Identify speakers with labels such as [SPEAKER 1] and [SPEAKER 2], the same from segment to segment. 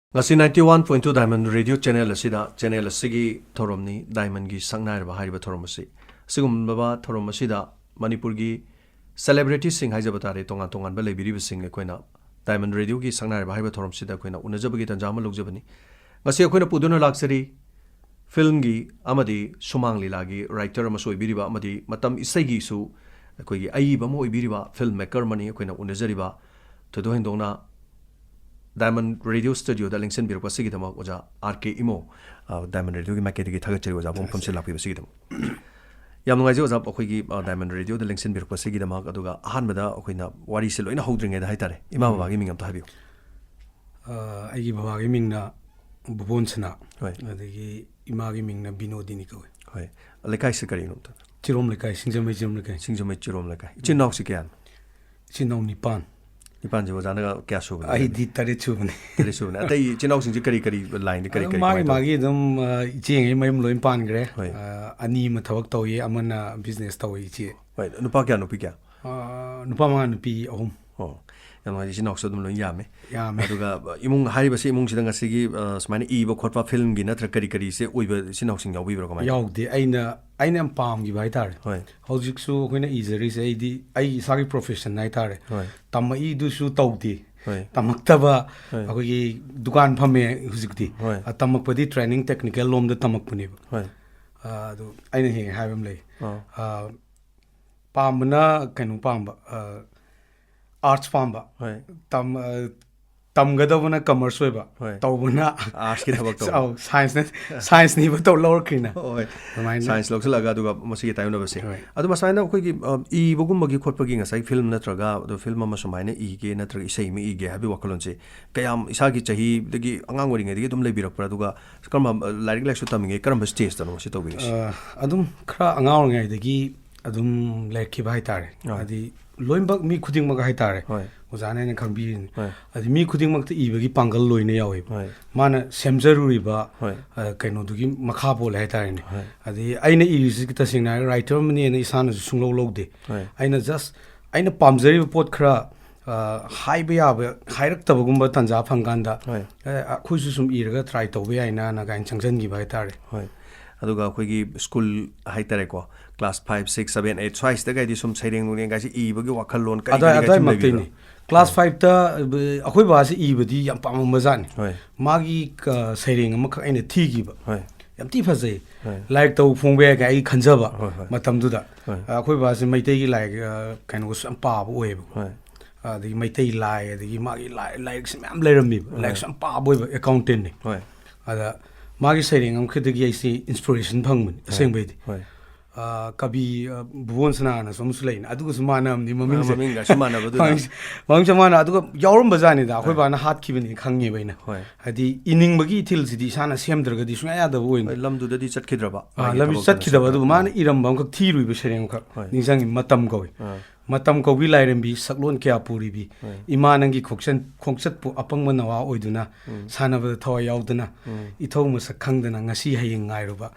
[SPEAKER 1] ngasi 91.2 Diamond Radio Channel asida channel asigi thoromni Diamond gi sangnai ba hariba thorom asi sigum baba thorom asida Manipur gi celebrity sing haija batare tongan tongan ba lebiri ba sing koina Diamond Radio gi sangnai ba hariba thorom sida koina unajabagi tanjama logjabani ngasi koina puduna laksari film gi amadi sumang lila gi writer amasoi biriba amadi matam isai gi su koi gi ai ba mo ibiriba filmmaker mani koina unajariba todo hindona Diamond Radio Studio da lingsen bir ko sigi dama oja RK Imo Diamond Radio gi market gi thagachari oja bom phamse lapi sigi dama yam ngai jo oja akhoi gi Diamond Radio da lingsen bir ko sigi dama aduga ahan mada akhoi na wari se loina hodringe da haitare ima baba gi mingam ta habiu
[SPEAKER 2] ai gi baba gi mingna bubon chna adagi ima gi mingna binodini ko
[SPEAKER 1] hoi lekai se kari no ta
[SPEAKER 2] chirom lekai singjamai
[SPEAKER 1] chirom lekai chinok si kyan
[SPEAKER 2] chinok nipan
[SPEAKER 1] Nipan je wajana ga kya show
[SPEAKER 2] ai di tare chubne
[SPEAKER 1] atai chinau sing je kari line de kari
[SPEAKER 2] magi dum icheng mai loin pan gre ani ma thawak toye amana business toye ichi
[SPEAKER 1] hoi nupa kya nupi kya
[SPEAKER 2] nupa ma nupi ahum
[SPEAKER 1] yamma ji chinau so dum loin yame aduga imung hari basi imung sidang asigi smaina e ba khotpa film gi natra kari se oiba chinau sing yawi bro kamai
[SPEAKER 2] yawde aina pam gi bai tar hojik su koina easy se ai sagi profession nai tar tam i du su tawti tamak-taba akogi dukan phame hujikti tamak-padi training technical lom da tamak-puni adu aina he haibam lei pamna kainu pamba arts pamba tamgadabuna commerce oiba tawbuna
[SPEAKER 1] arts ki thabak taw
[SPEAKER 2] science ni ba taw lor krina
[SPEAKER 1] science lok laga duga masi tayuna base adu masaina khoi gi e bogum bagi khotpa gi ngasai film natraga do film ma sumaina e ge natraga isai mi e ge habi wakalon se kayam isa gi chahi dagi angang wori ngai dagi dum leibirak pra duga karma lirik lek su taminge karam stage ta no si to bi
[SPEAKER 2] adum khra angang ngai dagi adum lekhi bai tare adi loimbak mi khuding ma gai tare ozana ne khangbi adi mi khuding mak ta ibagi pangal loine yawi mana semjaruri ba kaino dugi makha bol hai tare ne adi aina iri ki ta singna writer mani ne isana sunglo logde aina just aina pamjari pot khra haiba ya ba khairak tabagumba tanja phanganda khuisu sum iraga try tobe aina na gain changjan gi bai tare
[SPEAKER 1] aduga khoi school haitare ko class 5 6 7 8 twice da gaidi sum saireng nu ne ga si ibagi wakhal lon kai
[SPEAKER 2] ga makni class 5 ta akhoi ba si ibadi yam pam mazan magi saireng am kha aina thi gi ba yam ti phajai like to phongbe ga ai khanjaba matam du da akhoi ba si maitai gi like kaino sam pa ba oi ba adi maitai lai adi magi like sim am lerami like sam pa boy accountant ne ada magi saireng am khidagi ai si inspiration phangmun aseng bai kabi bubon sana na somsulain aduga sumana amni maming
[SPEAKER 1] ga sumana badu
[SPEAKER 2] mang samana aduga yawrum bazani da akhoi bana hat khibani khangye baina adi ining bagi thil sidi sana semdraga di suya da boin
[SPEAKER 1] lamdu da di chatkhidra ba
[SPEAKER 2] lam chatkhidaba du mana iram bam khak thirui ba sereng khak ningsangi matam goi matam ko bi lairam bi saklon kya puri bi imanangi khongchat pu apang manawa oiduna sana ba thawa yauduna ithau ma sakhangdana ngasi hayeng ngairuba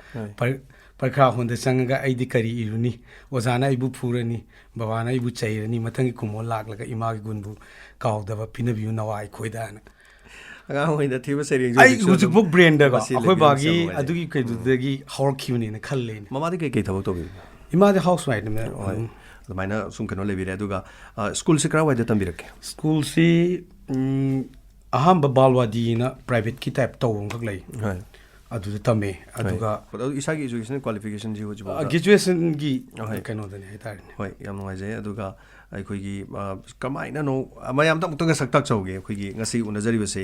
[SPEAKER 2] parkha honda changa aidi kari iruni ozana ibu phurani babana ibu chairani mathangi kumo laklaga imagi gunbu kaudaba pinabiu nawai khoidana
[SPEAKER 1] aga hoida thiba sereng
[SPEAKER 2] ai hujik book brand da akhoi bagi adugi kaidudagi hawrkhibuni na khalle
[SPEAKER 1] mamadi kai thabo to bi
[SPEAKER 2] imadi housewife ne
[SPEAKER 1] maina sum kano lebire aduga school se kra waida tambirake
[SPEAKER 2] school si ahamba balwadi na private ki type tawung khak lai adu tame aduga
[SPEAKER 1] isagi education qualification ji hojiba
[SPEAKER 2] graduation gi kano dani haitar
[SPEAKER 1] hoi yam ngai je aduga ai gi kamaina no mayam tam to ga saktak chauge khoi gi ngasi unajari base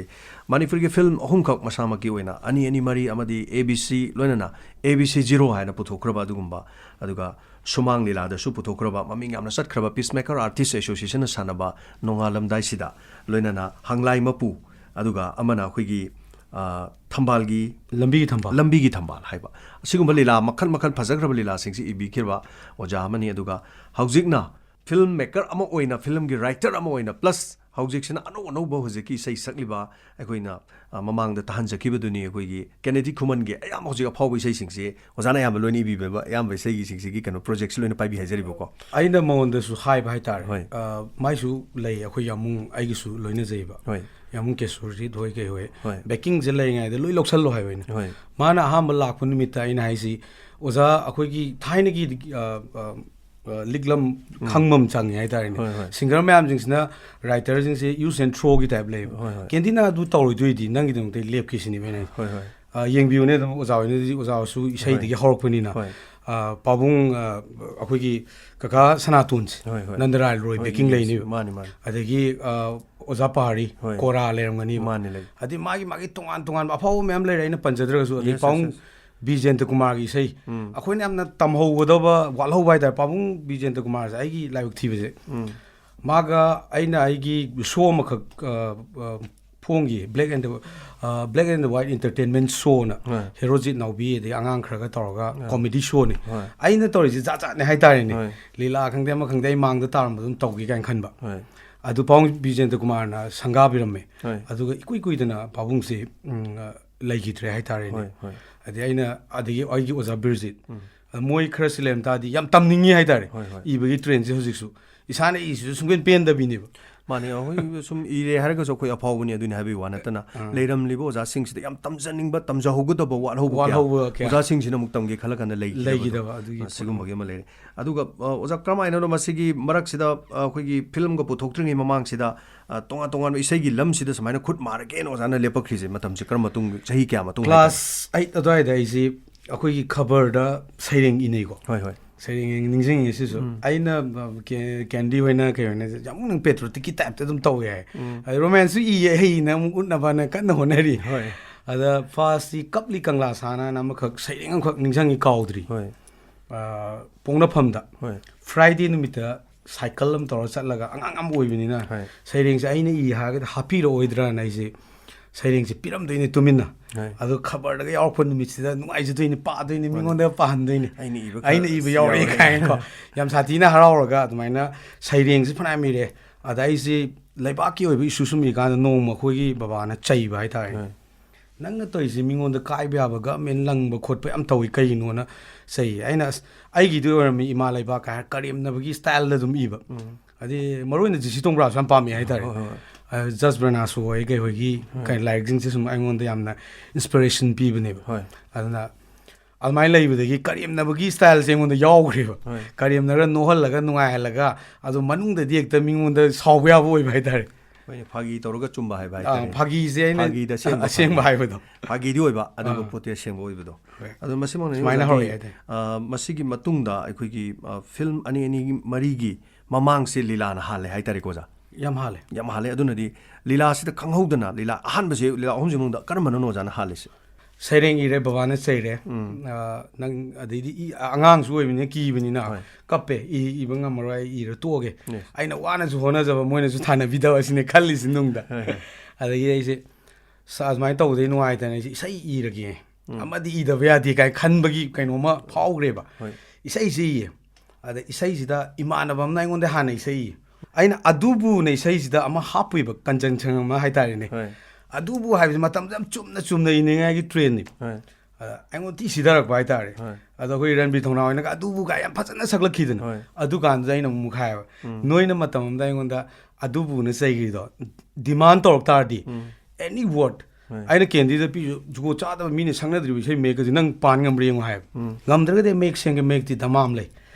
[SPEAKER 1] manipur gi film ahum khak masama ki oina ani mari amadi abc loinana abc 0 haina puthokraba adugumba aduga sumang lila da su puthokraba maming amna satkraba peacemaker artist association sanaba nongalam dai sida loinana hanglai mapu aduga amana khoi gi thambalgi lambi gi thambal haiba sigumba lila makhan phajagraba lila singsi ibi kirba oja amani aduga haujikna film maker ama oina film gi writer ama oina plus ꯍꯧꯖꯤꯛꯁꯤꯅ ꯑꯅꯧꯕ ꯍꯧꯖꯤꯛꯀꯤ ꯏꯁꯩ ꯁꯛꯂꯤꯕ ꯑꯩꯈꯣꯏꯅ ꯃꯃꯥꯡꯗ ꯇꯥꯍꯟꯖꯈꯤꯕꯗꯨꯅꯤ ꯑꯩꯈꯣꯏꯒꯤ ꯀꯦꯅꯦꯗꯤ ꯈꯨꯃꯟꯒꯤ ꯑꯌꯥꯝꯕ ꯍꯧꯖꯤꯛ ꯑꯐꯥꯎꯕ ꯏꯁꯩꯁꯤꯡꯁꯦ ꯑꯣꯖꯥꯅ ꯑꯌꯥꯝꯕ ꯂꯣꯏꯅ ꯏꯕꯤꯕ ꯑꯌꯥꯝꯕ ꯏꯁꯩꯒꯤꯁꯤꯡꯁꯤꯒꯤ ꯀꯩꯅꯣ ꯄ꯭ꯔꯣꯖꯦꯛꯠꯁꯤ ꯂꯣꯏꯅ ꯄꯥꯏꯕꯤ ꯍꯥꯏꯖꯔꯤꯕꯀꯣ
[SPEAKER 2] ꯑꯩꯅ ꯃꯉꯣꯟꯗꯁꯨ ꯍꯥꯏꯕ ꯍꯥꯏꯇꯥꯔꯦ ꯃꯥꯏꯁꯨ ꯂꯩ ꯑꯩꯈꯣꯏ ꯌꯥꯃꯨꯡ ꯑꯩꯒꯤꯁꯨ ꯂꯣꯏꯅꯖꯩꯕ ꯌꯥꯃꯨꯡ ꯀꯦꯁꯣꯔꯖꯤꯠ ꯍꯣꯏ ꯀꯩ ꯍꯣꯏ ꯕꯦꯀꯤꯡꯁꯦ ꯂꯩꯔꯤꯉꯩꯗ ꯂꯣꯏ ꯂꯧꯁꯜꯂꯣ ꯍꯥꯏꯕ ꯑꯩꯅ ꯃꯥꯅ ꯑꯍꯥꯟꯕ ꯂꯥꯛꯄ ꯅꯨꯃꯤꯠꯇ ꯑꯩꯅ ꯍꯥꯏꯁꯤ ꯑꯣꯖꯥ ꯑꯩꯈꯣꯏꯒꯤ ꯊꯥꯏꯅꯒꯤ ꯂꯤꯛꯂꯝ ꯈꯪꯕ ꯑꯃ ꯆꯪꯉꯦ ꯍꯥꯏꯇꯥꯔꯦꯅꯦ ꯁꯤꯡꯒꯔ ꯃꯌꯥꯝꯁꯤꯡꯁꯤꯅ ꯔꯥꯏꯇꯔꯁꯤꯡꯁꯦ ꯌꯨꯁ ꯑꯦꯟ ꯊ꯭ꯔꯣꯒꯤ ꯇꯥꯏꯞ ꯂꯩꯌꯦꯕ ꯀꯦꯟꯗꯤꯅ ꯑꯗꯨ ꯇꯧꯔꯣꯏꯗꯣꯏꯗꯤ ꯅꯪꯒꯤꯗꯃꯛꯇ ꯂꯦꯞꯈꯤꯁꯤꯅꯦꯕ ꯑꯩꯅ ꯌꯦꯡꯕꯤꯌꯨꯅꯦ ꯑꯗꯨꯝ ꯑꯣꯖꯥ ꯍꯣꯏꯅꯗꯤ ꯑꯣꯖꯥꯁꯨ ꯏꯁꯩꯗꯒꯤ ꯍꯧꯔꯛꯄꯅꯤꯅ ꯄꯥꯕꯨꯡ ꯑꯩꯈꯣꯏꯒꯤ ꯀꯀꯥ ꯁꯅꯥꯇꯣꯟꯁꯦ ꯅꯟꯗꯔꯥꯏ ꯔꯣꯏ ꯕꯦꯀꯤꯡ ꯂꯩꯅꯦꯕ ꯑꯗꯒꯤ ꯑꯣꯖꯥ ꯄꯥꯔꯤ ꯀꯣꯔꯥ ꯂꯩꯔꯝꯒꯅꯤꯕ ꯑꯗꯩ ꯃꯥꯒꯤ ꯇꯣꯉꯥꯟꯕ ꯑꯐꯥꯎꯕ ꯃꯌꯥꯝ ꯂꯩꯔꯦ ꯑꯩꯅ ꯄꯟꯖꯗ꯭ꯔꯒꯁꯨ ꯑꯗꯩ ꯄꯥꯕꯨꯡ ꯕꯤꯖꯦꯟꯇ ꯀꯨꯃꯥꯔꯒꯤ ꯏꯁꯩ ꯑꯩꯈꯣꯏꯅ ꯌꯥꯝꯅ ꯇꯝꯍꯧꯒꯗꯕ ꯋꯥꯠꯍꯧꯕ ꯍꯥꯏꯇꯥꯔꯦ ꯄꯥꯕꯨꯡ ꯕꯤꯖꯦꯟꯇ ꯀꯨꯃꯥꯔꯁꯦ ꯑꯩꯒꯤ ꯂꯥꯏꯕꯛ ꯊꯤꯕꯁꯦ ꯃꯥꯒ ꯑꯩꯒꯤ ꯁꯣ ꯑꯃꯈꯛ ꯐꯣꯡꯈꯤ ꯕ꯭ꯂꯦꯛ ꯑꯦꯟ ꯗ ꯋꯥꯏꯠ ꯏꯟꯇꯔꯇꯦꯟꯃꯦꯟ ꯁꯣꯅ ꯍꯦꯔꯣꯖꯤꯠ ꯅꯥꯎꯕꯤ ꯑꯗꯩ ꯑꯉꯥꯡ ꯈꯔꯒ ꯇꯧꯔꯒ ꯀꯣꯃꯦꯗꯤ ꯁꯣꯅꯤ ꯑꯩꯅ ꯇꯧꯔꯤꯁꯦ ꯖꯥꯠ ꯖꯥꯠꯅꯦ ꯍꯥꯏꯇꯥꯔꯦꯅꯦ ꯂꯤꯂꯥ ꯈꯪꯗꯦ ꯑꯃ ꯈꯪꯗꯦ ꯑꯩ ꯃꯥꯡꯗ ꯇꯥꯔꯝꯕ ꯑꯗꯨꯝ ꯇꯧꯒꯦ ꯀꯥꯏꯅ ꯈꯟꯕ ꯑꯗꯨ ꯄꯥꯕꯨꯡ ꯕꯤꯖꯦꯟꯇ ꯀꯨꯃꯥꯔꯅ ꯁꯪꯒꯥꯕꯤꯔꯝꯃꯦ ꯑꯗꯨꯒ ꯏꯀꯨꯏ ꯀꯨꯏꯗꯅ ꯄꯥꯕꯨꯡꯁꯦ ꯂꯩꯈꯤꯗ꯭ꯔꯦ ꯍꯥꯏꯇꯥꯔꯦꯅꯦ ꯑꯗꯩ ꯑꯩꯒꯤ ꯑꯣꯖꯥ ꯕꯤꯔꯖꯤꯠ ꯃꯣꯏ ꯈꯔ ꯁꯤꯜꯂꯦꯝ ꯇꯥꯔꯗꯤ ꯌꯥꯝ ꯇꯝꯅꯤꯡꯉꯤ ꯍꯥꯏꯇꯥꯔꯦ ꯏꯕꯒꯤ ꯇ꯭ꯔꯦꯟꯁꯦ ꯍꯧꯖꯤꯛꯁꯨ ꯏꯁꯥꯅ ꯏꯁꯤꯁꯨ ꯁꯨꯡꯄꯦꯟ ꯄꯦꯟꯗꯕꯤꯅꯦꯕ
[SPEAKER 1] ꯃꯥꯅꯦ ꯑꯩꯈꯣꯏ ꯁꯨꯝ ꯏꯔꯦ ꯍꯥꯏꯔꯒꯁꯨ ꯑꯩꯈꯣꯏ ꯑꯐꯥꯎꯕꯅꯤ ꯑꯗꯨꯅꯤ ꯍꯥꯏꯕꯒꯤ ꯋꯥ ꯅꯠꯇꯅ ꯂꯩꯔꯝꯂꯤꯕ ꯑꯣꯖꯥꯁꯤꯡꯁꯤꯗ ꯌꯥꯝ ꯇꯝꯖꯅꯤꯡꯕ ꯇꯝꯖꯍꯧꯒꯗꯕ ꯋꯥꯠꯍꯧꯕ ꯀꯌꯥ ꯑꯣꯖꯥꯁꯤꯡꯁꯤꯅ ꯑꯃꯨꯛ ꯇꯝꯒꯦ ꯈꯜꯂꯀꯥꯟꯗ ꯂꯩꯈꯤꯗꯕ ꯁꯤꯒꯨꯝꯕꯒꯤ ꯑꯃ ꯂꯩꯔꯦ ꯑꯗꯨꯒ ꯑꯣꯖꯥ ꯀꯔꯝꯍꯥꯏꯅꯅꯣ ꯃꯁꯤꯒꯤ ꯃꯔꯛꯁꯤꯗ ꯑꯩꯈꯣꯏꯒꯤ ꯐꯤꯂꯝꯒ ꯄꯨꯊꯣꯛꯇ꯭ꯔꯤꯉꯩ ꯃꯃꯥꯡꯁꯤꯗ ꯇꯣꯉꯥꯟꯕ ꯏꯁꯩꯒꯤ ꯂꯝꯁꯤꯗ ꯁꯨꯃꯥꯏꯅ ꯈꯨꯠ ꯃꯥꯔꯒꯦꯅ ꯑꯣꯖꯥꯅ ꯂꯦꯞꯄꯛꯈ꯭ꯔꯤꯁꯦ ꯃꯇꯝꯁꯤ ꯀꯔꯝꯕ ꯃꯇꯨꯡ ꯆꯍꯤ ꯀꯌꯥ ꯃꯇꯨꯡ
[SPEAKER 2] ꯀ꯭ꯂꯥꯁ 8 ꯑꯗꯨꯋꯥꯏꯗ ꯑꯩꯁꯤ ꯑꯩꯈꯣꯏꯒꯤ ꯈꯕꯔꯗ ꯁꯩꯔꯦꯡ ꯏꯅꯩꯀꯣ ꯁꯩꯔꯦꯡ ꯅꯤꯡꯁꯤꯡꯉꯤ ꯁꯤꯁꯨ ꯑꯩꯅ ꯀꯦꯟꯗꯤ ꯍꯣꯏꯅ ꯀꯩ ꯍꯣꯏꯅ ꯌꯥꯝ ꯅꯪ ꯄꯦꯇ꯭ꯔꯣꯇꯤꯛꯀꯤ ꯇꯥꯏꯞꯇ ꯑꯗꯨꯝ ꯇꯧꯋꯦ ꯍꯥꯏ ꯑꯗꯩ ꯔꯣꯃꯥꯟꯁꯁꯨ ꯏꯌꯦ ꯍꯩꯅ ꯑꯃꯨꯛ ꯎꯠꯅꯕꯅ ꯀꯟꯅ ꯍꯣꯠꯅꯔꯤ ꯑꯗ ꯐꯥꯔꯁꯇꯤ ꯀꯞꯂꯤ ꯀꯪꯂꯥ ꯁꯥꯅ ꯑꯃꯈꯛ ꯁꯩꯔꯦꯡ ꯑꯃꯈꯛ ꯅꯤꯡꯁꯤꯡꯉꯤ ꯀꯥꯎꯗ꯭ꯔꯤ ꯄꯣꯛꯅꯐꯝꯗ ꯐ꯭ꯔꯥꯏꯗꯦ ꯅꯨꯃꯤꯠꯇ ꯁꯥꯏꯀꯜ ꯑꯃ ꯇꯧꯔ ꯆꯠꯂꯒ ꯑꯉꯥꯡ ꯑꯃ ꯑꯣꯏꯕꯅꯤ나 ꯁꯩꯔꯦꯡꯁꯦ ꯑꯩꯅ ꯏ ꯍꯥꯏꯔꯒꯗꯤ ꯍꯥꯞꯄꯤꯔꯛꯑꯣꯏꯗ꯭ꯔꯅ ꯑꯩꯁꯦ ꯁꯩꯔꯦꯡꯁꯦ ꯄꯤꯔꯝꯗꯣꯏꯅꯦ ꯇꯨꯃꯤꯟꯅ ꯑꯗꯣ ꯈꯕꯔꯗꯒ ꯌꯥꯎꯔꯛꯄ ꯅꯨꯃꯤꯠꯁꯤꯗ ꯅꯨꯡꯉꯥꯏꯖꯗꯣꯏꯅꯦ ꯄꯥꯗꯣꯏꯅꯦ ꯃꯤꯉꯣꯟꯗ ꯄꯥꯍꯟꯗꯣꯏꯅꯦ ꯑꯩꯅ ꯏꯕ ꯌꯥꯎꯔꯛꯑꯦ ꯀꯥꯏꯅꯀꯣ ꯌꯥꯝ ꯁꯥꯊꯤꯅ ꯍꯔꯥꯎꯔꯒ ꯑꯗꯨꯃꯥꯏꯅ ꯁꯩꯔꯦꯡꯁꯦ ꯐꯅꯌꯥꯝ ꯏꯔꯦ ꯑꯗ ꯑꯩꯁꯦ ꯂꯩꯕꯥꯛꯀꯤ ꯑꯣꯏꯕ ꯏꯁꯨ ꯁꯨꯝ ꯏꯀꯥꯟꯗ ꯅꯣꯡꯃ ꯑꯩꯈꯣꯏꯒꯤ ꯕꯕꯥꯅ ꯆꯩꯕ ꯍꯥꯏꯇꯥꯔꯦ ꯅꯪꯅ ꯇꯧꯔꯤꯁꯦ ꯃꯤꯉꯣꯟꯗ ꯀꯥꯏꯕ ꯌꯥꯕ ꯒꯃꯦꯟ ꯂꯪꯕ ꯈꯣꯠꯄ ꯌꯥꯝ ꯇꯧꯏ ꯀꯩꯒꯤꯅꯣꯅ ꯆꯩꯌꯦ ꯑꯩꯅ ꯑꯁ ꯑꯩꯒꯤꯗꯤ ꯑꯣꯏꯔꯝꯃꯤ ꯏꯃꯥ ꯂꯩꯕꯥꯛ ꯀꯥꯏ ꯀꯔꯦꯝꯅꯕꯒꯤ ꯁ꯭ꯇꯥꯏꯜꯗ ꯑꯗꯨꯝ ꯏꯕ ꯑꯗꯩ ꯃꯔꯨꯑꯣꯏꯅ ꯖꯤ ꯁꯤ ꯇꯣꯡꯕ꯭ꯔꯥꯁꯨ ꯌꯥꯝ ꯄꯥꯝꯃꯦ ꯍꯥꯏꯇꯥꯔꯦ ꯖꯁ ꯕꯔꯅꯥꯁꯨ ꯍꯣꯏ ꯀꯩ ꯍꯣꯏꯒꯤ ꯂꯥꯏꯔꯤꯛꯁꯤꯡꯁꯦ ꯁꯨꯝ ꯑꯩꯉꯣꯟꯗ ꯌꯥꯝꯅ ꯏꯟꯁꯄꯤꯔꯦꯁꯟ ꯄꯤꯕꯅꯦꯕ ꯑꯗꯨꯅ ꯑꯗꯨꯃꯥꯏꯅ ꯂꯩꯕꯗꯒꯤ ꯀꯔꯦꯝꯅꯕꯒꯤ ꯁ꯭ꯇꯥꯏꯜꯁꯦ ꯑꯩꯉꯣꯟꯗ ꯌꯥꯎꯈ꯭ꯔꯦꯕ ꯀꯔꯦꯝꯅꯔ ꯅꯣꯛꯍꯜꯂꯒ ꯅꯨꯡꯉꯥꯏꯍꯜꯂꯒ ꯑꯗꯣ ꯃꯅꯨꯡꯗꯗꯤ ꯍꯦꯛꯇ ꯃꯤꯉꯣꯟꯗ ꯁꯥꯎꯕ ꯌꯥꯕ ꯑꯣꯏꯕ ꯍꯥꯏꯇꯥꯔꯦ
[SPEAKER 1] ꯐꯥꯒꯤ ꯇꯧꯔꯒ ꯆꯨꯝꯕ ꯍꯥꯏꯕ ꯍꯥꯏꯇꯥꯔꯦ
[SPEAKER 2] ꯐꯥꯒꯤꯁꯦ ꯑꯩꯅ
[SPEAKER 1] ꯐꯥꯒꯤꯗ
[SPEAKER 2] ꯑꯁꯦꯡꯕ ꯍꯥꯏꯕꯗꯣ
[SPEAKER 1] ꯐꯥꯒꯤꯗꯤ ꯑꯣꯏꯕ ꯑꯗꯨꯒ ꯄꯣꯠꯇꯤ ꯑꯁꯦꯡꯕ ꯑꯣꯏꯕꯗꯣ ꯑꯗꯣ ꯃꯁꯤꯃꯛꯅ
[SPEAKER 2] ꯁꯨꯃꯥꯏꯅ ꯍꯧꯔꯛꯑꯦ ꯍꯥꯏꯇꯥꯔꯦ
[SPEAKER 1] ꯃꯁꯤꯒꯤ ꯃꯇꯨꯡꯗ ꯑꯩꯈꯣꯏꯒꯤ ꯐꯤꯜꯝ ꯑꯅꯤ ꯃꯔꯤꯒꯤ ꯃꯃꯥꯡꯁꯦ ꯂꯤꯂꯥꯅ ꯍꯥꯜꯂꯦ ꯍꯥꯏꯇꯥꯔꯦꯀꯣ ꯑꯣꯖꯥ ꯌꯥꯝ ꯍꯥꯜꯂꯦ ꯑꯗꯨꯅꯗꯤ ꯂꯤꯂꯥꯁꯤꯗ ꯈꯪꯍꯧꯗꯅ ꯂꯤꯂꯥ ꯑꯍꯥꯟꯕꯁꯦ ꯂꯤꯂꯥ ꯑꯍꯨꯝꯁꯤ ꯃꯅꯨꯡꯗ ꯀꯔꯝꯕꯅꯣ ꯑꯣꯖꯥꯅ ꯍꯥꯜꯂꯤꯁꯦ
[SPEAKER 2] ꯁꯩꯔꯦꯡ ꯏꯔꯦ ꯕꯕꯥꯅ ꯆꯩꯔꯦ ꯅꯪ ꯑꯗꯩꯗꯤ ꯑꯉꯥꯡꯁꯨ ꯑꯣꯏꯕꯅꯤꯅ ꯀꯤꯕꯅꯤꯅ ꯀꯞꯄꯦ ꯏꯕ ꯉꯝꯃꯔꯣꯏ ꯑꯩ ꯏꯔ ꯇꯣꯛꯑꯒꯦ ꯑꯩꯅ ꯋꯥꯅꯁꯨ ꯍꯣꯠꯅꯖꯕ ꯃꯣꯏꯅꯁꯨ ꯊꯥꯅꯕꯤꯗꯕ ꯑꯁꯤꯅꯦ ꯈꯜꯂꯤꯁꯤ ꯅꯨꯡꯗ ꯑꯗꯒꯤ ꯑꯩꯁꯦ ꯑꯗꯨꯃꯥꯏꯅ ꯇꯧꯕꯗꯩ ꯅꯨꯡꯉꯥꯏꯇꯅ ꯑꯩꯁꯦ ꯏꯁꯩ ꯏꯔꯒꯦ ꯑꯃꯗꯤ ꯏꯗꯕ ꯌꯥꯗꯦ ꯀꯥꯏꯅ ꯈꯟꯕꯒꯤ ꯀꯩꯅꯣꯝꯃ ꯐꯥꯎꯈ꯭ꯔꯦꯕ ꯏꯁꯩꯁꯦ ꯏꯌꯦ ꯑꯗ ꯏꯁꯩꯁꯤꯗ ꯏꯃꯥꯟꯅꯕ ꯑꯃꯅ ꯑꯩꯉꯣꯟꯗ ꯍꯥꯟꯅ ꯏꯁꯩ ꯏꯌꯦ ꯑꯩꯅ ꯑꯗꯨꯕꯨꯅ ꯏꯁꯩꯁꯤꯗ ꯑꯃ ꯍꯥꯞꯄꯤꯕ ꯀꯟꯖꯪꯁꯟ ꯑꯃ ꯍꯥꯏꯇꯥꯔꯦꯅꯦ ꯑꯗꯨꯕꯨ ꯍꯥꯏꯕꯁꯤ ꯃꯇꯝꯗ ꯌꯥꯝ ꯆꯨꯝꯅ ꯏꯅꯤꯡꯉꯥꯏꯒꯤ ꯇ꯭ꯔꯦꯟꯅꯤ ꯑꯩꯉꯣꯟꯗ ꯊꯤ ꯁꯤꯙꯔꯛꯄ ꯍꯥꯏꯇꯥꯔꯦ ꯑꯗꯣ ꯑꯩꯈꯣꯏ ꯔꯟꯕꯤꯔ ꯊꯧꯅꯥ ꯍꯣꯏꯅꯒ ꯑꯗꯨꯕꯨ ꯀꯥꯏ ꯌꯥꯝ ꯐꯖꯅ ꯁꯛꯂꯛꯈꯤꯗꯅ ꯑꯗꯨꯀꯥꯟꯗꯨꯗ ꯑꯩꯅ ꯑꯃꯨꯛ ꯍꯥꯏꯌꯦꯕ ꯅꯣꯏꯅ ꯃꯇꯝ ꯑꯃꯗ ꯑꯩꯉꯣꯟꯗ ꯑꯗꯨꯕꯨꯅ ꯆꯩꯈ꯭ꯔꯤꯗꯣ ꯗꯤꯃꯥꯟ ꯇꯧꯔꯛ ꯇꯥꯔꯗꯤ ꯑꯦꯅꯤ ꯋꯥꯔꯗ ꯑꯩꯅ ꯀꯦꯟꯗꯤꯗ ꯄꯤꯁꯨ ꯖꯨꯒꯣꯠ ꯆꯥꯗꯕ ꯃꯤꯅ ꯁꯛꯅꯗ꯭ꯔꯤꯕ ꯏꯁꯩ ꯃꯌꯦꯛꯀꯁꯦ ꯅꯪ ꯄꯥꯟ ꯉꯝꯕ꯭ꯔꯥ ꯌꯦꯡꯉꯣ ꯍꯥꯏꯕ ꯉꯝꯗ꯭ꯔꯒꯗꯤ ꯃꯌꯦꯛ ꯁꯦꯡꯒꯦ ꯃꯌꯦꯛꯇꯤ ꯙꯃꯥꯝ ꯂꯩ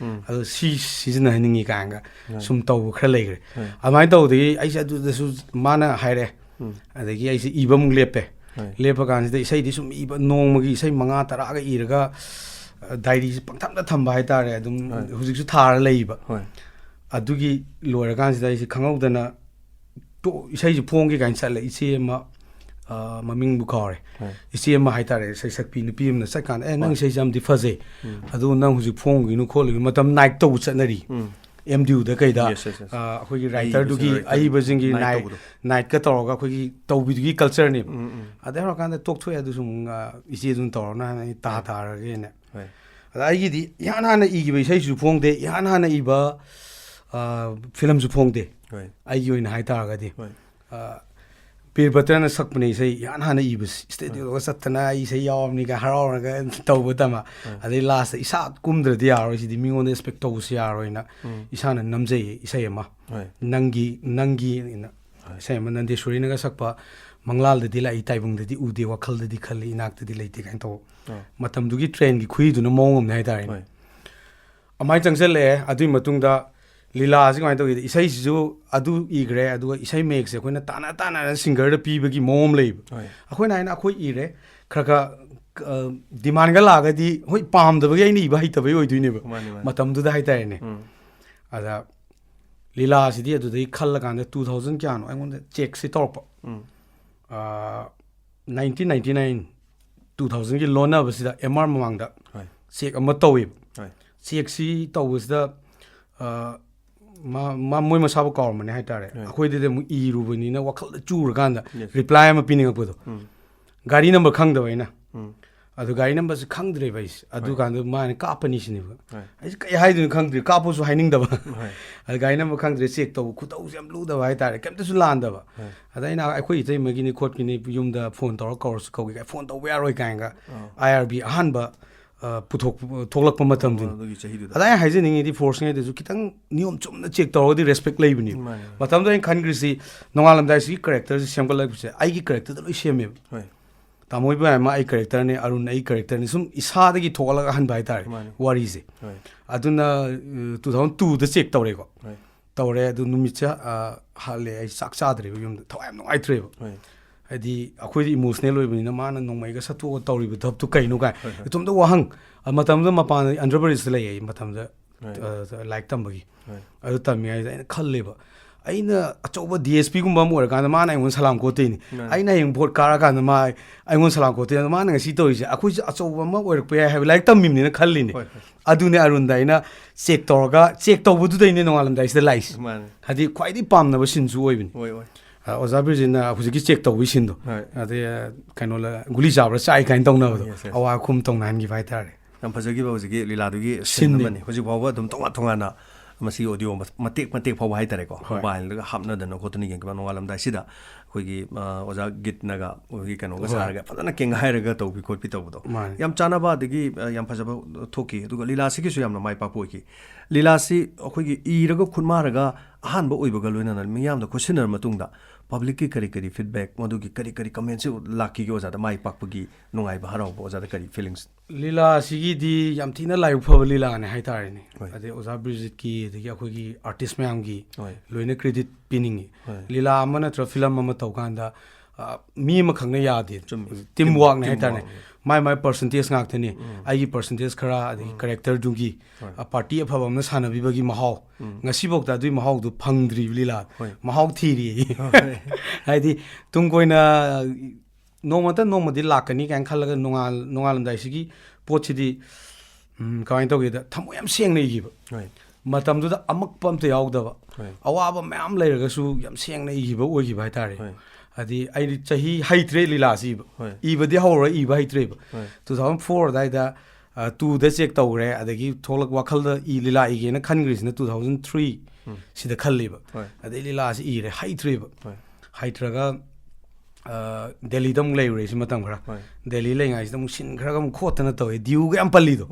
[SPEAKER 2] ꯑꯗꯣ ꯁꯤ ꯁꯤꯖꯤꯟꯅꯍꯟꯅꯤꯡꯉꯤ ꯀꯥꯏꯅꯒ ꯁꯨꯝ ꯇꯧꯕ ꯈꯔ ꯂꯩꯈ꯭ರೆ ꯑꯗꯨꯃꯥꯏꯅ ꯇꯧꯕꯗꯒꯤ ꯑꯩꯁꯦ ꯑꯗꯨꯗꯁꯨ ꯃꯥꯅ ꯍꯥꯏꯔꯦ ꯑꯗꯒꯤ ꯑꯩꯁꯦ ꯏꯕ ꯑꯃꯨꯛ ꯂꯦꯞꯄꯦ ꯂꯦꯞꯄ ꯀꯥꯟꯁꯤꯗ ꯏꯁꯩꯗꯤ ꯁꯨꯝ ꯏꯕ ꯅꯣꯡꯃꯒꯤ ꯏꯁꯩ 5-10ꯒ ꯏꯔꯒ ꯗꯥꯏꯔꯤꯁꯤ ꯄꯪꯊꯝꯗ ꯊꯝꯕ ꯍꯥꯏꯇꯥꯔꯦ ꯑꯗꯨꯝ ꯍꯧꯖꯤꯛꯁꯨ ꯊꯥꯔ ꯂꯩꯕ ꯑꯗꯨꯒꯤ ꯂꯣꯏꯔꯀꯥꯟꯁꯤꯗ ꯑꯩꯁꯦ ꯈꯪꯍꯧꯗꯅ ꯏꯁꯩꯁꯦ ꯐꯣꯡꯒꯦ ꯀꯥꯏꯅ ꯆꯠꯂꯦ ꯏꯆꯦ ꯑꯃ ꯃꯃꯤꯡꯕꯨ ꯀꯥꯎꯔꯦ ꯏꯆꯦ ꯑꯃ ꯍꯥꯏꯇꯥꯔꯦ ꯁꯩꯁꯛꯄꯤ ꯅꯨꯄꯤ ꯑꯃꯅ ꯆꯠꯀꯥꯟꯗ ꯅꯪ ꯏꯁꯩꯁꯦ ꯌꯥꯝꯗꯤ ꯐꯖꯩ ꯑꯗꯨ ꯅꯪ ꯍꯧꯖꯤꯛ ꯐꯣꯡꯈꯤꯅꯨ ꯈꯣꯠꯂꯨꯒꯤꯅꯨ ꯃꯇꯝ ꯅꯥꯏꯠ ꯇꯧꯕ ꯆꯠꯅꯔꯤ ꯑꯦꯝ ꯗꯤ ꯌꯨꯗ ꯀꯩꯗ ꯑꯩꯈꯣꯏꯒꯤ ꯔꯥꯏꯇꯔꯗꯨꯒꯤ ꯑꯏꯕꯁꯤꯡꯒꯤ ꯅꯥꯏꯠꯀ ꯇꯧꯔꯒ ꯑꯩꯈꯣꯏꯒꯤ ꯇꯧꯕꯤꯗꯨꯒꯤ ꯀꯜꯆꯔꯅꯦꯕ ꯑꯗꯩ ꯍꯧꯔꯀꯥꯟꯗ ꯇꯣꯛꯊꯣꯛꯑꯦ ꯑꯗꯨꯁꯨ ꯑꯃꯨꯛ ꯏꯆꯦꯗꯨꯅ ꯇꯧꯔꯅ ꯍꯥꯏꯅ ꯑꯩ ꯇꯥꯔꯒꯦꯅ ꯑꯗ ꯑꯩꯒꯤꯗꯤ ꯏꯍꯥꯟ ꯍꯥꯟꯅ ꯏꯈꯤꯕ ꯏꯁꯩꯁꯨ ꯐꯣꯡꯗꯦ ꯏꯍꯥꯟ ꯍꯥꯟꯅ ꯏꯕ ꯐꯤꯂꯝꯁꯨ ꯐꯣꯡꯗꯦ
[SPEAKER 1] ꯍꯣꯏ
[SPEAKER 2] ꯑꯩꯒꯤ ꯑꯣꯏꯅ ꯍꯥꯏꯇꯥꯔꯒꯗꯤ
[SPEAKER 1] ꯍꯣꯏ
[SPEAKER 2] ꯕꯤꯔꯕꯇ꯭ꯔꯅ ꯁꯛꯄꯅꯦ ꯏꯁꯩ ꯏꯍꯥꯟ ꯍꯥꯟꯅ ꯏꯕꯁꯤ ꯁ꯭ꯇꯨꯗꯤꯑꯣꯒ ꯆꯠꯇꯅ ꯑꯩ ꯏꯁꯩ ꯌꯥꯎꯔꯕꯅꯤꯒ ꯍꯔꯥꯎꯔꯒ ꯇꯧꯕ ꯇꯃ ꯑꯗꯩ ꯂꯥꯁꯇ ꯏꯁꯥ ꯀꯨꯝꯗ꯭ꯔꯗꯤ ꯌꯥꯔꯣꯏ ꯁꯤꯗꯤ ꯃꯤꯉꯣꯟꯗ ꯑꯦꯛꯁꯄꯦꯛ ꯇꯧꯕꯁꯨ ꯌꯥꯔꯣꯏꯅ ꯏꯁꯥꯅ ꯅꯝꯖꯩ ꯏꯁꯩ ꯑꯃ ꯅꯪꯒꯤ ꯏꯁꯩ ꯑꯃ ꯅꯟꯗꯦꯁꯣꯔꯤꯅꯒ ꯁꯛꯄ ꯃꯪꯂꯥꯜꯗꯗꯤ ꯂꯥꯛꯏ ꯇꯥꯏꯕꯪꯗꯗꯤ ꯎꯗꯦ ꯋꯥꯈꯜꯗꯗꯤ ꯈꯜꯂꯤ ꯏꯅꯥꯛꯇꯗꯤ ꯂꯩꯇꯦ ꯀꯥꯏꯅ ꯇꯧꯕ ꯃꯇꯝꯗꯨꯒꯤ ꯇ꯭ꯔꯦꯟꯒꯤ ꯈꯨꯏꯗꯨꯅ ꯃꯑꯣꯡ ꯑꯃꯅꯦ ꯍꯥꯏꯇꯥꯔꯦꯅꯦ ꯑꯗꯨꯃꯥꯏꯅ ꯆꯪꯁꯤꯜꯂꯛꯑꯦ ꯑꯗꯨꯒꯤ ꯃꯇꯨꯡꯗ ꯂꯤꯂꯥꯁꯤ ꯀꯃꯥꯏꯅ ꯇꯧꯒꯦꯗ ꯏꯁꯩꯁꯤꯁꯨ ꯑꯗꯨ ꯏꯈ꯭ꯔꯦ ꯑꯗꯨꯒ ꯏꯁꯩ ꯃꯌꯦꯛꯁꯦ ꯑꯩꯈꯣꯏꯅ ꯇꯥꯟꯅ ꯁꯤꯡꯒꯔꯗ ꯄꯤꯕꯒꯤ ꯃꯑꯣꯡ ꯑꯃ ꯂꯩꯕ ꯑꯩꯈꯣꯏꯅ ꯍꯥꯏꯅ ꯑꯩꯈꯣꯏ ꯏꯔꯦ ꯈꯔ ꯗꯤꯃꯥꯟꯒ ꯂꯥꯛꯑꯒꯗꯤ ꯍꯣꯏ ꯄꯥꯝꯗꯕꯒꯤ ꯑꯩꯅ ꯏꯕ ꯍꯩꯇꯕꯒꯤ ꯑꯣꯏꯗꯣꯏꯅꯦꯕ ꯃꯇꯝꯗꯨꯗ ꯍꯥꯏꯇꯥꯔꯦꯅꯦ ꯑꯗ ꯂꯤꯂꯥꯁꯤꯗꯤ ꯑꯗꯨꯗꯒꯤ ꯈꯜꯂꯀꯥꯟꯗ 2000 ꯀꯌꯥꯅꯣ ꯑꯩꯉꯣꯟꯗ ꯆꯦꯛꯁꯤ ꯇꯧꯔꯛꯄ 1999 2000ꯒꯤ ꯂꯣꯟꯅꯕꯁꯤꯗ MR ꯃꯃꯥꯡꯗ ꯆꯦꯛ ꯑꯃ ꯇꯧꯋꯦꯕ ꯆꯦꯛꯁꯤ ꯇꯧꯕꯁꯤꯗ ꯃꯣꯏ ꯃꯁꯥꯕꯨ ꯀꯥꯎꯔꯝꯕꯅꯦ ꯍꯥꯏꯇꯥꯔꯦ ꯑꯩꯈꯣꯏꯗꯗꯤ ꯑꯃꯨꯛ ꯏꯔꯨꯕꯅꯤꯅ ꯋꯥꯈꯜꯗ ꯆꯨꯔꯀꯥꯟꯗ ꯔꯤꯄ꯭ꯂꯥꯏ ꯑꯃ ꯄꯤꯅꯤꯡꯉꯛꯄꯗꯣ ꯒꯥꯔꯤ ꯅꯝꯕꯔ ꯈꯪꯗꯕ ꯑꯩꯅ ꯑꯗꯨ ꯒꯥꯔꯤ ꯅꯝꯕꯔꯁꯤ ꯈꯪꯗ꯭ꯔꯦꯕ ꯑꯩꯁꯦ ꯑꯗꯨꯀꯥꯟꯗ ꯃꯥꯅ ꯀꯥꯞꯄꯅꯤ ꯁꯤꯅꯦꯕ ꯑꯩꯁꯦ ꯀꯩ ꯍꯥꯏꯗꯣꯏꯅꯣ ꯈꯪꯗ꯭ꯔꯦ ꯀꯥꯞꯄꯁꯨ ꯍꯥꯏꯅꯤꯡꯗꯕ ꯑꯗ ꯒꯥꯔꯤ ꯅꯝꯕꯔ ꯈꯪꯗ꯭ꯔꯦ ꯆꯦꯛ ꯇꯧꯕ ꯈꯨꯇꯧꯁꯦ ꯌꯥꯝ ꯂꯨꯗꯕ ꯍꯥꯏꯇꯥꯔꯦ ꯀꯩꯝꯇꯁꯨ ꯂꯥꯟꯗꯕ ꯑꯗ ꯑꯩꯅ ꯑꯩꯈꯣꯏ ꯏꯇꯩꯃꯒꯤꯅꯤ ꯈꯣꯠꯀꯤꯅꯤ ꯌꯨꯝꯗ ꯐꯣꯟ ꯇꯧꯔꯒ ꯀꯧꯔꯁꯨ ꯀꯧꯒꯦ ꯐꯣꯟ ꯇꯧꯕ ꯌꯥꯔꯣꯏ ꯀꯥꯏꯅꯒ IRB ꯑꯍꯥꯟꯕ ꯊꯣꯛꯂꯛꯄ ꯃꯇꯝꯗꯨꯅꯤ ꯑꯗ ꯑꯩꯅ ꯍꯥꯏꯖꯅꯤꯡꯉꯤꯗꯤ ꯐꯣꯔꯁꯉꯩꯗꯁꯨ ꯈꯤꯇꯪ ꯅꯤꯌꯣꯝ ꯆꯨꯝꯅ ꯆꯦꯛ ꯇꯧꯔꯒꯗꯤ ꯔꯦꯁꯄꯦꯛ ꯂꯩꯕꯅꯦꯕ ꯃꯇꯝꯗꯨꯗ ꯑꯩꯅ ꯈꯟꯈ꯭ꯔꯤꯁꯤ ꯅꯣꯡꯉꯥꯜꯂꯝꯗꯥꯏꯁꯤꯒꯤ ꯀꯦꯔꯦꯛꯇꯔꯁꯤ ꯁꯦꯝꯒꯠꯂꯛꯄꯁꯦ ꯑꯩꯒꯤ ꯀꯦꯔꯦꯛꯇꯔꯗ ꯂꯣꯏ ꯁꯦꯝꯃꯦꯕ ꯇꯥꯃꯣꯏꯕ ꯑꯃ ꯑꯩ ꯀꯦꯔꯦꯛꯇꯔꯅꯤ ꯑꯔꯨꯟ ꯑꯩ ꯀꯦꯔꯦꯛꯇꯔꯅꯤ ꯁꯨꯝ ꯏꯁꯥꯗꯒꯤ ꯊꯣꯛꯍꯜꯂꯒ ꯍꯟꯕ ꯍꯥꯏꯇꯥꯔꯦ ꯋꯥꯔꯤꯁꯦ ꯑꯗꯨꯅ 2002ꯗ ꯆꯦꯛ ꯇꯧꯔꯦꯀꯣ ꯇꯧꯔꯦ ꯑꯗꯨ ꯅꯨꯃꯤꯠꯁꯦ ꯍꯜꯂꯦ ꯑꯩ ꯆꯥꯛ ꯆꯥꯗ꯭ꯔꯦꯕ ꯌꯨꯝꯗ ꯊꯋꯥꯏ ꯌꯥꯝ ꯅꯨꯡꯉꯥꯏꯇ꯭ꯔꯦꯕ ꯍꯥꯏꯗꯤ ꯑꯩꯈꯣꯏꯗꯤ ꯏꯃꯣꯁꯅꯦꯜ ꯑꯣꯏꯕꯅꯤ나 ꯃꯥꯅ ꯅꯣꯡꯃꯩꯒ ꯁꯠꯇꯣꯛꯑꯒ ꯇꯧꯔꯤꯕ ꯊꯕꯛꯇꯨ ꯀꯩꯅꯣ ꯀꯥꯏ ꯏꯇꯣꯝꯇ ꯋꯥꯍꯪ ꯃꯇꯝꯗꯨꯗ ꯃꯄꯥꯟꯗ ꯑꯟꯙ꯭ꯔ ꯄ꯭ꯔꯗꯦꯁꯇ ꯂꯩ ꯑꯩ ꯃꯇꯝꯗ ꯂꯥꯏꯔꯤꯛ ꯇꯝꯕꯒꯤ ꯑꯗꯨ ꯇꯝꯃꯤꯉꯩꯗ ꯑꯩꯅ ꯈꯜꯂꯦꯕ ꯑꯩꯅ ꯑꯆꯧꯕ DSPꯒꯨꯝꯕ ꯑꯃ ꯑꯣꯏꯔꯀꯥꯟꯗ ꯃꯥꯅ ꯑꯩꯉꯣꯟꯗ ꯁꯂꯥꯝ ꯀꯣꯠꯇꯣꯏꯅꯤ ꯑꯩꯅ ꯍꯌꯦꯡ ꯚꯣꯠ ꯀꯥꯔꯀꯥꯟꯗ ꯃꯥ ꯑꯩꯉꯣꯟꯗ ꯁꯂꯥꯝ ꯀꯣꯠꯇꯣꯏꯅꯤ ꯑꯗꯣ ꯃꯥꯅ ꯉꯁꯤ ꯇꯧꯔꯤꯁꯦ ꯑꯩꯈꯣꯏꯁꯦ ꯑꯆꯧꯕ ꯑꯃ ꯑꯣꯏꯔꯛꯄ ꯌꯥꯏ ꯍꯥꯏꯕ ꯂꯥꯏꯔꯤꯛ ꯇꯝꯃꯤꯕꯅꯤꯅ ꯈꯜꯂꯤꯅꯦ ꯑꯗꯨꯅꯦ ꯑꯔꯨꯟꯗ ꯑꯩꯅ ꯆꯦꯛ ꯇꯧꯔꯒ ꯆꯦꯛ ꯇꯧꯕꯗꯨꯗꯩꯅꯦ ꯅꯣꯡꯉꯥꯜꯂꯝꯗꯥꯏꯁꯤꯗ ꯂꯥꯛꯏꯁꯦ ꯍꯥꯏꯗꯤ ꯈ꯭ꯋꯥꯏꯗꯒꯤ ꯄꯥꯝꯅꯕ ꯁꯤꯟꯁꯨ ꯑꯣꯏꯕꯅꯤ ꯑꯣꯖꯥ ꯕꯤꯔꯖꯤꯟꯅ ꯍꯧꯖꯤꯛꯀꯤ ꯆꯦꯛ ꯇꯧꯕꯒꯤ ꯁꯤꯟꯗꯣ ꯑꯗꯩ ꯀꯩꯅꯣ ꯒꯨꯂꯤ ꯆꯥꯕ꯭ꯔꯥ ꯆꯥꯏ ꯀꯥꯏꯅ ꯇꯧꯅꯕꯗꯣ ꯑꯋꯥ ꯑꯈꯨꯝ ꯇꯧꯅꯍꯟꯈꯤꯕ ꯍꯥꯏꯇꯥꯔꯦ
[SPEAKER 1] ꯌꯥꯝ ꯐꯖꯈꯤꯕ ꯍꯧꯖꯤꯛꯀꯤ ꯂꯤꯂꯥꯗꯨꯒꯤ ꯁꯤꯟ ꯑꯃꯅꯤ ꯍꯧꯖꯤꯛ ꯐꯥꯎꯕ ꯑꯗꯨꯝ ꯇꯣꯉꯥꯟ ꯃꯁꯤ ꯑꯣꯗꯤꯑꯣ ꯃꯇꯦꯛ ꯐꯥꯎꯕ ꯍꯥꯏꯇꯥꯔꯦꯀꯣ ꯃꯣꯕꯥꯏꯜꯗꯒ ꯍꯥꯞꯅꯗꯅ ꯈꯣꯠꯇꯅ ꯌꯦꯡꯈꯤꯕ ꯅꯣꯡꯉꯥꯜꯂꯝꯗꯥꯏꯁꯤꯗ ꯑꯩꯈꯣꯏꯒꯤ ꯑꯣꯖꯥ ꯒꯤꯠꯅꯒ ꯑꯩꯈꯣꯏꯒꯤ ꯀꯩꯅꯣꯒ ꯁꯥꯔꯒ ꯐꯖꯅ ꯀꯦꯡꯒꯥꯏꯔꯒ ꯇꯧꯕꯤ ꯈꯣꯠꯄꯤ ꯇꯧꯕꯗꯣ ꯌꯥꯝ ꯆꯥꯟꯅꯕ ꯑꯗꯒꯤ ꯌꯥꯝ ꯐꯖꯕ ꯊꯣꯛꯈꯤ ꯑꯗꯨꯒ ꯂꯤꯂꯥꯁꯤꯒꯤꯁꯨ ꯌꯥꯝꯅ ꯃꯥꯏ ꯄꯥꯛꯄ ꯑꯣꯏꯈꯤ ꯂꯤꯂꯥꯁꯤ ꯑꯩꯈꯣꯏꯒꯤ ꯏꯔꯒ ꯈꯨꯠꯃꯥꯔꯒ ꯑꯍꯥꯟꯕ ꯑꯣꯏꯕꯒ ꯂꯣꯏꯅꯅ ꯃꯤꯌꯥꯝꯗ ꯈꯨꯠꯁꯤꯟꯅꯔ ꯃꯇꯨꯡꯗ ꯄꯕ꯭ꯂꯤꯛꯀꯤ ꯀꯔꯤ ꯐꯤꯗꯕꯦꯛ ꯃꯗꯨꯒꯤ ꯀꯔꯤ ꯀꯃꯦꯟꯁꯤ ꯂꯥꯛꯈꯤꯒꯦ ꯑꯣꯖꯥꯗ ꯃꯥꯏ ꯄꯥꯛꯄꯒꯤ ꯅꯨꯡꯉꯥꯏꯕ ꯍꯔꯥꯎꯕ ꯑꯣꯖꯥꯗ ꯀꯔꯤ ꯐꯤꯂꯤꯡꯁ
[SPEAKER 2] ꯂꯤꯂꯥ ꯑꯁꯤꯒꯤꯗꯤ ꯌꯥꯝ ꯊꯤꯅ ꯂꯥꯏꯕꯛ ꯐꯕ ꯂꯤꯂꯥꯅꯦ ꯍꯥꯏꯇꯥꯔꯦꯅꯦ ꯑꯗꯩ ꯑꯣꯖꯥ ꯕꯤꯔꯖꯤꯠꯀꯤ ꯑꯗꯒꯤ ꯑꯩꯈꯣꯏꯒꯤ ꯑꯥꯔꯇꯤꯁ ꯃꯌꯥꯝꯒꯤ ꯂꯣꯏꯅ ꯀ꯭ꯔꯦꯗꯤꯠ ꯄꯤꯅꯤꯡꯉꯤ ꯂꯤꯂꯥ ꯑꯃ ꯅꯠꯇ꯭ꯔꯒ ꯐꯤꯂꯝ ꯑꯃ ꯇꯧꯀꯥꯟꯗ ꯃꯤ ꯑꯃꯈꯛꯅ ꯌꯥꯗꯦ ꯇꯤꯝ ꯋꯥꯛꯅꯦ ꯍꯥꯏꯇꯥꯔꯦ ꯃꯥꯏ ꯄꯔꯁꯦꯟꯇꯦꯖ ꯉꯥꯛꯇꯅꯤ ꯑꯩꯒꯤ ꯄꯔꯁꯦꯟꯇꯦꯖ ꯈꯔ ꯑꯗꯒꯤ ꯀꯦꯔꯦꯛꯇꯔꯗꯨꯒꯤ ꯄꯥꯔꯇꯤ ꯑꯐꯕ ꯑꯃꯅ ꯁꯥꯟꯅꯕꯤꯕꯒꯤ ꯃꯍꯥꯎ ꯉꯁꯤꯐꯥꯎꯗ ꯑꯗꯨꯒꯤ ꯃꯍꯥꯎꯗꯨ ꯐꯪꯗ꯭ꯔꯤꯕ ꯂꯤꯂꯥ ꯃꯍꯥꯎ ꯊꯤꯔꯤ ꯍꯥꯏꯗꯤ ꯇꯨꯡ ꯀꯣꯏꯅ ꯅꯣꯡꯃꯗꯤ ꯂꯥꯛꯀꯅꯤ ꯀꯥꯏꯅ ꯈꯜꯂꯒ ꯅꯣꯡꯉꯥꯜꯂꯝꯗꯥꯏꯁꯤꯒꯤ ꯄꯣꯠꯁꯤꯗꯤ ꯀꯃꯥꯏꯅ ꯇꯧꯒꯦꯗ ꯊꯃꯣꯏ ꯌꯥꯝ ꯁꯦꯡꯅ ꯏꯈꯤꯕ ꯃꯇꯝꯗꯨꯗ ꯑꯃꯛꯄ ꯑꯝꯇ ꯌꯥꯎꯗꯕ ꯑꯋꯥꯕ ꯃꯌꯥम ꯂꯩꯔꯒꯁꯨ ꯌꯥꯝ ꯁꯦꯡꯅ ꯏꯈꯤꯕ ꯑꯣꯏꯈꯤꯕ ꯍꯥꯏꯇꯥꯔꯦ ꯍꯥꯏꯗꯤ ꯑꯩꯗꯤ ꯆꯍꯤ ꯍꯩꯇ꯭ꯔꯦ ꯂꯤꯂꯥꯁꯤ ꯏꯕꯗꯤ ꯍꯧꯔꯒ ꯏꯕ ꯍꯩꯇ꯭ꯔꯦꯕ 2004 ꯑꯗꯨꯋꯥꯏꯗ 2ꯗ ꯆꯦꯛ ꯇꯧꯈ꯭ꯔꯦ ꯑꯗꯒꯤ ꯋꯥꯈꯜꯗ ꯂꯤꯂꯥ ꯏꯒꯦꯅ ꯈꯟꯈ꯭ꯔꯤꯁꯤꯅ 2003 ꯁꯤꯗ ꯈꯜꯂꯦꯕ ꯑꯗꯩ ꯂꯤꯂꯥꯁꯤ ꯏꯔꯦ ꯍꯩꯇ꯭ꯔꯦꯕ ꯍꯩꯇ꯭ꯔꯒ ꯗꯦꯜꯂꯤꯗ ꯑꯃꯨꯛ ꯂꯩꯔꯨꯔꯦ ꯁꯤ ꯃꯇꯝ ꯈꯔ ꯗꯦꯜꯂꯤ ꯂꯩꯉꯥꯏꯁꯤꯗ ꯑꯃꯨꯛ ꯁꯤꯟ ꯈꯔꯒ ꯑꯃꯨꯛ ꯈꯣꯠꯇꯅ ꯇꯧꯋꯦ ꯗ꯭ꯌꯨꯒ ꯌꯥꯝ ꯄꯜꯂꯤꯗो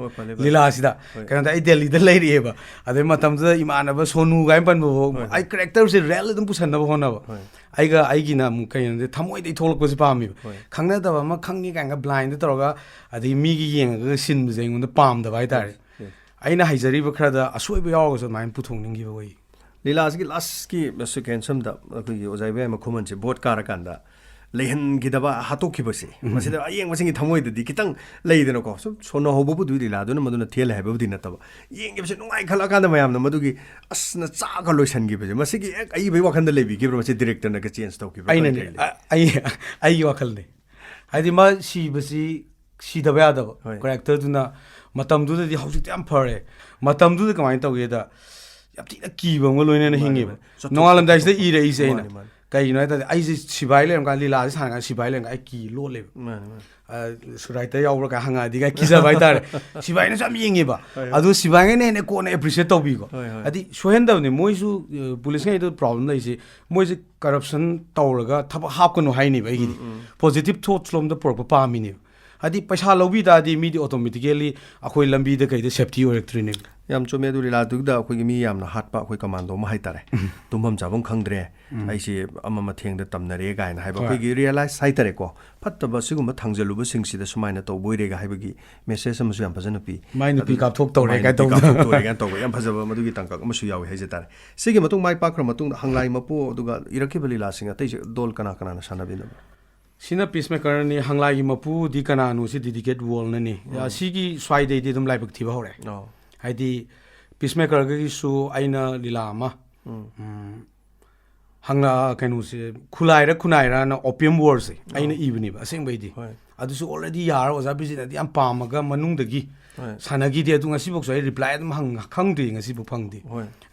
[SPEAKER 2] ꯂꯤꯂꯥꯁꯤꯗ ꯀꯩꯅꯣꯗ ꯑꯩ ꯗꯦꯜꯂꯤꯗ ꯂꯩꯔꯛꯑꯦꯕ ꯑꯗꯩ ꯃꯇꯝꯗꯨꯗ ꯏꯃꯥꯟꯅꯕ ꯁꯣꯅꯨ ꯀꯥꯏꯅ ꯄꯟꯕꯐꯥꯎ ꯑꯩ ꯀꯦꯔꯦꯛꯇꯔꯁꯦ ꯔꯦꯜ ꯑꯗꯨꯝ ꯄꯨꯁꯟꯅꯕ ꯍꯣꯠꯅꯕ ꯑꯩꯒꯤꯅ ꯑꯃꯨꯛ ꯀꯩꯅꯣꯗꯤ ꯊꯃꯣꯏꯗꯒꯤ ꯊꯣꯛꯂꯛꯄꯁꯦ ꯄꯥꯝꯃꯦꯕ ꯈꯪꯅꯗꯕ ꯑꯃ ꯈꯪꯉꯤ ꯀꯥꯏꯅ ꯕ꯭ꯂꯥꯏꯟꯗ ꯇꯧꯔꯒ ꯑꯗꯒꯤ ꯃꯤꯒꯤ ꯌꯦꯡꯉꯒ ꯁꯤꯟꯕꯁꯦ ꯑꯩꯉꯣꯟꯗ ꯄꯥꯝꯗꯕ ꯍꯥꯏꯇꯥꯔꯦ ꯑꯩꯅ ꯍꯩꯖꯔꯤꯕ ꯈꯔꯗ ꯑꯁꯣꯏꯕ ꯌꯥꯎꯔꯒꯁꯨ ꯑꯗꯨꯃꯥꯏꯅ ꯄꯨꯊꯣꯛꯅꯤꯡꯈꯤꯕ ꯑꯣꯏ
[SPEAKER 1] ꯂꯤꯂꯥꯁꯤꯒꯤ ꯂꯥꯁꯀꯤ ꯁꯦꯀꯦꯟ ꯁꯝꯗ ꯑꯩꯈꯣꯏꯒꯤ ꯑꯣꯖꯥ ꯏꯕꯥꯏ ꯃꯈꯨꯃꯟꯁꯦ ꯚꯣꯠ ꯀꯥꯔꯀꯥꯟꯗ ꯂꯩꯍꯟꯈꯤꯗꯕ ꯍꯥꯠꯇꯣꯛꯈꯤꯕꯁꯦ ꯃꯁꯤꯗ ꯑꯌꯦꯡꯕꯁꯤꯡꯒꯤ ꯊꯃꯣꯏꯗꯗꯤ ꯈꯤꯇꯪ ꯂꯩꯗꯅꯀꯣ ꯁꯨꯝ ꯁꯣꯟꯅꯍꯧꯕꯕꯨꯗꯤ ꯂꯤꯂꯥꯗꯨꯅ ꯃꯗꯨꯅ ꯊꯦꯜꯂꯦ ꯍꯥꯏꯕꯕꯨꯗꯤ ꯅꯠꯇꯕ ꯌꯦꯡꯈꯤꯕꯁꯦ ꯅꯨꯡꯉꯥꯏꯈꯠꯂꯀꯥꯟꯗ ꯃꯌꯥꯝꯅ ꯃꯗꯨꯒꯤ ꯑꯁꯅ ꯆꯥꯒ ꯂꯣꯏꯁꯤꯟꯈꯤꯕꯁꯦ ꯃꯁꯤꯒꯤ ꯍꯦꯛ ꯑꯏꯕꯒꯤ ꯋꯥꯈꯟꯗ ꯂꯩꯕꯤꯈꯤꯕ꯭ꯔꯥ ꯃꯁꯤ ꯗꯤꯔꯦꯛꯇꯔꯅꯒ ꯆꯦꯟꯖ ꯇꯧꯈꯤꯕ꯭ꯔꯥ
[SPEAKER 2] ꯑꯩꯅꯅꯦ ꯑꯩꯒꯤ ꯋꯥꯈꯜꯅꯦ ꯍꯥꯏꯗꯤ ꯃꯥ ꯁꯤꯕꯁꯤ ꯁꯤꯗꯕ ꯌꯥꯗꯕ ꯀꯦꯔꯦꯛꯇꯔꯗꯨꯅ ꯃꯇꯝꯗꯨꯗꯗꯤ ꯍꯧꯖꯤꯛꯇꯤ ꯌꯥꯝ ꯐꯔꯦ ꯃꯇꯝꯗꯨꯗ ꯀꯃꯥꯏꯅ ꯇꯧꯒꯦꯗ ꯌꯥꯝ ꯊꯤꯅ ꯀꯤꯕ ꯑꯃꯒ ꯂꯣꯏꯅꯅ ꯍꯤꯡꯉꯦꯕ ꯅꯣꯡꯉꯥꯜꯂꯝꯗꯥꯏꯁꯤꯗ ꯏꯔꯛꯏꯁꯦ ꯑꯩꯅ ꯀꯩꯒꯤꯅꯣ ꯍꯥꯏꯇꯥꯔꯗꯤ ꯑꯩꯁꯦ ꯁꯤꯕꯥꯏ ꯂꯩꯔꯝꯀꯥꯟꯗ ꯂꯤꯂꯥꯁꯦ ꯁꯥꯟꯅꯔꯀꯥꯟꯗ ꯁꯤꯕꯥꯏ ꯂꯩꯔꯝꯀꯥꯟꯗ ꯑꯩ ꯀꯤ ꯂꯣꯠꯂꯦꯕ ꯔꯥꯏꯇꯔ ꯌꯥꯎꯕ꯭ꯔꯥ ꯀꯥꯏ ꯍꯪꯉꯛꯑꯗꯤ ꯀꯥꯏ ꯀꯤꯖꯕ ꯍꯥꯏꯇꯥꯔꯦ ꯁꯤꯕꯥꯏꯅꯁꯨ ꯌꯥꯝ ꯌꯦꯡꯉꯦꯕ ꯑꯗꯨ ꯁꯤꯕꯥꯏꯉꯩꯅ ꯍꯦꯟꯅ ꯀꯣꯟꯅ ꯑꯦꯄ꯭ꯔꯤꯁꯤꯌꯦꯠ ꯇꯧꯕꯤꯀꯣ ꯍꯥꯏꯗꯤ ꯁꯣꯏꯍꯟꯗꯕꯅꯤ ꯃꯣꯏꯁꯨ ꯄꯨꯂꯤꯁꯉꯩꯗ ꯄ꯭ꯔꯣꯕ꯭ꯂꯦꯝ ꯂꯩꯔꯤꯁꯦ ꯃꯣꯏꯁꯦ ꯀꯔꯞꯁꯟ ꯇꯧꯔꯒ ꯊꯕꯛ ꯍꯥꯞꯀꯅꯨ ꯍꯥꯏꯅꯦꯕ ꯑꯩꯒꯤꯗꯤ ꯄꯣꯖꯤꯇꯤꯕ ꯊꯣꯠꯁ ꯂꯣꯝꯗ ꯄꯨꯔꯛꯄ ꯄꯥꯝꯃꯤꯅꯦꯕ ꯍꯥꯏꯗꯤ ꯄꯩꯁꯥ ꯂꯧꯕꯤ ꯇꯥꯔꯗꯤ ꯃꯤꯗꯤ ꯑꯣꯇꯣꯃꯦꯇꯤꯀꯦꯂꯤ ꯑꯩꯈꯣꯏ ꯂꯝꯕꯤꯗ ꯀꯩꯗ ꯁꯦꯐꯇꯤ ꯑꯣꯏꯔꯛꯇ꯭ꯔꯤꯅꯦꯕ
[SPEAKER 1] ꯌꯥꯝ ꯆꯨꯝꯃꯦ ꯑꯗꯨ ꯂꯤꯂꯥꯗꯨꯗ ꯑꯩꯈꯣꯏꯒꯤ ꯃꯤ ꯌꯥꯝꯅ ꯍꯥꯠꯄ ꯑꯩꯈꯣꯏ ꯀꯃꯥꯟꯗꯣ ꯑꯃ ꯍꯥꯏꯇꯥꯔꯦ ꯇꯨꯝꯐꯝ ꯆꯥꯐꯝ ꯈꯪꯗ꯭ꯔꯦ ꯑꯩꯁꯦ ꯑꯃ ꯃꯊꯦꯡꯗ ꯇꯝꯅꯔꯦ ꯀꯥꯏꯅ ꯍꯥꯏꯕ ꯑꯩꯈꯣꯏꯒꯤ ꯔꯤꯌꯦꯂꯥꯏꯁ ꯍꯥꯏꯇꯥꯔꯦꯀꯣ ꯐꯠꯇꯕ ꯁꯤꯒꯨꯝꯕ ꯊꯥꯡꯖꯜꯂꯨꯕꯁꯤꯡꯁꯤꯗ ꯁꯨꯃꯥꯏꯅ ꯇꯧꯕ ꯑꯣꯏꯔꯦꯒ ꯍꯥꯏꯕꯒꯤ ꯃꯦꯁꯦꯖ ꯑꯃꯁꯨ ꯌꯥꯝ ꯐꯖꯅ ꯄꯤ
[SPEAKER 2] ꯃꯥꯏ ꯅꯨꯄꯤ ꯀꯥꯞꯊꯣꯛꯇꯧꯔꯦ ꯀꯥꯏ
[SPEAKER 1] ꯇꯧꯔꯦ ꯀꯥꯏꯅ ꯇꯧꯕ ꯌꯥꯝ ꯐꯖꯕ ꯃꯗꯨꯒꯤ ꯇꯥꯡꯀꯛ ꯑꯃꯁꯨ ꯌꯥꯎꯏ ꯍꯥꯏꯖ ꯇꯥꯔꯦ ꯁꯤꯒꯤ ꯃꯇꯨꯡ ꯃꯥꯏ ꯄꯥꯛꯈ꯭ꯔ ꯃꯇꯨꯡꯗ ꯍꯪꯂꯥꯏ ꯃꯄꯨ ꯑꯗꯨꯒ ꯏꯔꯛꯈꯤꯕ ꯂꯤꯂꯥꯁꯤꯡ ꯑꯇꯩꯁꯦ ꯗꯣꯜ ꯀꯅꯥ ꯀꯅꯥꯅ ꯁꯥꯟꯅꯕꯤꯅꯕ
[SPEAKER 2] ꯁꯤꯅ ꯄꯤꯁꯃꯦꯀꯔꯅꯤ ꯍꯪꯂꯥꯏꯒꯤ ꯃꯄꯨꯗꯤ ꯀꯅꯥꯅꯣ ꯁꯤ ꯗꯤꯗꯤꯀꯦꯠ ꯋꯣꯜꯅꯅꯤ ꯁꯤꯒꯤ ꯁ꯭ꯋꯥꯏꯗꯩꯗꯤ ꯑꯗꯨꯝ ꯂꯥꯏꯕꯛ ꯊꯤꯕ ꯍꯧꯔꯦ ꯍꯥꯏꯗꯤ ꯄꯤꯁꯃꯦꯀꯔꯒꯤꯁꯨ ꯑꯩꯅ ꯂꯤꯂꯥ ꯑꯃ ꯍꯪꯂꯥ ꯀꯩꯅꯣꯁꯦ ꯈꯨꯂꯥꯏꯔ ꯈꯨꯅꯥꯏꯔꯅ ꯑꯣꯄꯤꯌꯝ ꯋꯥꯔꯁꯦ ꯑꯩꯅ ꯏꯕꯅꯦꯕ ꯑꯁꯦꯡꯕꯩꯗꯤ ꯑꯗꯨꯁꯨ ꯑꯣꯜꯔꯦꯗꯤ ꯌꯥꯔ ꯑꯣꯖꯥ ꯕꯤꯖꯤꯅꯗꯤ ꯌꯥꯝ ꯄꯥꯝꯃꯒ ꯃꯅꯨꯡꯗꯒꯤ ꯁꯥꯟꯅꯈꯤꯗꯦ ꯑꯗꯨ ꯉꯁꯤꯐꯥꯎꯁꯨ ꯑꯩ ꯔꯤꯄ꯭ꯂꯥꯏ ꯑꯗꯨꯝ ꯈꯪꯗ꯭ꯔꯤ ꯉꯁꯤꯐꯥꯎ ꯐꯪꯗꯦ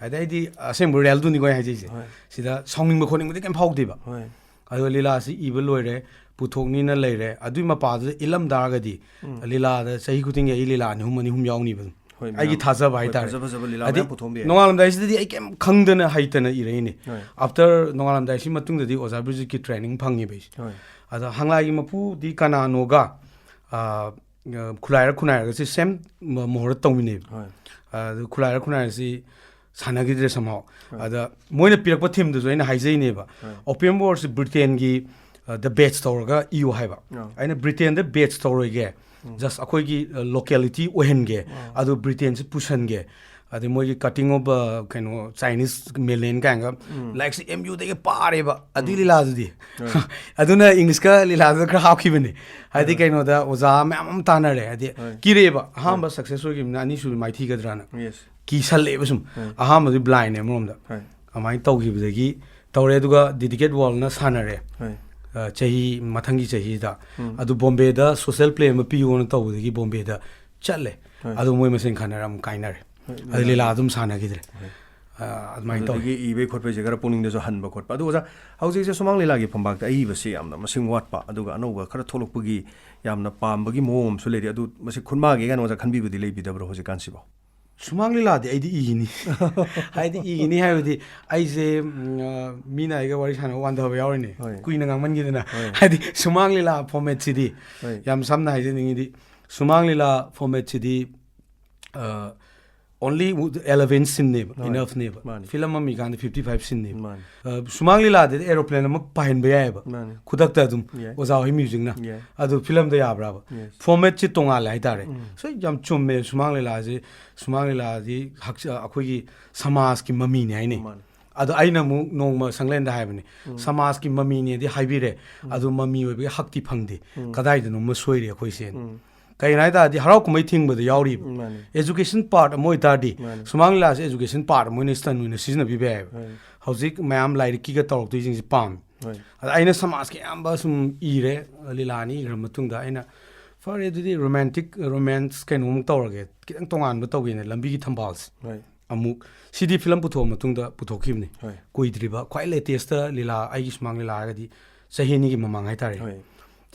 [SPEAKER 2] ꯑꯗꯩꯗꯤ ꯑꯁꯦꯡꯕ ꯔꯤꯌꯦꯜꯗꯨꯅꯤꯀꯣ ꯑꯩ ꯍꯥꯏꯖꯩꯁꯦ ꯁꯤꯗ ꯁꯥꯎꯅꯤꯡꯕ ꯈꯣꯠꯅꯤꯡꯕꯗꯤ ꯀꯩꯝ ꯐꯥꯎꯗꯦꯕ ꯑꯗꯣ ꯂꯤꯂꯥꯁꯤ ꯏꯕ ꯂꯣꯏꯔꯦ ꯄꯨꯊꯣꯛꯅꯤꯅ ꯂꯩꯔꯦ ꯑꯗꯨꯏ ꯃꯄꯥꯗꯨꯗ ꯏꯜꯂꯝ ꯇꯥꯔꯒꯗꯤ ꯂꯤꯂꯥꯗ ꯆꯍꯤ ꯈꯨꯗꯤꯡꯒꯤ ꯑꯩ ꯂꯤꯂꯥ ꯑꯅꯤ ꯑꯍꯨꯝ ꯌꯥꯎꯅꯤꯕ ꯑꯩꯒꯤ ꯊꯥꯖꯕ ꯍꯥꯏꯇꯥꯔꯦ ꯍꯥꯏꯗꯤ ꯅꯣꯡꯉꯥꯜꯂꯝꯗꯥꯏꯁꯤꯗꯗꯤ ꯑꯩ ꯀꯩꯝ ꯈꯪꯗꯅ ꯍꯩꯇꯅ ꯏꯔꯛꯏꯅꯦ ꯑꯥꯐꯇꯔ ꯅꯣꯡꯉꯥꯜꯂꯝꯗꯥꯏꯁꯤ ꯃꯇꯨꯡꯗꯗꯤ ꯑꯣꯖꯥ ꯕ꯭ꯔꯤꯖꯤꯠꯀꯤ ꯇ꯭ꯔꯦꯅꯤꯡ ꯐꯪꯉꯦꯕ ꯑꯩꯁꯦ ꯑꯗ ꯍꯪꯂꯥꯏꯒꯤ ꯃꯄꯨꯗꯤ ꯀꯅꯥꯅꯣꯒ ꯈꯨꯂꯥꯏꯔ ꯈꯨꯅꯥꯏꯔꯒꯁꯤ ꯁꯦꯝ ꯃꯣꯍꯣꯔꯠ ꯇꯧꯃꯤꯟꯅꯩꯕ ꯑꯗꯨ ꯈꯨꯂꯥꯏꯔ ꯈꯨꯅꯥꯏꯔꯁꯤ ꯁꯥꯟꯅꯈꯤꯗ꯭ꯔꯦ ꯁꯝꯍꯥꯎ ꯑꯗ ꯃꯣꯏꯅ ꯄꯤꯔꯛꯄ ꯊꯤꯝꯗꯨꯁꯨ ꯑꯩꯅ ꯍꯥꯏꯖꯩꯅꯦꯕ ꯑꯣꯄꯤꯌꯝ ꯋꯥꯔꯁꯤ ꯕ꯭ꯔꯤꯇꯦꯟꯒꯤ ꯗ ꯕꯦꯠꯁ ꯇꯧꯔꯒ ꯏꯌꯨ ꯍꯥꯏꯕ ꯑꯩꯅ ꯕ꯭ꯔꯤꯇꯦꯟꯗ ꯕꯦꯠꯁ ꯇꯧꯔꯣꯏꯒꯦ ꯖꯁ ꯑꯩꯈꯣꯏꯒꯤ ꯂꯣꯀꯦꯂꯤꯇꯤ ꯑꯣꯏꯍꯟꯒꯦ ꯑꯗꯨ ꯕ꯭ꯔꯤꯇꯦꯟꯁꯤ ꯄꯨꯁꯟꯒꯦ ꯑꯗꯩ ꯃꯣꯏꯒꯤ ꯀꯠꯇꯤꯡ ꯑꯣꯐ ꯀꯩꯅꯣ ꯆꯥꯏꯅꯤꯁ ꯃꯦꯂꯦꯟ ꯀꯥꯏꯅꯒ ꯂꯥꯏꯔꯤꯛꯁꯦ ꯑꯦꯝ ꯌꯨꯗꯒꯤ ꯄꯥꯔꯦꯕ ꯑꯗꯨꯒꯤ ꯂꯤꯂꯥꯗꯨꯗꯤ ꯑꯗꯨꯅ ꯏꯪꯂꯤꯁꯀ ꯂꯤꯂꯥꯗꯨꯗ ꯈꯔ ꯍꯥꯞꯈꯤꯕꯅꯤ ꯍꯥꯏꯗꯤ ꯀꯩꯅꯣꯗ ꯑꯣꯖꯥ ꯃꯌꯥꯝ ꯑꯃ ꯇꯥꯟꯅꯔꯦ ꯍꯥꯏꯗꯤ ꯀꯤꯔꯛꯑꯦꯕ ꯑꯍꯥꯟꯕ ꯁꯛꯁꯦꯁ ꯑꯣꯏꯈꯤꯕꯅꯤꯅ ꯑꯅꯤꯁꯨꯕ ꯃꯥꯏꯊꯤꯒꯗ꯭ꯔꯥꯅ ꯀꯤꯁꯜꯂꯛꯑꯦꯕ ꯁꯨꯝ ꯑꯍꯥꯟꯕꯗꯤ ꯕ꯭ꯂꯥꯏꯟꯅꯦ ꯑꯃꯔꯣꯝꯗ ꯑꯗꯨꯃꯥꯏꯅ ꯇꯧꯈꯤꯕꯗꯒꯤ ꯇꯧꯔꯦ ꯑꯗꯨꯒ ꯗꯤꯗꯤꯀꯦꯠ ꯋꯥꯜꯅ ꯁꯥꯟꯅꯔꯦ ꯆꯍꯤ ꯃꯊꯪꯒꯤ ꯆꯍꯤꯗ ꯑꯗꯨ ꯕꯣꯝꯕꯦꯗ ꯁꯣꯁꯦꯜ ꯄ꯭ꯂꯦ ꯑꯃ ꯄꯤꯌꯣꯅ ꯇꯧꯕꯗꯒꯤ ꯕꯣꯝꯕꯦꯗ ꯆꯠꯂꯦ ꯑꯗꯨ ꯃꯣꯏ ꯃꯁꯦꯟ ꯈꯟꯅꯔ ꯑꯃꯨꯛ ꯀꯥꯏꯅꯔꯦ ꯑꯗꯨ ꯂꯤꯂꯥ ꯑꯗꯨꯝ ꯁꯥꯟꯅꯈꯤꯗ꯭ꯔꯦ ꯑꯗꯨꯃꯥꯏꯅ ꯇꯧꯋꯤ
[SPEAKER 1] ꯏꯕꯩ ꯈꯣꯠꯄꯩꯁꯦ ꯈꯔ ꯄꯨꯛꯅꯤꯡꯗꯁꯨ ꯍꯟꯕ ꯈꯣꯠꯄ ꯑꯗꯨ ꯑꯣꯖꯥ ꯍꯧꯖꯤꯛꯁꯦ ꯁꯨꯃꯥꯡ ꯂꯤꯂꯥꯒꯤ ꯐꯝꯄꯥꯛꯇ ꯑꯏꯕꯁꯤ ꯌꯥꯝꯅ ꯃꯁꯤꯡ ꯋꯥꯠꯄ ꯑꯗꯨꯒ ꯑꯅꯧꯕ ꯈꯔ ꯊꯣꯛꯂꯛꯄꯒꯤ ꯌꯥꯝꯅ ꯄꯥꯝꯕꯒꯤ ꯃꯑꯣꯡ ꯑꯃꯁꯨ ꯂꯩꯔꯤ ꯑꯗꯨ ꯃꯁꯤ ꯈꯨꯟꯃꯥꯒꯦ ꯀꯥꯏꯅ ꯑꯣꯖꯥ ꯈꯟꯕꯤꯕꯗꯤ ꯂꯩꯕꯤꯗꯕ꯭ꯔꯣ ꯍꯧꯖꯤꯛꯀꯥꯟꯁꯤꯕꯣ
[SPEAKER 2] ꯁꯨꯃꯥꯡ ꯂꯤꯂꯥꯗꯤ ꯑꯩꯗꯤ ꯏꯒꯤꯅꯤ ꯍꯥꯏꯗꯤ ꯏꯒꯤꯅꯤ ꯍꯥꯏꯕꯗꯤ ꯑꯩꯁꯦ ꯃꯤꯅ ꯑꯩꯒ ꯋꯥꯔꯤ ꯁꯥꯟꯅꯕ ꯋꯥꯟꯊꯕ ꯌꯥꯎꯔꯤꯅꯦ ꯀꯨꯏꯅ ꯉꯥꯡꯃꯟꯈꯤꯗꯅ ꯍꯥꯏꯗꯤ ꯁꯨꯃꯥꯡ ꯂꯤꯂꯥ ꯐꯣꯔꯃꯦꯠꯁꯤꯗꯤ ꯌꯥꯝ ꯁꯝꯅ ꯍꯥꯏꯖꯅꯤꯡꯉꯤꯗꯤ ꯁꯨꯃꯥꯡ ꯂꯤꯂꯥ ꯐꯣꯔꯃꯦꯠꯁꯤꯗꯤ ꯑꯣꯟꯂꯤ 11 ꯁꯤꯟꯅꯦꯕ ꯏꯅꯐꯅꯦꯕ ꯐꯤꯂꯝ ꯑꯃ ꯏꯀꯥꯟꯗ 55 ꯁꯤꯟꯅꯦꯕ ꯁꯨꯃꯥꯡ ꯂꯤꯂꯥꯗꯗꯤ ꯑꯦꯔꯣꯄ꯭ꯂꯦꯟ ꯑꯃ ꯄꯥꯏꯍꯟꯕ ꯌꯥꯏꯑꯕ ꯈꯨꯗꯛꯇ ꯑꯗꯨꯝ ꯑꯣꯖꯥ ꯍꯣꯏ ꯃ꯭ꯌꯨꯖꯤꯛꯅ ꯑꯗꯨ ꯐꯤꯂꯝꯗ ꯌꯥꯕ꯭ꯔꯥꯕ ꯐꯣꯔꯃꯦꯠꯁꯤ ꯇꯣꯡꯉꯥꯜꯂꯦ ꯍꯥꯏꯇꯥꯔꯦ ꯁꯣ ꯌꯥꯝ ꯆꯨꯝꯃꯦ ꯁꯨꯃꯥꯡ ꯂꯤꯂꯥꯁꯤ ꯁꯨꯃꯥꯡ ꯂꯤꯂꯥꯗꯤ ꯑꯩꯈꯣꯏꯒꯤ ꯁꯃꯥꯖꯀꯤ ꯃꯃꯤꯅꯦ ꯍꯥꯏꯅꯩ ꯑꯗꯣ ꯑꯩꯅ ꯑꯃꯨꯛ ꯅꯣꯡꯃ ꯁꯪꯂꯦꯟꯗ ꯍꯥꯏꯕꯅꯦ ꯁꯃꯥꯖꯀꯤ ꯃꯃꯤꯅꯦꯗꯤ ꯍꯥꯏꯕꯤꯔꯦ ꯑꯗꯨ ꯃꯃꯤ ꯑꯣꯏꯕꯒꯤ ꯍꯛꯇꯤ ꯐꯪꯗꯦ ꯀꯗꯥꯏꯗꯅꯣꯃ ꯁꯣꯏꯔꯦ ꯑꯩꯈꯣꯏꯁꯦꯅ ꯀꯩꯒꯤꯅꯣ ꯍꯥꯏ ꯇꯥꯔꯗꯤ ꯍꯔꯥꯎ ꯀꯨꯝꯍꯩ ꯊꯤꯡꯕꯗ ꯌꯥꯎꯔꯤꯕ ꯑꯦꯖꯨꯀꯦꯁꯟ ꯄꯥꯔꯠ ꯑꯃ ꯑꯣꯏꯇꯥꯔꯗꯤ ꯁꯨꯃꯥꯡ ꯂꯤꯂꯥꯁꯦ ꯑꯦꯖꯨꯀꯦꯁꯟ ꯄꯥꯔꯠ ꯑꯃ ꯑꯣꯏꯅ ꯁ꯭ꯇꯟ ꯑꯣꯏꯅ ꯁꯤꯖꯤꯟꯅꯕꯤꯕ ꯌꯥꯏꯑꯕ ꯍꯧꯖꯤꯛ ꯃꯌꯥꯝ ꯂꯥꯏꯔꯤꯛꯀꯤꯒ ꯇꯧꯔꯛꯇꯣꯏꯁꯤꯡꯁꯦ ꯄꯥꯝꯃꯤ ꯑꯗ ꯑꯩꯅ ꯁꯃꯥꯖꯀꯤ ꯑꯌꯥꯝꯕ ꯁꯨꯝ ꯏꯔꯦ ꯂꯤꯂꯥ ꯑꯅꯤ ꯏꯈ꯭ꯔ ꯃꯇꯨꯡꯗ ꯑꯩꯅ ꯐꯔꯦ ꯑꯗꯨꯗꯤ ꯔꯣꯃꯥꯟꯁ ꯀꯩꯅꯣꯃꯨꯛ ꯇꯧꯔꯒꯦ ꯈꯤꯇꯪ ꯇꯣꯉꯥꯟꯕ ꯇꯧꯒꯦꯅ ꯂꯝꯕꯤꯒꯤ ꯊꯝꯕꯥꯜꯁꯦ ꯑꯃꯨꯛ ꯁꯤꯗꯤ ꯐꯤꯂꯝ ꯄꯨꯊꯣꯛꯑ ꯃꯇꯨꯡꯗ ꯄꯨꯊꯣꯛꯈꯤꯕꯅꯤ ꯀꯨꯏꯗ꯭ꯔꯤꯕ ꯈ꯭ꯋꯥꯏ ꯂꯦꯇꯦꯁꯇ ꯂꯤꯂꯥ ꯑꯩꯒꯤ ꯁꯨꯃꯥꯡ ꯂꯤꯂꯥ ꯍꯥꯏꯔꯒꯗꯤ ꯆꯍꯤ ꯑꯅꯤꯒꯤ ꯃꯃꯥꯡ ꯍꯥꯏꯇꯥꯔꯦ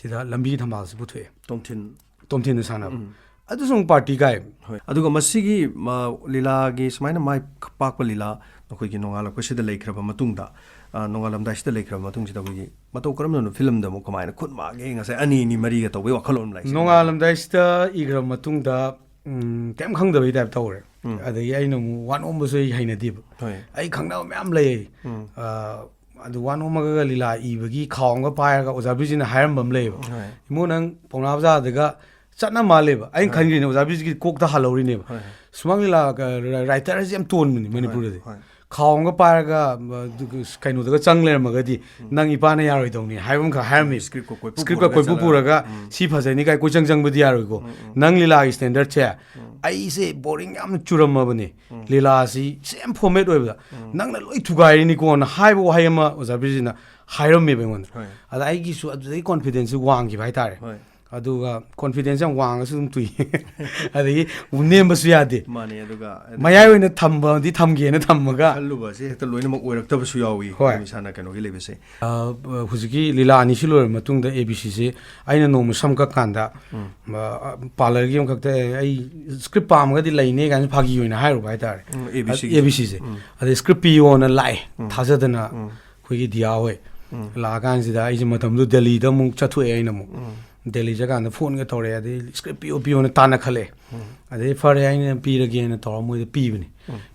[SPEAKER 2] ꯁꯤꯗ ꯂꯝꯕꯤꯒꯤ ꯊꯝꯕꯥꯜꯁꯦ ꯄꯨꯊꯣꯛꯑꯦ ꯇꯣꯝꯊꯤꯟꯅ ꯁꯥꯟꯅꯕ ꯑꯗꯨꯁꯨ ꯑꯃꯨꯛ ꯄꯥꯔꯇꯤ ꯀꯥꯏ
[SPEAKER 1] ꯑꯗꯨꯒ ꯃꯁꯤꯒꯤ ꯂꯤꯂꯥꯒꯤ ꯁꯨꯃꯥꯏꯅ ꯃꯥꯏ ꯄꯥꯛꯄ ꯂꯤꯂꯥ ꯑꯩꯈꯣꯏꯒꯤ ꯅꯣꯡꯉꯥꯜꯂꯛꯄꯁꯤꯗ ꯂꯩꯈ꯭ꯔꯕ ꯃꯇꯨꯡꯗ ꯅꯣꯡꯉꯥꯜꯂꯝꯗꯥꯏꯁꯤꯗ ꯂꯩꯈ꯭ꯔꯕ ꯃꯇꯨꯡꯁꯤꯗ ꯑꯩꯈꯣꯏꯒꯤ ꯃꯇꯧ ꯀꯔꯝꯅ ꯐꯤꯂꯝꯗ ꯑꯃꯨꯛ ꯀꯃꯥꯏꯅ ꯈꯨꯠ ꯃꯥꯒꯦ ꯉꯁꯥꯏ ꯑꯅꯤ ꯃꯔꯤꯒ ꯇꯧꯕꯒꯤ ꯋꯥꯈꯜꯂꯣꯟ ꯂꯥꯛꯏ
[SPEAKER 2] ꯅꯣꯡꯉꯥꯜꯂꯝꯗꯥꯏꯁꯤꯗ ꯏꯈ꯭ꯔꯕ ꯃꯇꯨꯡꯗ ꯀꯩꯝ ꯈꯪꯗꯕꯒꯤ ꯇꯥꯏꯞ ꯇꯧꯔꯦ ꯑꯗꯒꯤ ꯑꯩꯅ ꯑꯃꯨꯛ ꯋꯥꯟ ꯑꯣꯝꯕꯁꯨ ꯑꯩ ꯍꯩꯅꯗꯦꯕ ꯑꯩ ꯈꯪꯅꯕ ꯃꯌꯥꯝ ꯂꯩ ꯑꯗꯨ ꯋꯥꯟ ꯑꯣꯝꯃꯒ ꯂꯤꯂꯥ ꯏꯕꯒꯤ ꯈꯥꯎ ꯑꯃꯒ ꯄꯥꯏꯔꯒ ꯑꯣꯖꯥ ꯕꯤꯖꯤꯅ ꯍꯥꯏꯔꯝꯕ ꯑꯃ ꯂꯩꯌꯦꯕ ꯏꯃꯣ ꯅꯪ ꯄꯥꯎꯅꯥ ꯕꯖꯥꯔꯗꯒ ꯆꯠꯅ ꯃꯥꯜꯂꯦꯕ ꯑꯩꯅ ꯈꯟꯈ꯭ꯔꯤꯅꯦ ꯑꯣꯖꯥ ꯕꯤꯖꯤꯒꯤ ꯀꯣꯛꯇ ꯍꯜꯍꯧꯔꯤꯅꯦꯕ ꯁꯨꯃꯥꯡ ꯂꯤꯂꯥ ꯔꯥꯏꯇꯔꯁꯦ ꯌꯥꯝ ꯇꯣꯟꯕꯅꯤ ꯃꯅꯤꯄꯨꯔꯗꯗꯤ ꯈꯥꯎ ꯑꯃꯒ ꯄꯥꯏꯔꯒ ꯀꯩꯅꯣꯗꯒ ꯆꯪ ꯂꯩꯔꯝꯃꯒꯗꯤ ꯅꯪ ꯏꯄꯥꯅ ꯌꯥꯔꯣꯏꯗꯧꯅꯤ ꯍꯥꯏꯕ ꯑꯃꯈꯛ ꯍꯥꯏꯔꯝꯃꯤ ꯁ꯭ꯀ꯭ꯔꯤꯞꯀ ꯀꯣꯏꯄꯨ ꯄꯨꯔꯒ ꯁꯤ ꯐꯖꯩꯅꯤ ꯀꯥꯏ ꯀꯣꯏꯆꯪ ꯆꯪꯕꯗꯤ ꯌꯥꯔꯣꯏꯀꯣ ꯅꯪ ꯂꯤꯂꯥꯒꯤ ꯁ꯭ꯇꯦꯟꯗꯔꯠꯁꯦ ꯑꯩꯁꯦ ꯕꯣꯔꯤꯡ ꯌꯥꯝꯅ ꯆꯨꯔꯝꯃꯕꯅꯦ ꯂꯤꯂꯥꯁꯤ ꯁꯦꯝ ꯐꯣꯔꯃꯦꯠ ꯑꯣꯏꯕꯗ ꯅꯪꯅ ꯂꯣꯏ ꯊꯨꯒꯥꯏꯔꯤꯅꯤꯀꯣꯅ ꯍꯥꯏꯕ ꯋꯥꯍꯩ ꯑꯃ ꯑꯣꯖꯥ ꯕꯤꯖꯤꯅ ꯍꯥꯏꯔꯝꯃꯦꯕ ꯑꯩꯉꯣꯟꯗ ꯑꯗ ꯑꯩꯒꯤꯁꯨ ꯑꯗꯨꯗꯒꯤ ꯀꯣꯟꯐꯤꯗꯦꯟꯁꯁꯤ ꯋꯥꯡꯈꯤꯕ ꯍꯥꯏꯇꯥꯔꯦ ꯑꯗꯨꯒ ꯀꯣꯟꯐꯤꯗꯦꯟꯁ ꯌꯥꯝ ꯋꯥꯡꯉꯁꯨ ꯑꯗꯨꯝ ꯇꯨꯏ ꯑꯗꯒꯤ ꯅꯦꯝꯕꯁꯨ ꯌꯥꯗꯦ
[SPEAKER 1] ꯃꯥꯅꯦ ꯑꯗꯨꯒ
[SPEAKER 2] ꯃꯌꯥꯏ ꯑꯣꯏꯅ ꯊꯝꯕꯗꯤ ꯊꯝꯒꯦꯅ ꯊꯝꯃꯒ
[SPEAKER 1] ꯈꯜꯂꯨꯕꯁꯦ ꯍꯦꯛꯇ ꯂꯣꯏꯅꯃꯛ ꯑꯣꯏꯔꯛꯇꯕꯁꯨ ꯌꯥꯎꯏ
[SPEAKER 2] ꯍꯣꯏ
[SPEAKER 1] ꯏꯁꯥꯅ ꯀꯩꯅꯣꯒꯤ ꯂꯩꯕꯁꯦ
[SPEAKER 2] ꯍꯧꯖꯤꯛꯀꯤ ꯂꯤꯂꯥ ꯑꯅꯤꯁꯤ ꯂꯣꯏꯔꯕ ꯃꯇꯨꯡꯗ ABCꯁꯦ ꯑꯩꯅ ꯅꯣꯡꯃ ꯁꯝ ꯀꯛꯀꯥꯟꯗ ꯄꯥꯔꯂꯔꯒꯤ ꯑꯃꯈꯛꯇ ꯑꯩ ꯁ꯭ꯀ꯭ꯔꯤꯞ ꯄꯥꯝꯃꯒꯗꯤ ꯂꯩꯅꯦ ꯀꯥꯏꯅ ꯐꯥꯒꯤ ꯑꯣꯏꯅ ꯍꯥꯏꯔꯨꯕ ꯍꯥꯏꯇꯥꯔꯦ ABCꯁꯦ ꯑꯗꯩ ꯁ꯭ꯀ꯭ꯔꯤꯞ ꯄꯤꯌꯣꯅ ꯂꯥꯛꯑꯦ ꯊꯥꯖꯗꯅ ꯑꯩꯈꯣꯏꯒꯤ ꯗꯤꯌꯥ ꯍꯣꯏ ꯂꯥꯛꯑꯀꯥꯟꯁꯤꯗ ꯑꯩꯁꯦ ꯃꯇꯝꯗꯨ ꯗꯦꯜꯂꯤꯗ ꯑꯃꯨꯛ ꯆꯠꯊꯣꯛꯑꯦ ꯑꯩꯅ ꯑꯃꯨꯛ ꯗꯦꯜꯂꯤ ꯆꯠꯀꯥꯟꯗ ꯐꯣꯟꯒ ꯇꯧꯔꯛꯑꯦ ꯑꯗꯩ ꯁ꯭ꯀ꯭ꯔꯤꯞ ꯄꯤꯌꯣꯅ ꯇꯥꯟꯅꯈꯠꯂꯛꯑꯦ ꯑꯗꯩ ꯐꯔꯦ ꯑꯩꯅ ꯄꯤꯔꯒꯦꯅ ꯇꯧꯔ ꯃꯣꯏꯗ ꯄꯤꯕꯅꯤ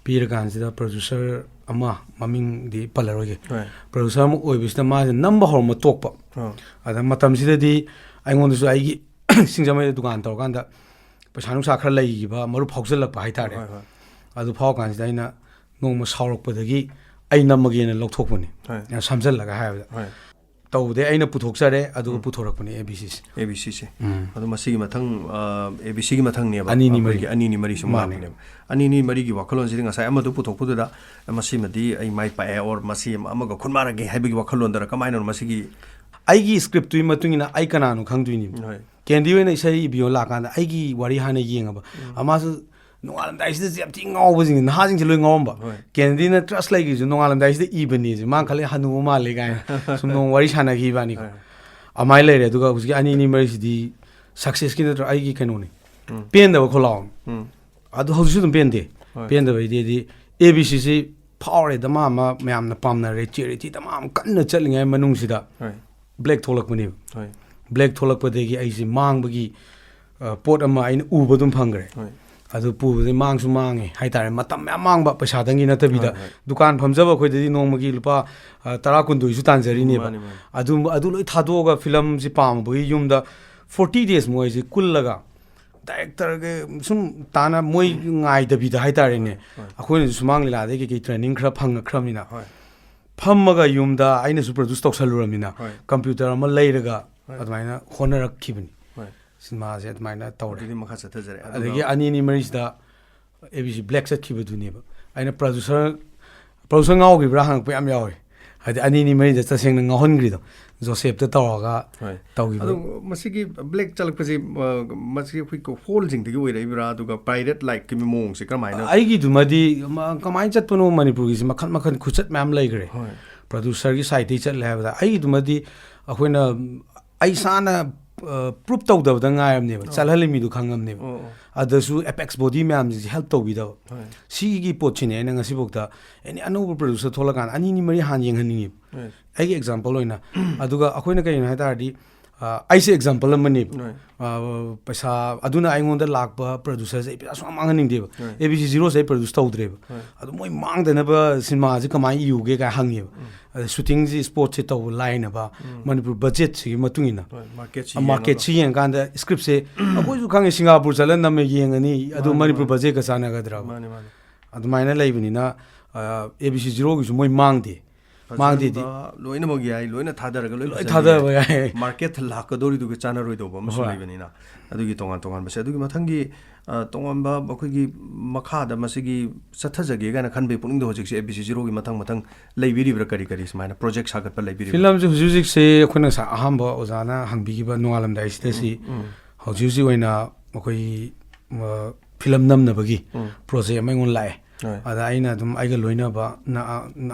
[SPEAKER 2] ꯄꯤꯔꯀꯥꯟꯁꯤꯗ ꯄ꯭ꯔꯣꯗ꯭ꯌꯨꯁꯔ ꯑꯃ ꯃꯃꯤꯡꯗꯤ ꯄꯜꯂꯔꯣꯏꯒꯦ ꯄ꯭ꯔꯣꯗ꯭ꯌꯨꯁꯔ ꯑꯃ ꯑꯣꯏꯕꯁꯤꯗ ꯃꯥꯁꯦ ꯅꯝꯕ ꯍꯧꯔꯝꯕ ꯇꯣꯛꯄ ꯑꯗ ꯃꯇꯝꯁꯤꯗꯗꯤ ꯑꯩꯉꯣꯟꯗꯁꯨ ꯑꯩꯒꯤ ꯁꯤꯡꯖꯃꯩꯗ ꯗꯨꯀꯥꯟ ꯇꯧꯔꯀꯥꯟꯗ ꯄꯩꯁꯥ ꯅꯨꯡꯁꯥ ꯈꯔ ꯂꯩꯈꯤꯕ ꯃꯔꯨꯞ ꯐꯥꯎꯖꯜꯂꯛꯄ ꯍꯥꯏꯇꯥꯔꯦ ꯑꯗꯨ ꯐꯥꯎꯀꯥꯟꯁꯤꯗ ꯑꯩꯅ ꯅꯣꯡꯃ ꯁꯥꯎꯔꯛꯄꯗꯒꯤ ꯑꯩ ꯅꯝꯃꯒꯦꯅ ꯂꯧꯊꯣꯛꯄꯅꯤ ꯁꯝꯖꯜꯂꯒ ꯍꯥꯏꯕꯗ ꯇꯧꯕꯗꯩ ꯑꯩꯅ ꯄꯨꯊꯣꯛꯆꯔꯦ ꯑꯗꯨꯒ ꯄꯨꯊꯣꯔꯛꯄꯅꯦ ABCꯁꯦ
[SPEAKER 1] ABCꯁꯦ ꯑꯗꯣ ꯃꯁꯤꯒꯤ ꯃꯊꯪ ABCꯒꯤ ꯃꯊꯪꯅꯦꯕ
[SPEAKER 2] ꯑꯅꯤꯅꯤ ꯃꯔꯤ
[SPEAKER 1] ꯑꯅꯤꯅꯤ ꯃꯔꯤ ꯁꯨꯝ ꯂꯥꯛꯄꯅꯦꯕ ꯑꯅꯤꯅꯤ ꯃꯔꯤꯒꯤ ꯋꯥꯈꯜꯂꯣꯟꯁꯤꯗꯤ ꯉꯁꯥꯏ ꯑꯃꯗꯨ ꯄꯨꯊꯣꯛꯄꯗꯨꯗ ꯃꯁꯤꯃꯗꯤ ꯑꯩ ꯃꯥꯏ ꯄꯥꯛꯑꯦ ꯑꯣꯔ ꯃꯁꯤ ꯑꯃꯒ ꯈꯨꯟꯃꯥꯟꯅꯒꯦ ꯍꯥꯏꯕꯒꯤ ꯋꯥꯈꯜꯂꯣꯟꯗꯔ ꯀꯃꯥꯏꯅꯅꯣ ꯃꯁꯤꯒꯤ
[SPEAKER 2] ꯑꯩꯒꯤ ꯁ꯭ꯀ꯭ꯔꯤꯞꯇꯨꯒꯤ ꯃꯇꯨꯡ ꯏꯟꯅ ꯑꯩ ꯀꯅꯥꯅꯣ ꯈꯪꯗꯣꯏꯅꯤ ꯀꯦꯟꯗꯤ ꯑꯣꯏꯅ ꯏꯁꯩ ꯏꯕꯤꯌꯣ ꯂꯥꯛꯀꯥꯟꯗ ꯑꯩꯒꯤ ꯋꯥꯔꯤ ꯍꯥꯟꯅ ꯌꯦꯡꯉꯕ ꯃꯥꯁꯨ ꯅꯣꯡꯉꯥꯜꯂꯝꯗꯥꯏꯁꯤꯗ ꯌꯥꯝ ꯊꯤ ꯉꯥꯎꯕꯁꯤꯡ ꯅꯍꯥꯁꯤꯡꯁꯦ ꯂꯣꯏ ꯉꯥꯎꯔꯝꯕ ꯀꯦꯟꯗꯤꯅ ꯇ꯭ꯔꯁ ꯂꯩꯈꯤꯕꯁꯨ ꯅꯣꯡꯉꯥꯜꯂꯝꯗꯥꯏꯁꯤꯗ ꯏꯕꯅꯦꯁꯦ ꯃꯥꯅ ꯈꯜꯂꯦ ꯍꯅꯨꯕ ꯃꯥꯜꯂꯦ ꯀꯥꯏꯅ ꯁꯨꯝ ꯅꯣꯡ ꯋꯥꯔꯤ ꯁꯥꯟꯅꯈꯤꯕꯅꯤꯀꯣ ꯑꯗꯨꯃꯥꯏꯅ ꯂꯩꯔꯦ ꯑꯗꯨꯒ ꯍꯧꯖꯤꯛꯀꯤ ꯑꯅꯤ ꯃꯔꯤꯁꯤꯗꯤ ꯁꯛꯁꯦꯁꯀꯤ ꯅꯠꯇ꯭ꯔꯣ ꯑꯩꯒꯤ ꯀꯩꯅꯣꯅꯤ ꯄꯦꯟꯗꯕ ꯈꯣꯜꯂꯥꯎꯅꯤ ꯑꯗꯨ ꯍꯧꯖꯤꯛꯁꯨ ꯑꯗꯨꯝ ꯄꯦꯟꯗꯦ ꯄꯦꯟꯗꯕꯩꯗꯤ ABCꯁꯤ ꯐꯥꯎꯔꯦ ꯗꯃꯥ ꯑꯃ ꯃꯌꯥꯝꯅ ꯄꯥꯝꯅꯔꯦ ꯆꯦꯔꯤꯇꯤ ꯗꯃꯥ ꯑꯃ ꯀꯟꯅ ꯆꯠꯂꯤꯉꯩ ꯃꯅꯨꯡꯁꯤꯗ ꯕ꯭ꯂꯦꯛ ꯊꯣꯛꯂꯛꯄꯅꯦꯕ ꯕ꯭ꯂꯦꯛ ꯊꯣꯛꯂꯛꯄꯗꯒꯤ ꯑꯩꯁꯦ ꯃꯥꯡꯕꯒꯤ ꯄꯣꯠ ꯑꯃ ꯑꯩꯅ ꯎꯕ ꯑꯗꯨꯝ ꯐꯪꯈ꯭ꯔꯦ ꯑꯗꯨ ꯄꯨꯕꯗꯩ ꯃꯥꯡꯁꯨ ꯃꯥꯡꯉꯦ ꯍꯥꯏꯇꯥꯔꯦ ꯃꯇꯝ ꯃꯌꯥꯝ ꯃꯥꯡꯕ ꯄꯩꯁꯥꯗꯪꯒꯤ ꯅꯠꯇꯕꯤꯗ ꯗꯨꯀꯥꯟ ꯐꯝꯖꯕ ꯑꯩꯈꯣꯏꯗꯗꯤ ꯅꯣꯡꯃꯒꯤ ꯂꯨꯄꯥ 10-20ꯁꯨ ꯇꯥꯟꯖꯔꯤꯅꯦꯕ ꯑꯗꯨ ꯂꯣꯏ ꯊꯥꯗꯣꯛꯑꯒ ꯐꯤꯂꯝꯁꯤ ꯄꯥꯝꯕꯒꯤ ꯌꯨꯝꯗ 40 ꯗꯦꯖ ꯃꯣꯏꯁꯦ ꯀꯨꯜꯂꯒ ꯗꯥꯏꯔꯦꯛꯇꯔꯒ ꯁꯨꯝ ꯇꯥꯅ ꯃꯣꯏ ꯉꯥꯏꯗꯕꯤꯗ ꯍꯥꯏꯇꯥꯔꯦꯅꯦ ꯑꯩꯈꯣꯏꯅꯁꯨ ꯁꯨꯃꯥꯡ ꯂꯤꯂꯥꯗꯒꯤ ꯀꯩꯀꯩ ꯇ꯭ꯔꯦꯅꯤꯡ ꯈꯔ ꯐꯪꯉꯛꯈ꯭ꯔꯕꯅꯤꯅ ꯐꯝꯃꯒ ꯌꯨꯝꯗ ꯑꯩꯅꯁꯨ ꯄ꯭ꯔꯣꯗ꯭ꯌꯨꯁ ꯇꯧꯁꯜꯂꯨꯔꯕꯅꯤꯅ ꯀꯝꯄ꯭ꯌꯨꯇꯔ ꯑꯃ ꯂꯩꯔꯒ ꯑꯗꯨꯃꯥꯏꯅ ꯍꯣꯠꯅꯔꯛꯈꯤꯕꯅꯤ ꯁꯤꯅꯦꯃꯥꯁꯦ ꯑꯗꯨꯃꯥꯏꯅ ꯇꯧꯔꯦ
[SPEAKER 1] ꯃꯈꯥ ꯆꯠꯊꯖꯔꯦ
[SPEAKER 2] ꯑꯗꯒꯤ ꯑꯅꯤ ꯃꯔꯤꯁꯤꯗ ABC ꯕ꯭ꯂꯦꯛ ꯆꯠꯈꯤꯕꯗꯨꯅꯦꯕ ꯑꯩꯅ ꯄ꯭ꯔꯣꯗ꯭ꯌꯨꯁꯔ ꯉꯥꯎꯈꯤꯕ꯭ꯔꯥ ꯍꯪꯉꯛꯄ ꯌꯥꯝ ꯌꯥꯎꯋꯦ ꯍꯥꯏꯗꯤ ꯑꯅꯤ ꯃꯔꯤꯗ ꯇꯁꯦꯡꯅ ꯉꯥꯎꯍꯟꯈ꯭ꯔꯤꯗꯣ ꯖꯣꯁꯦꯞꯇ ꯇꯧꯔꯒ ꯇꯧꯈꯤꯕ
[SPEAKER 1] ꯑꯗꯣ ꯃꯁꯤꯒꯤ ꯕ꯭ꯂꯦꯛ ꯆꯠꯂꯛꯄꯁꯤ ꯃꯁꯤ ꯑꯩꯈꯣꯏ ꯍꯣꯜꯁꯤꯡꯗꯒꯤ ꯑꯣꯏꯔꯛꯏꯕ꯭ꯔꯥ ꯑꯗꯨꯒ ꯄ꯭ꯔꯥꯏꯚꯦꯠ ꯂꯥꯏꯠꯀꯤ ꯃꯑꯣꯡꯁꯦ ꯀꯔꯝꯍꯥꯏꯅ
[SPEAKER 2] ꯑꯩꯒꯤꯗꯨꯃꯗꯤ ꯀꯃꯥꯏꯅ ꯆꯠꯄꯅꯣ ꯃꯅꯤꯄꯨꯔꯒꯤꯁꯤ ꯃꯈꯜ ꯃꯈꯜ ꯈꯨꯆꯠ ꯃꯌꯥꯝ ꯂꯩꯈ꯭ꯔꯦ ꯄ꯭ꯔꯣꯗ꯭ꯌꯨꯁꯔꯒꯤ ꯁꯥꯏꯠꯇꯒꯤ ꯆꯠꯂꯦ ꯍꯥꯏꯕꯗ ꯑꯩꯒꯤꯗꯨꯃꯗꯤ ꯑꯩꯈꯣꯏꯅ ꯑꯩ ꯏꯁꯥꯅ ꯄ꯭ꯔꯨꯞ ꯇꯧꯗꯕꯗ ꯉꯥꯏꯔꯕꯅꯦꯕ ꯆꯠꯍꯜꯂꯤꯃꯤꯗꯨ ꯈꯪꯉꯕꯅꯦꯕ ꯑꯗꯁꯨ ꯑꯦꯄꯦꯛꯁ ꯕꯣꯗꯤ ꯃꯌꯥꯝꯁꯤꯡꯁꯦ ꯍꯦꯜꯞ ꯇꯧꯕꯤꯗꯕ ꯁꯤꯒꯤ ꯄꯣꯠꯁꯤꯅꯦ ꯑꯩꯅ ꯉꯁꯤꯐꯥꯎꯗ ꯑꯦꯅꯤ ꯑꯅꯧꯕ ꯄ꯭ꯔꯣꯗ꯭ꯌꯨꯁꯔ ꯊꯣꯛꯂꯀꯥꯟꯗ ꯑꯅꯤ ꯃꯔꯤ ꯍꯥꯟꯅ ꯌꯦꯡꯍꯟꯅꯤꯡꯉꯦꯕ ꯑꯩꯒꯤ ꯑꯦꯛꯖꯥꯝꯄꯜ ꯑꯣꯏꯅ ꯑꯗꯨꯒ ꯑꯩꯈꯣꯏꯅ ꯀꯩꯅꯣ ꯍꯥꯏ ꯇꯥꯔꯗꯤ ꯑꯩꯁꯦ ꯑꯦꯛꯖꯥꯝꯄꯜ ꯑꯃꯅꯦꯕ ꯄꯩꯁꯥ ꯑꯗꯨꯅ ꯑꯩꯉꯣꯟꯗ ꯂꯥꯛꯄ ꯄ꯭ꯔꯣꯗ꯭ꯌꯨꯁꯔꯁꯦ ꯑꯩ ꯄꯩꯁꯥ ꯁꯨꯡ ꯃꯥꯡꯍꯟꯅꯤꯡꯗꯦꯕ ABC ꯖꯤꯔꯣꯁꯦ ꯑꯩ ꯄ꯭ꯔꯣꯗ꯭ꯌꯨꯁ ꯇꯧꯗ꯭ꯔꯦꯕ ꯑꯗꯣ ꯃꯣꯏ ꯃꯥꯡꯗꯅꯕ ꯁꯤꯅꯦꯃꯥꯁꯦ ꯀꯃꯥꯏꯅ ꯏꯌꯨꯒꯦ ꯀꯥꯏ ꯍꯪꯉꯦꯕ ꯑꯗ ꯁꯨꯇꯤꯡꯁꯤ ꯁ꯭ꯄꯣꯔꯠꯁꯦ ꯇꯧꯕ ꯂꯥꯏꯅꯕ ꯃꯅꯤꯄꯨꯔ ꯕꯖꯦꯠꯁꯤꯒꯤ ꯃꯇꯨꯡ ꯏꯟꯅ ꯃꯥꯔꯀꯦꯠꯁꯤ ꯌꯦꯡꯀꯥꯟꯗ ꯁ꯭ꯀ꯭ꯔꯤꯞꯁꯦ ꯑꯩꯈꯣꯏꯁꯨ ꯈꯪꯉꯦ ꯁꯤꯡꯒꯥꯄꯨꯔ ꯆꯠꯂ ꯅꯝꯃꯦ ꯌꯦꯡꯉꯅꯤ ꯑꯗꯨ ꯃꯅꯤꯄꯨꯔ ꯕꯖꯦꯠꯀ ꯆꯥꯟꯅꯒꯗ꯭ꯔꯕ ꯑꯗꯨꯃꯥꯏꯅ ꯂꯩꯕꯅꯤ나 ABC ꯖꯤꯔꯣꯒꯤꯁꯨ ꯃꯣꯏ ꯃꯥꯡꯗꯦ ꯃꯥꯡꯗꯦꯗꯤ
[SPEAKER 1] ꯂꯣꯏꯅꯃꯛ ꯌꯥꯏ ꯂꯣꯏꯅ ꯊꯥꯗꯔꯒ
[SPEAKER 2] ꯂꯣꯏ ꯊꯥꯗꯕ ꯌꯥꯏ
[SPEAKER 1] ꯃꯥꯔꯀꯦꯠ ꯂꯥꯛꯀꯗꯧꯔꯤꯗꯨꯒ ꯆꯥꯟꯅꯔꯣꯏꯗꯧꯕ ꯑꯃꯁꯨ ꯂꯩꯕꯅꯤꯅ ꯑꯗꯨꯒꯤ ꯇꯣꯉꯥꯟꯕꯁꯦ ꯑꯗꯨꯒꯤ ꯃꯊꯪꯒꯤ ꯇꯣꯉꯥꯟꯕ ꯑꯩꯈꯣꯏꯒꯤ ꯃꯈꯥꯗ ꯃꯁꯤꯒꯤ ꯆꯠꯊꯖꯒꯦ ꯀꯥꯏꯅ ꯈꯟꯕꯒꯤ ꯄꯨꯛꯅꯤꯡꯗ ꯍꯧꯖꯤꯛꯁꯦ ABC ꯖꯤꯔꯣꯒꯤ ꯃꯊꯪ ꯂꯩꯕꯤꯔꯤꯕ꯭ꯔꯥ ꯀꯔꯤ ꯁꯨꯃꯥꯏꯅ ꯄ꯭ꯔꯣꯖꯦꯛ ꯁꯥꯒꯠꯄ ꯂꯩꯕꯤꯔꯤꯕ꯭ꯔꯥ
[SPEAKER 2] ꯐꯤꯂꯝꯁꯦ ꯍꯧꯖꯤꯛꯁꯦ ꯑꯩꯈꯣꯏꯅ ꯉꯁꯥꯏ ꯑꯍꯥꯟꯕ ꯑꯣꯖꯥꯅ ꯍꯪꯕꯤꯈꯤꯕ ꯅꯣꯡꯉꯥꯜꯂꯝꯗꯥꯏꯁꯤꯗ ꯍꯧꯖꯤꯛ ꯑꯣꯏꯅ ꯑꯩꯈꯣꯏ ꯐꯤꯂꯝ ꯅꯝꯅꯕꯒꯤ ꯄ꯭ꯔꯣꯖꯦꯛ ꯑꯃ ꯑꯩꯉꯣꯟꯗ ꯂꯥꯛꯑꯦ ꯑꯗ ꯑꯩꯅ ꯑꯗꯨꯝ ꯑꯩꯒ ꯂꯣꯏꯅꯕ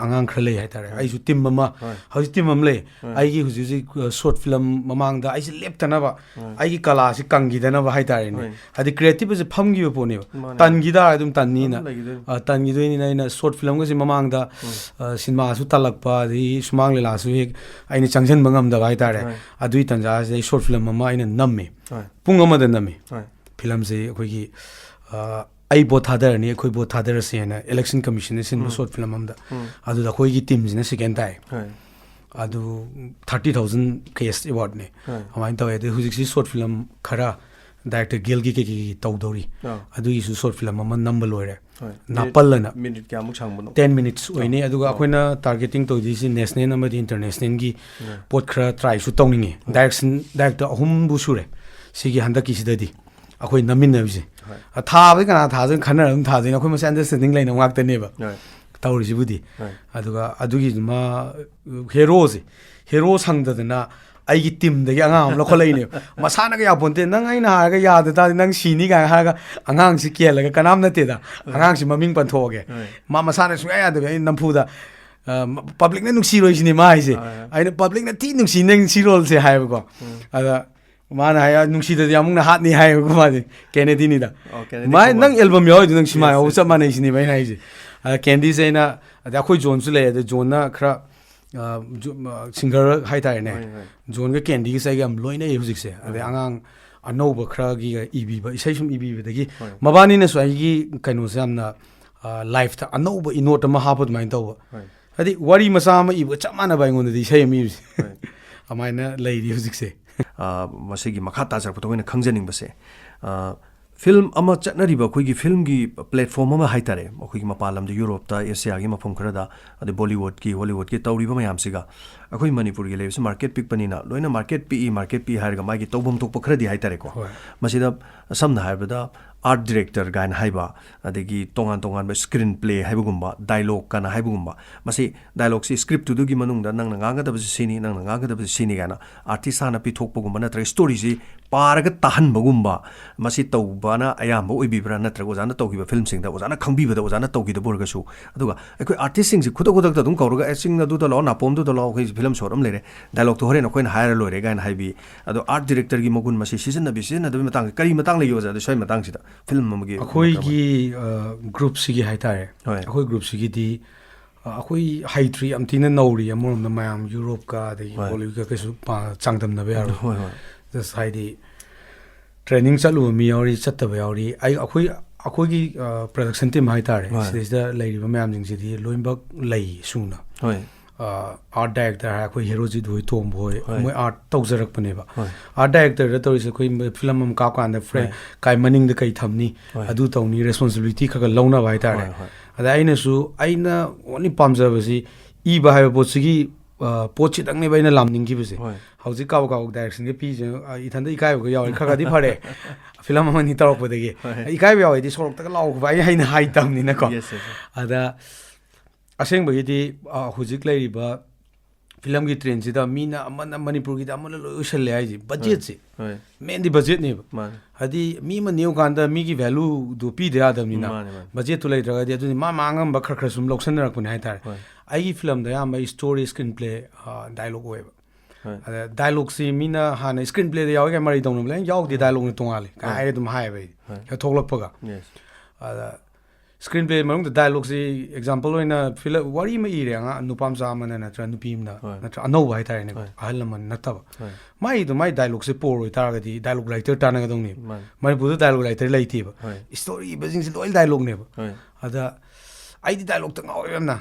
[SPEAKER 2] ꯑꯉꯥꯡ ꯈꯔ ꯂꯩ ꯍꯥꯏꯇꯥꯔꯦ ꯑꯩꯁꯨ ꯇꯤꯝ ꯑꯃ ꯍꯧꯖꯤꯛ ꯇꯤꯝ ꯑꯃ ꯂꯩ ꯑꯩꯒꯤ ꯍꯧꯖꯤꯛ ꯁꯣꯔꯠ ꯐꯤꯂꯝ ꯃꯃꯥꯡꯗ ꯑꯩꯁꯦ ꯂꯦꯞꯇꯅꯕ ꯑꯩꯒꯤ ꯀꯂꯥꯁꯤ ꯀꯪꯈꯤꯗꯅꯕ ꯍꯥꯏꯇꯥꯔꯦꯅꯦ ꯍꯥꯏꯗꯤ ꯀ꯭ꯔꯤꯌꯦꯇꯤꯞꯁꯦ ꯐꯝꯈꯤꯕ ꯄꯣꯠꯅꯦꯕ ꯇꯟꯈꯤꯗꯥꯔ ꯑꯗꯨꯝ ꯇꯟꯅꯤꯅ ꯇꯟꯈꯤꯗꯣꯏꯅꯤꯅ ꯑꯩꯅ ꯁꯣꯔꯠ ꯐꯤꯂꯝꯒꯁꯦ ꯃꯃꯥꯡꯗ ꯁꯤꯅꯦꯃꯥꯁꯨ ꯇꯜꯂꯛꯄ ꯑꯗꯒꯤ ꯁꯨꯃꯥꯡ ꯂꯤꯂꯥꯁꯨ ꯍꯦꯛ ꯑꯩꯅ ꯆꯪꯁꯤꯟꯕ ꯉꯝꯗꯕ ꯍꯥꯏꯇꯥꯔꯦ ꯑꯗꯨꯒꯤ ꯇꯟꯖꯥꯁꯤꯗ ꯑꯩ ꯁꯣꯔꯠ ꯐꯤꯂꯝ ꯑꯃ ꯑꯩꯅ ꯅꯝꯃꯦ ꯄꯨꯡ ꯑꯃꯗ ꯅꯝꯃꯦ ꯐꯤꯂꯝꯁꯦ ꯑꯩꯈꯣꯏꯒꯤ ꯑꯩ ꯚꯣꯠ ꯊꯥꯗꯔꯅꯤ ꯑꯩꯈꯣꯏ ꯚꯣꯠ ꯊꯥꯗꯔꯁꯦꯅ ꯏꯂꯦꯛꯁꯟ ꯀꯃꯤꯁꯟꯅ ꯁꯤꯟꯕ ꯁꯣꯔꯠ ꯐꯤꯂꯝ ꯑꯃꯗ ꯑꯗꯨꯗ ꯑꯩꯈꯣꯏꯒꯤ ꯇꯤꯝꯁꯤꯅ ꯁꯦꯀꯦꯟ ꯇꯥꯏ ꯑꯗꯨ 30,000 ꯀꯦꯁ ꯑꯦꯋꯥꯔꯗꯅꯦ ꯑꯗꯨꯃꯥꯏꯅ ꯇꯧꯋꯦ ꯑꯗꯩ ꯍꯧꯖꯤꯛꯁꯤ ꯁꯣꯔꯠ ꯐꯤꯂꯝ ꯈꯔ ꯗꯥꯏꯔꯦꯛꯇꯔ ꯒꯦꯜꯒꯤ ꯀꯩꯀꯩ ꯇꯧꯗꯧꯔꯤ ꯑꯗꯨꯒꯤꯁꯨ ꯁꯣꯔꯠ ꯐꯤꯂꯝ ꯑꯃ ꯅꯝꯕ ꯂꯣꯏꯔꯦ ꯅꯥꯄꯜꯂꯅ
[SPEAKER 1] ꯃꯤꯅꯤꯠ ꯀꯌꯥꯃꯨꯛ ꯁꯥꯡꯕꯅꯣ
[SPEAKER 2] 10 minutes ꯑꯣꯏꯅꯤ ꯑꯗꯨꯒ ꯑꯩꯈꯣꯏꯅ ꯇꯥꯔꯒꯦꯇꯤꯡ ꯇꯧꯗꯣꯏꯁꯤ ꯅꯦꯁꯅꯦꯜ ꯑꯃꯗꯤ ꯏꯟꯇꯔꯅꯦꯁꯅꯦꯜꯒꯤ ꯄꯣꯠ ꯈꯔ ꯇ꯭ꯔꯥꯏꯁꯨ ꯇꯧꯅꯤꯡꯉꯦ ꯗꯥꯏꯔꯦꯛꯇꯔ 3ꯕꯨ ꯁꯨꯔꯦ ꯁꯤꯒꯤ ꯍꯟꯗꯛꯀꯤꯁꯤꯗꯗꯤ ꯑꯩꯈꯣꯏ ꯅꯝꯃꯤꯟꯅꯕꯁꯦ ꯊꯥꯕꯗꯤ ꯀꯅꯥ ꯊꯥꯗꯣꯏꯅꯣ ꯈꯟꯅꯔ ꯑꯗꯨꯝ ꯊꯥꯗꯣꯏꯅꯦ ꯑꯩꯈꯣꯏ ꯃꯁꯦꯟ ꯑꯟꯗꯔꯁꯇꯦꯟꯗꯤꯡ ꯂꯩꯅꯕ ꯉꯥꯛꯇꯅꯦꯕ ꯇꯧꯔꯤꯁꯤꯕꯨꯗꯤ ꯑꯗꯨꯒ ꯑꯗꯨꯒꯤꯗꯨꯃ ꯍꯦꯔꯣ ꯁꯪꯗꯗꯅ ꯑꯩꯒꯤ ꯇꯤꯝꯗꯒꯤ ꯑꯉꯥꯡ ꯑꯃ ꯂꯧꯈꯠꯂꯛꯏꯅꯦꯕ ꯃꯁꯥꯅꯒ ꯌꯥꯄꯣꯟꯇꯦ ꯅꯪ ꯑꯩꯅ ꯍꯥꯏꯔꯒ ꯌꯥꯗ ꯇꯥꯔꯗꯤ ꯅꯪ ꯁꯤꯅꯤ ꯀꯥꯏꯅ ꯍꯥꯏꯔꯒ ꯑꯉꯥꯡꯁꯤ ꯀꯦꯜꯂꯒ ꯀꯅꯥꯝ ꯅꯠꯇꯦꯗ ꯑꯉꯥꯡꯁꯤ ꯃꯃꯤꯡ ꯄꯟꯊꯣꯛꯑꯒꯦ ꯃꯥ ꯃꯁꯥꯅ ꯁꯨꯡꯌꯥ ꯌꯥꯗꯕ ꯑꯩꯅ ꯅꯝꯐꯨꯗ ꯄꯕ꯭ꯂꯤꯛꯅ ꯅꯨꯡꯁꯤꯔꯣꯏꯁꯤꯅꯤ ꯃꯥ ꯍꯥꯏꯁꯦ ꯑꯩꯅ ꯄꯕ꯭ꯂꯤꯛꯅ ꯊꯤ ꯅꯨꯡꯁꯤ ꯅꯪ ꯁꯤ ꯔꯣꯜꯁꯦ ꯍꯥꯏꯕꯀꯣ ꯑꯗ ꯃꯥꯅ ꯍꯥꯏ ꯅꯨꯡꯁꯤꯗꯗꯤ ꯑꯃꯨꯛꯅ ꯍꯥꯠꯅꯤ ꯍꯥꯏꯌꯦꯕꯀꯣ ꯃꯥꯗꯤ ꯀꯦꯅꯦꯗꯤꯅꯤꯗ ꯃꯥ ꯅꯪ ꯑꯦꯜꯕꯝ ꯌꯥꯎꯔꯤꯗꯣ ꯅꯪ ꯁꯤꯃꯥ ꯌꯥꯎꯕ ꯆꯞ ꯃꯥꯟꯅꯩꯁꯤꯅꯦꯕ ꯑꯩꯅ ꯍꯥꯏꯁꯦ ꯑꯗ ꯀꯦꯟꯗꯤꯁꯦ ꯑꯩꯅ ꯑꯗ ꯑꯩꯈꯣꯏ ꯖꯣꯟꯁꯨ ꯂꯩ ꯑꯗ ꯖꯣꯟꯅ ꯈꯔ ꯁꯤꯡꯒꯔ ꯍꯥꯏꯇꯥꯔꯦꯅꯦ ꯖꯣꯟꯒ ꯀꯦꯟꯗꯤꯒꯁꯦ ꯑꯩꯒ ꯌꯥꯝ ꯂꯣꯏꯅꯩ ꯍꯧꯖꯤꯛꯁꯦ ꯑꯗꯩ ꯑꯉꯥꯡ ꯑꯅꯧꯕ ꯈꯔꯒꯤꯒ ꯏꯕꯤꯕ ꯏꯁꯩ ꯁꯨꯝ ꯏꯕꯤꯕꯗꯒꯤ ꯃꯕꯥꯅꯤꯅꯁꯨ ꯑꯩꯒꯤ ꯀꯩꯅꯣꯁꯦ ꯌꯥꯝꯅ ꯂꯥꯏꯐꯇ ꯑꯅꯧꯕ ꯏꯅꯣꯠ ꯑꯃ ꯍꯥꯞꯄ ꯑꯗꯨꯃꯥꯏꯅ ꯇꯧꯕ ꯍꯥꯏꯗꯤ ꯋꯥꯔꯤ ꯃꯆꯥ ꯑꯃ ꯏꯕꯒ ꯆꯞ ꯃꯥꯟꯅꯕ ꯑꯩꯉꯣꯟꯗꯗꯤ ꯏꯁꯩ ꯑꯃ ꯏꯕꯁꯦ ꯑꯗꯨꯃꯥꯏꯅ ꯂꯩꯔꯤ ꯍꯧꯖꯤꯛꯁꯦ
[SPEAKER 1] ꯃꯁꯤꯒꯤ ꯃꯈꯥ ꯇꯥꯖꯔꯛꯄꯗ ꯑꯩꯈꯣꯏꯅ ꯈꯪꯖꯅꯤꯡꯕꯁꯦ ꯐꯤल्म ꯑꯃ ꯆꯠꯅꯔꯤꯕ ꯑꯩꯈꯣꯏꯒꯤ ꯐꯤल्मꯒꯤ ꯄ꯭ꯂꯦꯠꯐꯣर्म ꯑꯃ ꯍꯥꯏꯇꯥꯔꯦ ꯑꯩꯈꯣꯏꯒꯤ ꯃꯄꯥꯟ ꯂꯝꯗ ꯌꯨꯔꯣꯞꯇ ꯑꯦꯁꯤꯌꯥꯒꯤ ꯃꯐꯝ ꯈꯔꯗ ꯑꯗꯩ ꯕꯣꯂꯤꯋꯨꯗꯀꯤ ꯍꯣꯂꯤꯋꯨꯗꯀꯤ ꯇꯧꯔꯤꯕ ꯃꯌꯥꯝꯁꯤꯒ ꯑꯩꯈꯣꯏ ꯃꯅꯤꯄꯨꯔꯒꯤ ꯂꯩꯕꯁꯤ ꯃꯥꯔꯀꯦꯠ ꯄꯤꯛꯄꯅꯤꯅ ꯂꯣꯏꯅ ꯃꯥꯔꯀꯦꯠ ꯄꯤꯛꯏ ꯍꯥꯏꯔꯒ ꯃꯥꯒꯤ ꯇꯧꯐꯝ ꯊꯣꯛꯄ ꯈꯔꯗꯤ ꯍꯥꯏꯇꯥꯔꯦꯀꯣ ꯃꯁꯤꯗ ꯁꯝꯅ ꯍꯥꯏꯔꯕꯗ आर्ट डायरेक्टर गायना हाइबा अदगी तोंगान तोंगान स्क्रीन प्ले हाइबगुम्बा डायलॉग काना हाइबगुम्बा मसी डायलॉग सी स्क्रिप्ट तुदुगी मनुंगदा नंगना गांगदबसि सिनी नंगना गांगदबसि सिनी गाना आर्टिस्ट हाना पिथोकपगुम्बा नत्र स्टोरी सी पारगा ताहनबगुम्बा मसी तौबाना अयाम्बा ओइबिब्रा नत्र ओजाना तौगिबा फिल्म सिंगदा ओजाना खंबिबदा ओजाना तौगिदा बोरगसु अदुगा अखोय आर्टिस्ट सिंग खुद खुदक दुम कौरगा एक्टिंग अदुदा लो नापोम दुदा लो अखोय फिल्म शॉट अम लेरे डायलॉग तो हरेन अखोयना हायर लोरे गायना हाइबी अदो आर्ट डायरेक्टर गी मगुन मसी सीजन दबि मतंग करी मतंग लेयो जा सोय मतंग सिदा फिल्म मगी
[SPEAKER 2] अखोयगी ग्रुप सिगी हाइतारे अखोय ग्रुप सिगी अखोई हाइट्री अमतिना नौरी अमरोम मयाम यूरोप का बॉलीवुड का कैसु चांगदमनबे यारो जस्ट हाइदी ट्रेनिंग चलु मी यावरी चत्तबे यावरी अखोई अखोगी प्रोडक्शन टीम हाइतारे सिदा लेरिबा मयाम जिंगसिदी लोइनबक लई सुना आर्ट डायरेक्टर है अखोई हीरोजित होई तोम होय मोय आर्ट तौजरकपनेबा आर्ट डायरेक्टर तौरिसे अखोई फिल्म अम का कांदा फ्रेम काय मनिंग द कई थमनी अदु तौनी रेस्पोंसिबिलिटी खग लौना बाइतारे अदा आइनसु आइना ओनली पामजबसी इबा हाइबा पोचगी पोची दंगने बाइना लामनिंगिबसे हौजी काव काव डायरेक्शन के पीजे इथंदा इकायबो यावरी खगदी फरे फिल्म अमनि तौरकपदगी इकायबो यावरी सोरक्तगा लावबा आइना हाइ तमनिना को अदा असेंबगीदी हुजिक लेरिबा फिल्म की ट्रेंड सिदा मीना अमना मणिपुर की अमना लोइसले हाइजी बजट से मेन दी बजट ने हदी मी म न्यू कांदा मी की वैल्यू दो पी दे आदमनिना बजट तो लेद्रगा दे अदुनी मा मांगम बखर खर सुम लोक्सनरकपने हाइतार आइगी फिल्म दा याम स्टोरी स्क्रीन प्ले डायलॉग वेब अदा डायलॉग से मीना हाना स्क्रीन प्ले दे यावगे मरी दौनबले यावदि डायलॉग ने तोंगाले काय दुम हाय बे थोकलपगा अदा स्क्रीन प्ले मनुंग डायलॉग से एग्जांपल होइना फिल्म वारी म इरे nga nupam sa amana natra nupim na natra anau bai tare ne ahal man nataba mai dialogue se por tar gadi dialogue writer ta na ga dong ni mai bu dialogue writer lai thi ba story bazing se loyal dialogue ne ba ada ai di dialogue ta ngau yam na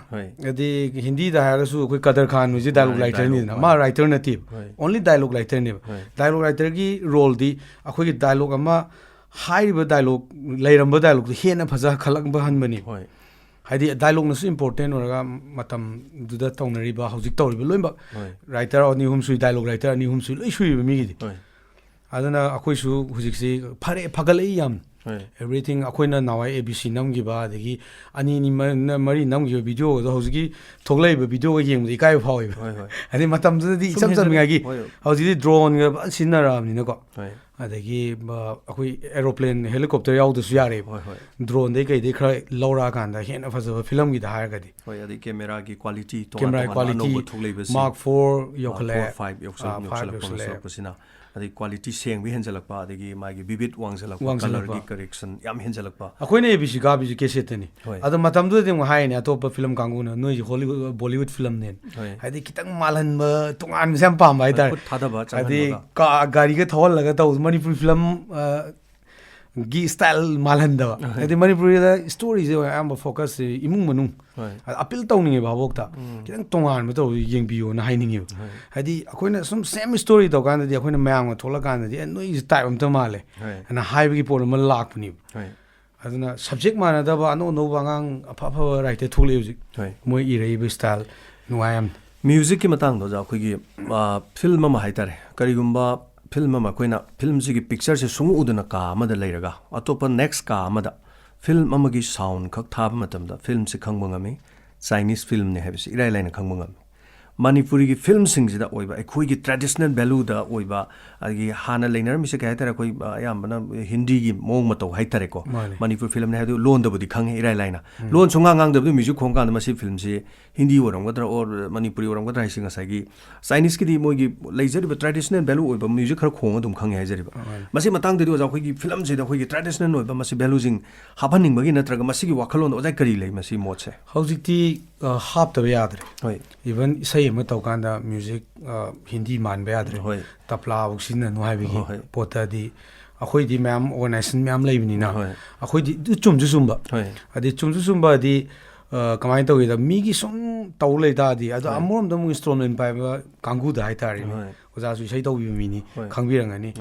[SPEAKER 2] adi hindi da ha su koi Qadar Khan ji dialogue writer ni na ma writer na ti only dialogue writer ne dialogue writer gi role di akhoi gi dialogue ama हाइरिबा dialogue लेरंबा dialogue हेना फजा खलंबा हनबनी हाइदी dialogue नसु important ओरगा मतम दुदा तौनरिबा हौजिक तौरिबा लोइबा राइटर अनि हुम सुइ डायलॉग राइटर अनि हुम सुइ लोइ सुइबा मिगिदी अदना अखोइसु हुजिकसि फरे फगलै याम एवरीथिंग अखोइना नावाय एबीसी नमगिबा दगी अनि नि मरी नमगिबा वीडियो दो हौजिकी थोगलैबा वीडियो येंग इकाय फावइबा अनि मतम दुदी इचम चमगागी हौजिदी ड्रोन गा सिनरामनिना को अदगी अखोई एरोप्लेन हेलीकॉप्टर यावदसु यारे ड्रोन दे कई दे खरा लौरा कांदा हेना फजब फिल्म की हारगदी
[SPEAKER 1] होय अदि कैमरा की क्वालिटी
[SPEAKER 2] कैमरा क्वालिटी मार्क 4 योखले
[SPEAKER 1] 5 योखले अदि क्वालिटी सेंग भी हेंजलकपा अदि मागी विविध वांगजलकपा कलर की करेक्शन याम हेंजलकपा
[SPEAKER 2] अखोइने एबीसी का बिजु केसेटनी अद मतम दु दिम हाइने अतोप फिल्म कांगुना नोइ हॉलीवुड बॉलीवुड फिल्म ने हाइदि कितंग मालहन तोंगान सेम पाम हाइतार अदि का गाड़ी के थवल लगा त मणिपुर फिल्म गी स्टाइल मालहनदवा अदि मणिपुरी दा स्टोरी जे आम फोकस इमुंग मनु अपील तौनिंगे बाबोक्ता कितंग तोंगान मतो येंबियो ना हाइनिंगे हाइदि अखोइना सम सेम स्टोरी तो कान दि अखोइना मयांग थोला कान दि नोइ टाइप अम त माले ना हाइबगी पोर म लाकपनि अदुना सब्जेक्ट मानदबा अनो नो वांगांग अफा अफा राइटर थोले हुजिक मोइ इरेबि स्टाइल नुआयम
[SPEAKER 1] म्यूजिक की मतंग दो जा अखोइगी फिल्म मा हाइतारे करिगुम्बा फिल्म मा कोइना फिल्म जी की पिक्चर से सुंग उदना का अमदा लेरगा अतोप नेक्स्ट का अमदा फिल्म अमगी साउंड खक थाब मतमदा फिल्म से खंगबंगमी चाइनीज फिल्म ने हैबसी इराय line खंगबंगमी Manipuri film sings that way, a quick traditional beluda, Oiba, Hana Liner, Mr. Kaitara, Hindi, Momato, Haitareko, Manipur film had loaned the Kang Lina. Loan Songang the music Konga, the massive films, Hindi or Manipuri or what I sing as I give. Chinese Kidi Mogi, laser, but traditional belu, but music or Kong Kang Hazard. Masimatang did was a quick films, a quick traditional, but Masi Belusing happening Magina Tragamasi Wakalon or Zakari, Masi Moche.
[SPEAKER 2] How's it half the other? Even say Matokanda music Hindi man beadre, Tapla, Oxin and Wabi, Pota di Ahoidi Mam or Nasan Mam Lavina, Ahoidi Chumzumba. At the Chumzumba di Kamaito with a Migi song Taule Dadi, as a more of the instrument by Kanguda Hitari, was as we say to Mini, Kangirangani,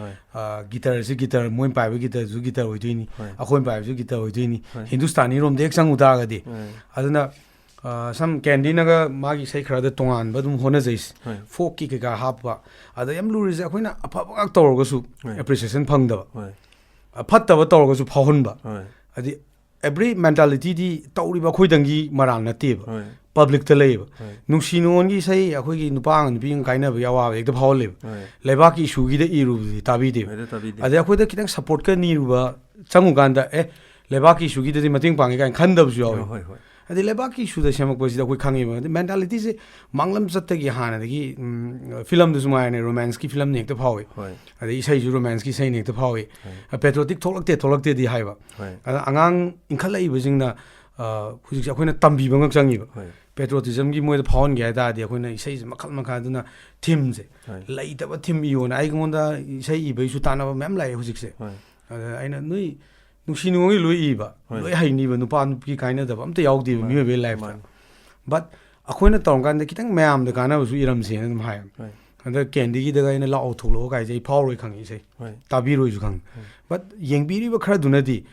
[SPEAKER 2] guitar, guitar, Moon Pipe guitar, Zugita Udini, a home pipe, Zugita Udini, Hindustani Rom, the Exangudagadi. I don't know. Some candy naga magi say crowd tongan, but honazes, 4 kick a hapa. Other Yamlu is a winner, a papa torgosu, appreciation punda. A pata torgosu pahunba. Every mentality di Tauriba Kuidangi Marana tib, public to live. Nusinongi say a quick in Pang being kind of Yawa, the whole live. Levaki Shugi the Iru, Tabidi. Are there quite a support can Niruba, Samuganda, Levaki Shugi the Mating Pang and Kandab. The Lebaki should the Shamak was the Wikangi. The mentality is Manglam Zatagi Hana, the film this man, a romance film Nick the Powie. The Isai romance saying Nick the Powie. A patriotic talk the Hiva. Angang in Kalai was in the Quina Tambi Bangangi. Patriotism give me the pound gada, the Aquina says Makalmakaduna Tim's late about Tim you and I wonder say Ibisutana Memla who's say. I know. Nusinui Luiva, I never knew Pan Picana, the Bump the Audi, maybe lifetime. But a queen of Tongan, the Kitang Mam, the Ghana was Wiram Sin and High. And the candy, the guy in a law to look, I say, power can you say, Tabiru is gone. But Yang Biri were Cardunati,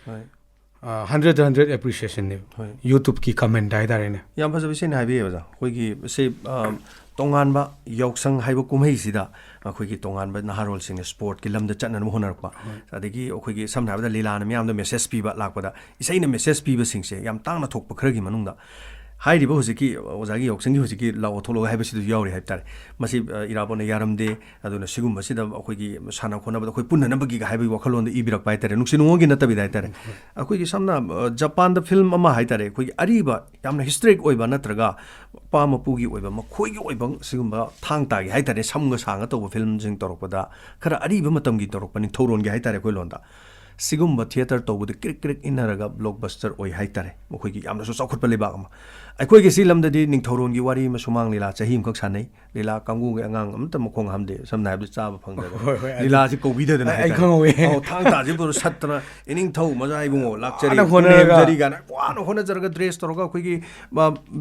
[SPEAKER 2] 100 appreciation. YouTube ki comment died there.
[SPEAKER 1] Yampasavisin Habiva, we say Tonganba, Yoksang Haibo Kumesida. Quicky Tongan, but Naharol sing a sport, Kilam the Chan and Honarpa. Sadiki, or Quiggy, somehow the Lilan, Miam the Mrs. Piba Lakwada. Is saying the Mrs. Piba sings, Yam Tana talk Kragi Manunda. Heidi Bosiki was a Yoksing Husiki, Laotolo Habis to Yori Heptar. Massive Irabon Yaram de, Aduna Sigum, Masida, Quiggy, Sana Kona, but we put a number gig Habi Wakalon the Ibira Piter, and Nuxin Wongin at Tabita. A Quiggy Samna, Japan the film Mama Hitare, Quig Ariba, Yam historic Oiba Natraga. Palma Pugi Oiba, Makoy Oibang, Sigumba, Tangtag, Haitare, Samga Sanga over films in Toropada, Kara Ariba Matamgi Toropan in Toron Gaitare Quilonda. Sigumba theatre to with the cricket in Naraga blockbuster or Haitare, Moki, I'm so soccer Palibam. I quick see Lam the Dining Toron Giwari, Masumang Lila, Sahim Coxane, Lila Kangu and Tamokong Hamde, some night with Saba Panga. Lila Zico Vida than I come away. Oh, Tangta, Zipo Satana, in toe, Mazaibo, luxury, Honegana, one Honazaga dress, Toroga, Quickie,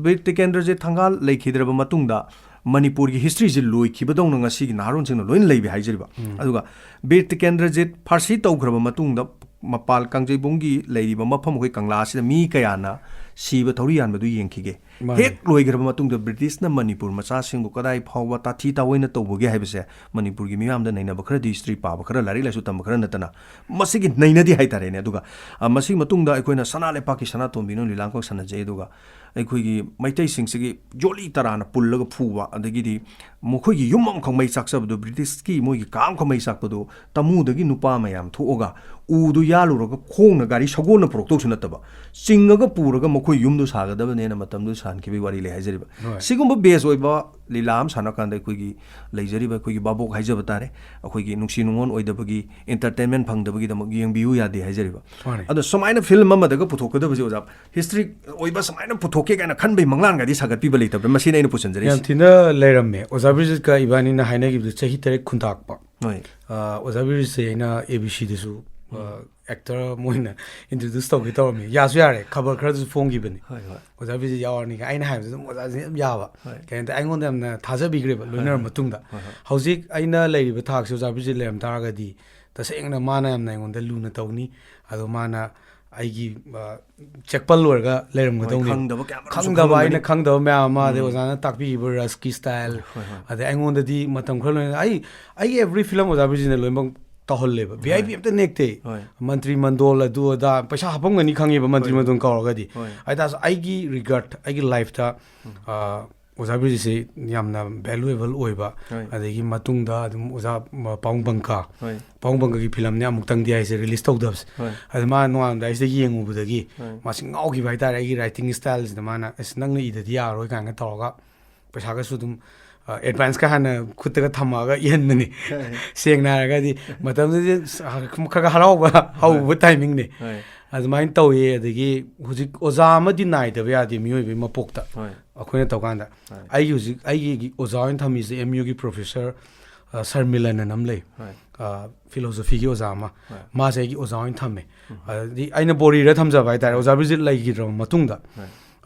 [SPEAKER 1] Bit the Kendra Tangal, Lake Hidraba Matunda. Manipuri history is Louis Kibadong and a sig in Harun in Loin Levy Hajriba. Aduga, Bit the Kendra Parsito Gramamatunda, Mapal Kangi Bungi, Lady Mapam Kanglas, the Mi Kayana, Siva Torian Badu Yankige. Hek Loigramatung the British na Manipur, Masasing Bukadai, Power Tatita Wina Tobuga Habise, Manipur Gimiam the Nana Bakra Street Pabakara, Larilla Sutamakarantana, Masik Naina di Haitare Duga, a Masimatunda, Equina Sanale Pakistan, Bino, Lanko Sana Jeduga. Equigi, my tasting sigi, Jolly Tarana, Pullaga Puva, and the Gidi, Mokogi, Yumam Komay Saks of the British ski, Mogi Kam Komay Sakado, Tamu the Ginupamayam, Tuoga, Udu Yalu, Kona Gari Shagona Protoxin ataba, Singaga Puraga Moko Yumdus Haga, the Nana Matamdus and Kibiwari Hazariba. Sigumba Beas Oiba, Lilam, Sanakan, the Quigi, Lazariba, Quigi Babo Hajabatare, a Quigi Nuxinon, or the Buggy, Entertainment Pang, the Buggy, the Mugian Biuya, the Hazariba. And the Somina film Mama, the Putoka was up. History, Oiba Samina Putoke and a can be Manganga, this had people later, the machine in a pushing.
[SPEAKER 2] Yantina Lerame, was a visit Ivanina Hainegi, the Chehitere Kuntakpa. Was a visit saying ABC Disu. Actor Moina introduced to me. Yasuare, cover credits phone given. Was a visit Yarni, I have Yava. Can't I want them Taza Big River, Lunar Matunda. Howsick, I know lady with talks was a visit Lam Targadi. The saying the mana am on the Luna Tony, Adomana. I give check Palurga, let him go down. Kanga in a Kanga Mama, there was an attack ski style. At the Angon the Matam Colonel. I every film was original among Tahole, VIP of the next day. Mantri Mandola do that, Pashapong and Nikangi, Mantri Mandon Korgadi. I does I give regard, I give life to ꯑꯣꯖꯥ ꯕ꯭ꯔꯤꯖꯤꯠꯁꯤ ꯌꯥꯝꯅ valuable ꯑꯣꯏꯕ ꯑꯗꯒꯤ ꯃꯇꯨꯡꯗ ꯑꯗꯨꯝ ꯑꯣꯖꯥ ꯄꯥꯎꯡ ꯕꯪꯀꯥ ꯄꯥꯎꯡ ꯕꯪꯀꯥꯒꯤ ꯐꯤꯂꯝꯅꯦ ꯑꯃꯨꯛꯇꯪꯗꯤ ꯑꯩꯁꯦ release ꯇꯧꯗꯕꯁꯦ ꯑꯗ ꯃꯥ ꯅꯣꯡꯉꯥꯜꯂꯝꯗꯥꯏꯁꯤꯗ ꯌꯦꯡꯉꯨꯕꯗꯒꯤ ꯃꯥꯁꯤ ꯉꯥꯎꯈꯤꯕ ꯍꯥꯏꯇꯥꯔꯦ ꯑꯩꯒꯤ ꯔꯥꯏꯇꯤꯡ ꯁ꯭ꯇꯥꯏꯜꯁꯤꯗ ꯃꯥꯅ ꯑꯁ ꯅꯪꯅ ꯏꯗꯗꯤ ꯌꯥꯔꯣꯏ ꯀꯥꯏꯅ ꯇꯧꯔꯒ ꯄꯩꯁꯥꯒꯁꯨ ꯑꯗꯨꯝ ꯑꯦꯗꯚꯥꯟꯁꯀ ꯍꯥꯟꯅ ꯈꯨꯠꯇꯒ ꯊꯝꯃꯛꯑꯒ ꯏꯍꯟꯕꯅꯤ ꯁꯦꯡꯅ ꯍꯥꯏꯔꯒꯗꯤ ꯃꯇꯝꯗꯨꯗꯤ ꯈꯔ ꯍꯔꯥꯎꯕ ꯍꯧꯕ ꯇꯥꯏꯃꯤꯡꯅꯦ ꯑꯗꯨꯃꯥꯏꯅ ꯇꯧꯏ ꯑꯗꯒꯤ ꯍꯧꯖꯤꯛ ꯑꯣꯖꯥ ꯑꯃꯗꯤ ꯅꯥꯏꯗꯕ ꯌꯥꯗꯦ ꯃꯤꯑꯣꯏꯕꯒꯤ ꯃꯄꯣꯛꯇ ꯑꯩꯈꯣꯏꯅ ꯇꯧꯀꯥꯟꯗ ꯑꯩꯒꯤ ꯍꯧꯖꯤꯛ ꯑꯩꯒꯤ ꯑꯣꯖꯥ ꯑꯣꯏꯅ ꯊꯝꯃꯤꯁꯦ ꯑꯦꯝ ꯌꯨꯒꯤ ꯄ꯭ꯔꯣꯐꯦꯁꯔ ꯁꯔ ꯃꯤꯂꯟ ꯑꯅ ꯑꯃ ꯂꯩ ꯐꯤꯂꯣꯁꯣꯐꯤꯒꯤ ꯑꯣꯖꯥ ꯑꯃ ꯃꯥꯁꯦ ꯑꯩꯒꯤ ꯑꯣꯖꯥ ꯑꯣꯏꯅ ꯊꯝꯃꯦ ꯑꯗꯨꯗꯤ ꯑꯩꯅ ꯕꯣꯔꯤꯗ ꯊꯝꯖꯕ ꯍꯥꯏꯇꯥꯔꯦ ꯑꯣꯖꯥ ꯕ꯭ꯔꯤꯖꯤꯠ ꯂꯩꯈꯤꯗ꯭ꯔꯕ ꯃꯇꯨꯡꯗ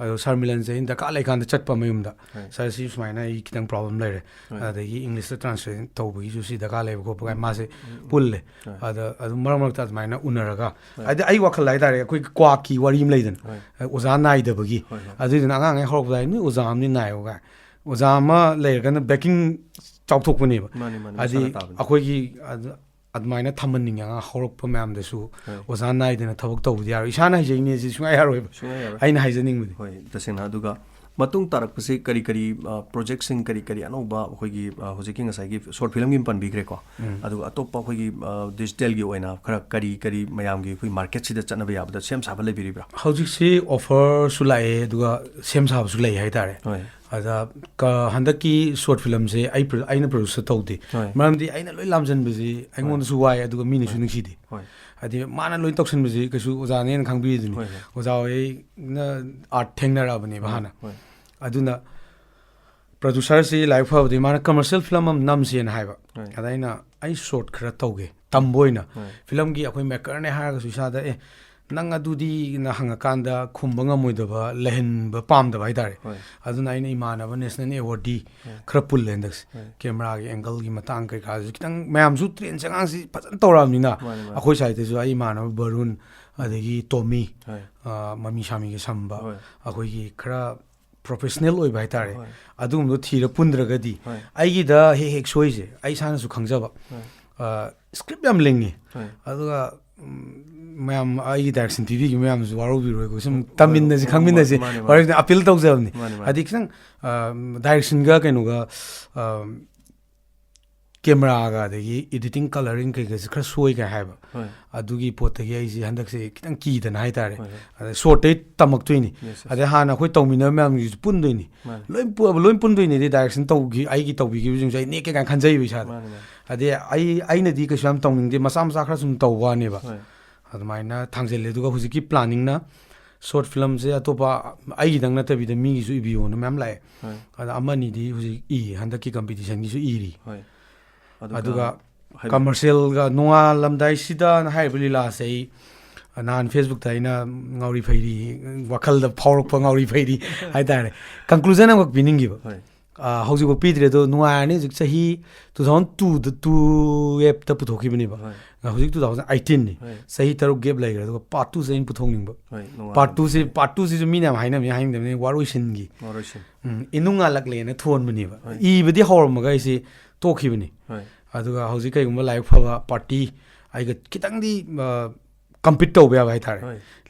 [SPEAKER 2] ꯑꯗꯣ ꯁꯔ ꯃꯤꯂꯟꯁꯦ ꯑꯩꯅ ꯗꯔꯀꯥꯔ ꯂꯩꯀꯥꯟꯗ ꯆꯠꯄ ꯃꯌꯨꯝꯗ ꯁꯔ ꯁꯤ ꯁꯨꯃꯥꯏꯅ ꯑꯩ ꯈꯤꯇꯪ ꯄ꯭ꯔꯣꯕ꯭ꯂꯦꯝ ꯂꯩꯔꯦ ꯑꯗꯒꯤ ꯏꯪꯂꯤꯁꯇ ꯇ꯭ꯔꯥꯟꯁꯂꯦꯠ ꯇꯧꯕꯒꯤꯁꯨ ꯁꯤ ꯗꯔꯀꯥꯔ ꯂꯩꯕ ꯈꯣꯠꯄ ꯀꯥꯏ ꯃꯥꯁꯦ ꯄꯨꯜꯂꯦ ꯑꯗ ꯑꯗꯨꯝ ꯃꯔꯛ ꯃꯔꯛꯇ ꯑꯗꯨꯃꯥꯏꯅ ꯎꯅꯔꯒ ꯍꯥꯏꯗꯤ ꯑꯩ ꯋꯥꯈꯜ ꯍꯥꯏꯇꯥꯔꯦ ꯑꯩꯈꯣꯏ ꯀ꯭ꯋꯥꯛꯀꯤ ꯋꯥꯔꯤ ꯑꯃ ꯂꯩꯗꯅ ꯑꯣꯖꯥ ꯅꯥꯏꯗꯕꯒꯤ ꯑꯗꯨꯏꯗꯨꯅ ꯑꯉꯥꯡꯉꯩ ꯍꯧꯔꯛꯄꯗ ꯅꯣꯏ ꯑꯣꯖꯥ ꯑꯃꯗꯤ ꯅꯥꯏꯌꯣ ꯀꯥꯏ ꯑꯣꯖꯥ ꯑꯃ ꯂꯩꯔꯒꯅ ꯕꯦꯀꯤꯡ ꯆꯥꯎꯊꯣꯛꯄꯅꯦꯕ ꯍꯥꯏꯗꯤ ꯑꯩꯈꯣꯏꯒꯤ ꯑꯗꯨꯃꯥꯏꯅ ꯊꯝꯍꯟꯅꯤꯡꯉꯦ ꯑꯉꯥꯡ ꯍꯧꯔꯛꯄ ꯃꯌꯥꯝꯗꯁꯨ ꯑꯣꯖꯥ ꯅꯥꯏꯗꯅ ꯊꯕꯛ ꯇꯧꯕꯗꯤ ꯌꯥꯔꯣꯏ ꯏꯁꯥꯅ ꯍꯩꯖꯩꯅꯦ ꯁꯤ ꯁꯨꯡꯌꯥ ꯌꯥꯔꯣꯏꯕ ꯑꯩꯅ ꯍꯩꯖꯅꯤꯡꯕꯗꯤ
[SPEAKER 1] ꯍꯣꯏ ꯇꯁꯦꯡꯅ ꯑꯗꯨꯒ ꯃꯇꯨꯡ ꯇꯥꯔꯛꯄꯁꯤ ꯀꯔꯤ ꯀꯔꯤ ꯄ꯭ꯔꯣꯖꯦꯛꯁꯤꯡ ꯀꯔꯤ ꯀꯔꯤ ꯑꯅꯧꯕ ꯑꯩꯈꯣꯏꯒꯤ ꯍꯧꯖꯤꯛꯀꯤ ꯉꯁꯥꯏꯒꯤ ꯁꯣꯔꯠ ꯐꯤꯂꯝꯒꯤ ꯑꯃ ꯄꯟꯕꯤꯈ꯭ꯔꯦꯀꯣ ꯑꯗꯨꯒ ꯑꯇꯣꯞꯄ ꯑꯩꯈꯣꯏꯒꯤ ꯗꯤꯖꯤꯇꯦꯜꯒꯤ ꯑꯣꯏꯅ ꯈꯔ ꯀꯔꯤ ꯀꯔꯤ ꯃꯌꯥꯝꯒꯤ ꯑꯩꯈꯣꯏ ꯃꯥꯔꯀꯦꯠꯁꯤꯗ ꯆꯠꯅꯕ ꯌꯥꯕꯗ ꯁꯦꯝ ꯁꯥꯕ ꯂꯩꯕꯤꯔꯤꯕ꯭ꯔꯥ
[SPEAKER 2] ꯍꯧꯖꯤꯛꯁꯤ ꯑꯣꯐꯔꯁꯨ ꯂꯥꯛꯑꯦ ꯑꯗꯨꯒ ꯁꯦꯝ ꯁꯥꯕꯁꯨ ꯂꯩ ꯍꯥꯏꯇꯥꯔꯦ ꯑꯗ ꯍꯟꯗꯛꯀꯤ ꯁꯣꯔꯠ ꯐꯤꯂꯝꯁꯦ ꯑꯩꯅ ꯄ꯭ꯔꯣꯗ꯭ꯌꯨꯁꯔ ꯇꯧꯗꯦ ꯃꯔꯝꯗꯤ ꯑꯩꯅ ꯂꯣꯏ ꯂꯥꯝꯖꯟꯕꯁꯤ ꯑꯩꯉꯣꯟꯗꯁꯨ ꯋꯥꯏ ꯑꯗꯨꯒ ꯃꯤꯅꯁꯨ ꯅꯨꯡꯁꯤꯗꯦ ꯍꯥꯏꯗꯤ ꯃꯥꯅ ꯂꯣꯏ ꯇꯧꯁꯟꯕꯁꯤ ꯀꯩꯁꯨ ꯑꯣꯖꯥꯅꯦꯅ ꯈꯪꯕꯤꯔꯤꯗꯨꯅꯤ ꯑꯣꯖꯥ ꯍꯣꯏꯅ ꯑꯥꯔꯠ ꯊꯦꯡꯅꯔꯛꯑꯕꯅꯦꯕ ꯍꯥꯟꯅ ꯑꯗꯨꯅ ꯄ꯭ꯔꯣꯗ꯭ꯌꯨꯁꯔꯁꯤ ꯂꯥꯏꯕꯛ ꯐꯕꯗꯤ ꯃꯥꯅ ꯀꯃꯔꯁꯤꯌꯦꯜ ꯐꯤꯂꯝ ꯑꯃ ꯅꯝꯁꯦꯅ ꯍꯥꯏꯕ ꯑꯗ ꯑꯩ ꯁꯣꯔꯠ ꯈꯔ ꯇꯧꯒꯦ ꯇꯝꯕ ꯑꯣꯏꯅ ꯐꯤꯂꯝꯒꯤ ꯑꯩꯈꯣꯏ ꯃꯦꯀꯔꯅꯦ ꯍꯥꯏꯔꯒꯁꯨ ꯏꯁꯥꯗ ꯅꯪ ꯑꯗꯨꯗꯤꯅ ꯍꯪꯉꯀꯥꯟda ꯈꯨꯝꯕ ꯉꯝꯃꯣꯏꯗꯕ ꯂꯩꯍꯟꯕ ꯄꯥꯝꯗꯕ ꯍꯥꯏꯇꯥꯔꯦ ꯑꯗꯨꯅ ꯑꯩꯅ ꯏꯃꯥꯟꯅꯕ ꯅꯦꯁꯅꯦꯜ ꯑꯦꯋꯥꯔꯗꯤ ꯈꯔ ꯄꯨꯜꯂꯦ ꯍꯟꯗꯛꯁꯦ ꯀꯦꯃꯦꯔꯥꯒꯤ ꯑꯦꯡꯒꯜꯒꯤ ꯃꯇꯥꯡ ꯀꯩꯀꯥꯁꯨ ꯈꯤꯇꯪ ꯃꯌꯥꯝꯁꯨ ꯇ꯭ꯔꯦꯟꯁꯦ ꯑꯉꯥꯡꯁꯤ ꯐꯖꯅ ꯇꯧꯔꯛꯑꯕꯅꯤꯅ ꯑꯩꯈꯣꯏ ꯁꯥꯏꯗꯁꯨ ꯑꯩ ꯏꯃꯥꯟꯅꯕ ꯕꯔꯨꯟ ꯑꯗꯒꯤ ꯇꯣꯃꯤ ꯃꯃꯤ ꯁꯥꯃꯤꯒ ꯁꯝꯕ ꯑꯩꯈꯣꯏꯒꯤ ꯈꯔ ꯄ꯭ꯔꯣꯐꯦꯁꯅꯦꯜ ꯑꯣꯏꯕ ꯍꯥꯏꯇꯥꯔꯦ ꯑꯗꯨꯒꯨꯝꯕꯗꯣ ꯊꯤꯔ ꯄꯨꯟꯗ꯭ꯔꯒꯗꯤ ꯑꯩꯒꯤꯗ ꯍꯦꯛ ꯍꯦꯛ ꯁꯣꯏꯁꯦ ꯑꯩ ꯏꯁꯥꯅꯁꯨ ꯈꯪꯖꯕ ꯁ꯭ꯀ꯭ꯔꯤꯞ ꯌꯥꯝ ꯂꯤꯡꯉꯤ ꯑꯗꯨꯒ ꯃꯌꯥꯝ ꯑꯩꯒꯤ ꯗꯥꯏꯔꯦꯛꯁꯟ ꯄꯤꯕꯤꯈꯤꯕ ꯃꯌꯥꯝꯁꯨ ꯋꯥꯔꯧꯕꯤꯔꯣꯏꯀꯣ ꯁꯨꯝ ꯇꯝꯃꯤꯟꯅꯁꯤ ꯈꯪꯃꯤꯟꯅꯁꯤ ꯋꯥꯔꯤꯁꯤꯅ ꯑꯄꯤꯜ ꯇꯧꯖꯕꯅꯤ ꯍꯥꯏꯗꯤ ꯈꯤꯇꯪ ꯗꯥꯏꯔꯦꯛꯁꯟꯒ ꯀꯩꯅꯣꯒ ꯀꯦꯃꯦꯔꯥꯒ ꯑꯗꯒꯤ ꯏꯗꯤꯇꯤꯡ ꯀꯂꯔꯤꯡ ꯀꯩꯀꯩꯁꯦ ꯈꯔ ꯁꯣꯏꯒ ꯍꯥꯏꯕ ꯑꯗꯨꯒꯤ ꯄꯣꯠꯇꯒꯤ ꯑꯩꯁꯦ ꯍꯟꯗꯛꯁꯦ ꯈꯤꯇꯪ ꯀꯤꯗꯅ ꯍꯥꯏꯇꯥꯔꯦ ꯑꯗꯩ ꯁꯣꯔꯠꯇꯩ ꯇꯝꯃꯛꯇꯣꯏꯅꯤ ꯑꯗꯩ ꯍꯥꯟꯅ ꯑꯩꯈꯣꯏ ꯇꯧꯃꯤꯟꯅꯕ ꯃꯌꯥꯝꯒꯤꯁꯨ ꯄꯨꯟꯗꯣꯏꯅꯤ ꯂꯣꯏ ꯄꯨꯟꯗꯣꯏꯅꯤꯗꯤ ꯗꯥꯏꯔꯦꯛꯁꯟ ꯑꯩꯒꯤ ꯇꯧꯕꯤꯈꯤꯕꯁꯤꯡꯁꯨ ꯑꯩ ꯅꯦꯛꯀꯦ ꯀꯥꯏꯅ ꯈꯟꯖꯩꯕ ꯏꯁꯥꯗ ꯑꯗꯩ ꯑꯩꯅꯗꯤ ꯀꯩꯁꯨ ꯌꯥꯝ ꯇꯧꯅꯤꯡꯗꯦ ꯃꯆꯥ ꯃꯆꯥ ꯈꯔ ꯁꯨꯝ ꯇꯧꯕ ꯋꯥꯅꯦꯕ ꯑꯗꯨꯃꯥꯏꯅ ꯊꯥꯡꯖꯜꯂꯦ ꯑꯗꯨꯒ ꯍꯧꯖꯤꯛꯀꯤ ꯄ꯭ꯂꯥꯅꯤꯡꯅ ꯁꯣꯔꯠ ꯐꯤꯂꯝꯁꯦ ꯑꯇꯣꯞꯄ ꯑꯩꯒꯤꯗꯪ ꯅꯠꯇꯕꯤꯗ ꯃꯤꯒꯤꯁꯨ ꯏꯕꯤꯌꯣꯅ ꯃꯌꯥꯝ ꯂꯥꯛꯑꯦ ꯑꯗ ꯑꯃꯅꯤꯗꯤ ꯍꯧꯖꯤꯛ ꯍꯟꯗꯛꯀꯤ ꯀꯝꯄꯤꯇꯤꯁꯟꯒꯤꯁꯨ ꯏꯔꯤ ꯑꯗꯨꯒ ꯀꯃꯔꯁꯤꯌꯦꯜꯒ ꯅꯣꯡꯉꯥꯜꯂꯝꯗꯥꯏꯁꯤꯗ ꯍꯥꯏꯔꯤꯕ ꯂꯤꯂꯥꯁꯦ ꯑꯩ ꯅꯍꯥꯟ ꯐꯦꯁꯕꯨꯛꯇ ꯑꯩꯅ ꯉꯥꯎꯔꯤ ꯐꯩꯔꯤ ꯋꯥꯈꯜꯗ ꯐꯥꯎꯔꯛꯄ ꯉꯥꯎꯔꯤ ꯐꯩꯔꯤ ꯍꯥꯏꯇꯥꯔꯦ ꯀꯟꯀ꯭ꯂꯨꯖꯟ ꯑꯃꯈꯛ ꯄꯤꯅꯤꯡꯈꯤꯕ ꯍꯧꯖꯤꯛꯐꯥꯎ ꯄꯤꯗ꯭ꯔꯦ ꯑꯗꯣ ꯅꯨꯡꯉꯥꯏꯔꯅꯤ ꯍꯧꯖꯤꯛ ꯆꯍꯤ 2002ꯗ ꯄꯨꯊꯣꯛꯈꯤꯕꯅꯦꯕ ꯍꯧꯖꯤꯛ 2018ꯅꯤ ꯆꯍꯤ 3 ꯒꯦꯞ ꯂꯩꯈ꯭ꯔꯦ ꯑꯗꯨꯒ ꯄꯥꯔꯠ 2ꯁꯦ ꯑꯩꯅ ꯄꯨꯊꯣꯛꯅꯤꯡꯕ ꯄꯥꯔꯠ 2ꯁꯤꯁꯨ ꯃꯤꯅ ꯌꯥꯝ ꯍꯥꯏꯅꯕꯅꯤ ꯋꯥꯔꯣꯏꯁꯤꯟꯒꯤ ꯏꯅꯨꯡ ꯉꯥꯜꯂꯛꯂꯦꯅ ꯊꯣꯟꯕꯅꯦꯕ ꯏꯕꯗꯤ ꯍꯧꯔꯝꯃꯒ ꯑꯩꯁꯦ ꯇꯣꯛꯈꯤꯕꯅꯤ ꯑꯗꯨꯒ ꯍꯧꯖꯤꯛ ꯀꯩꯒꯨꯝꯕ ꯂꯥꯏꯕꯛ ꯐꯕ ꯄꯥꯔꯇꯤ ꯑꯩꯒ ꯈꯤꯇꯪꯗꯤ ꯀꯝꯄꯤꯠ ꯇꯧꯕ ꯌꯥꯕ ꯍꯥꯏꯇꯥꯔꯦ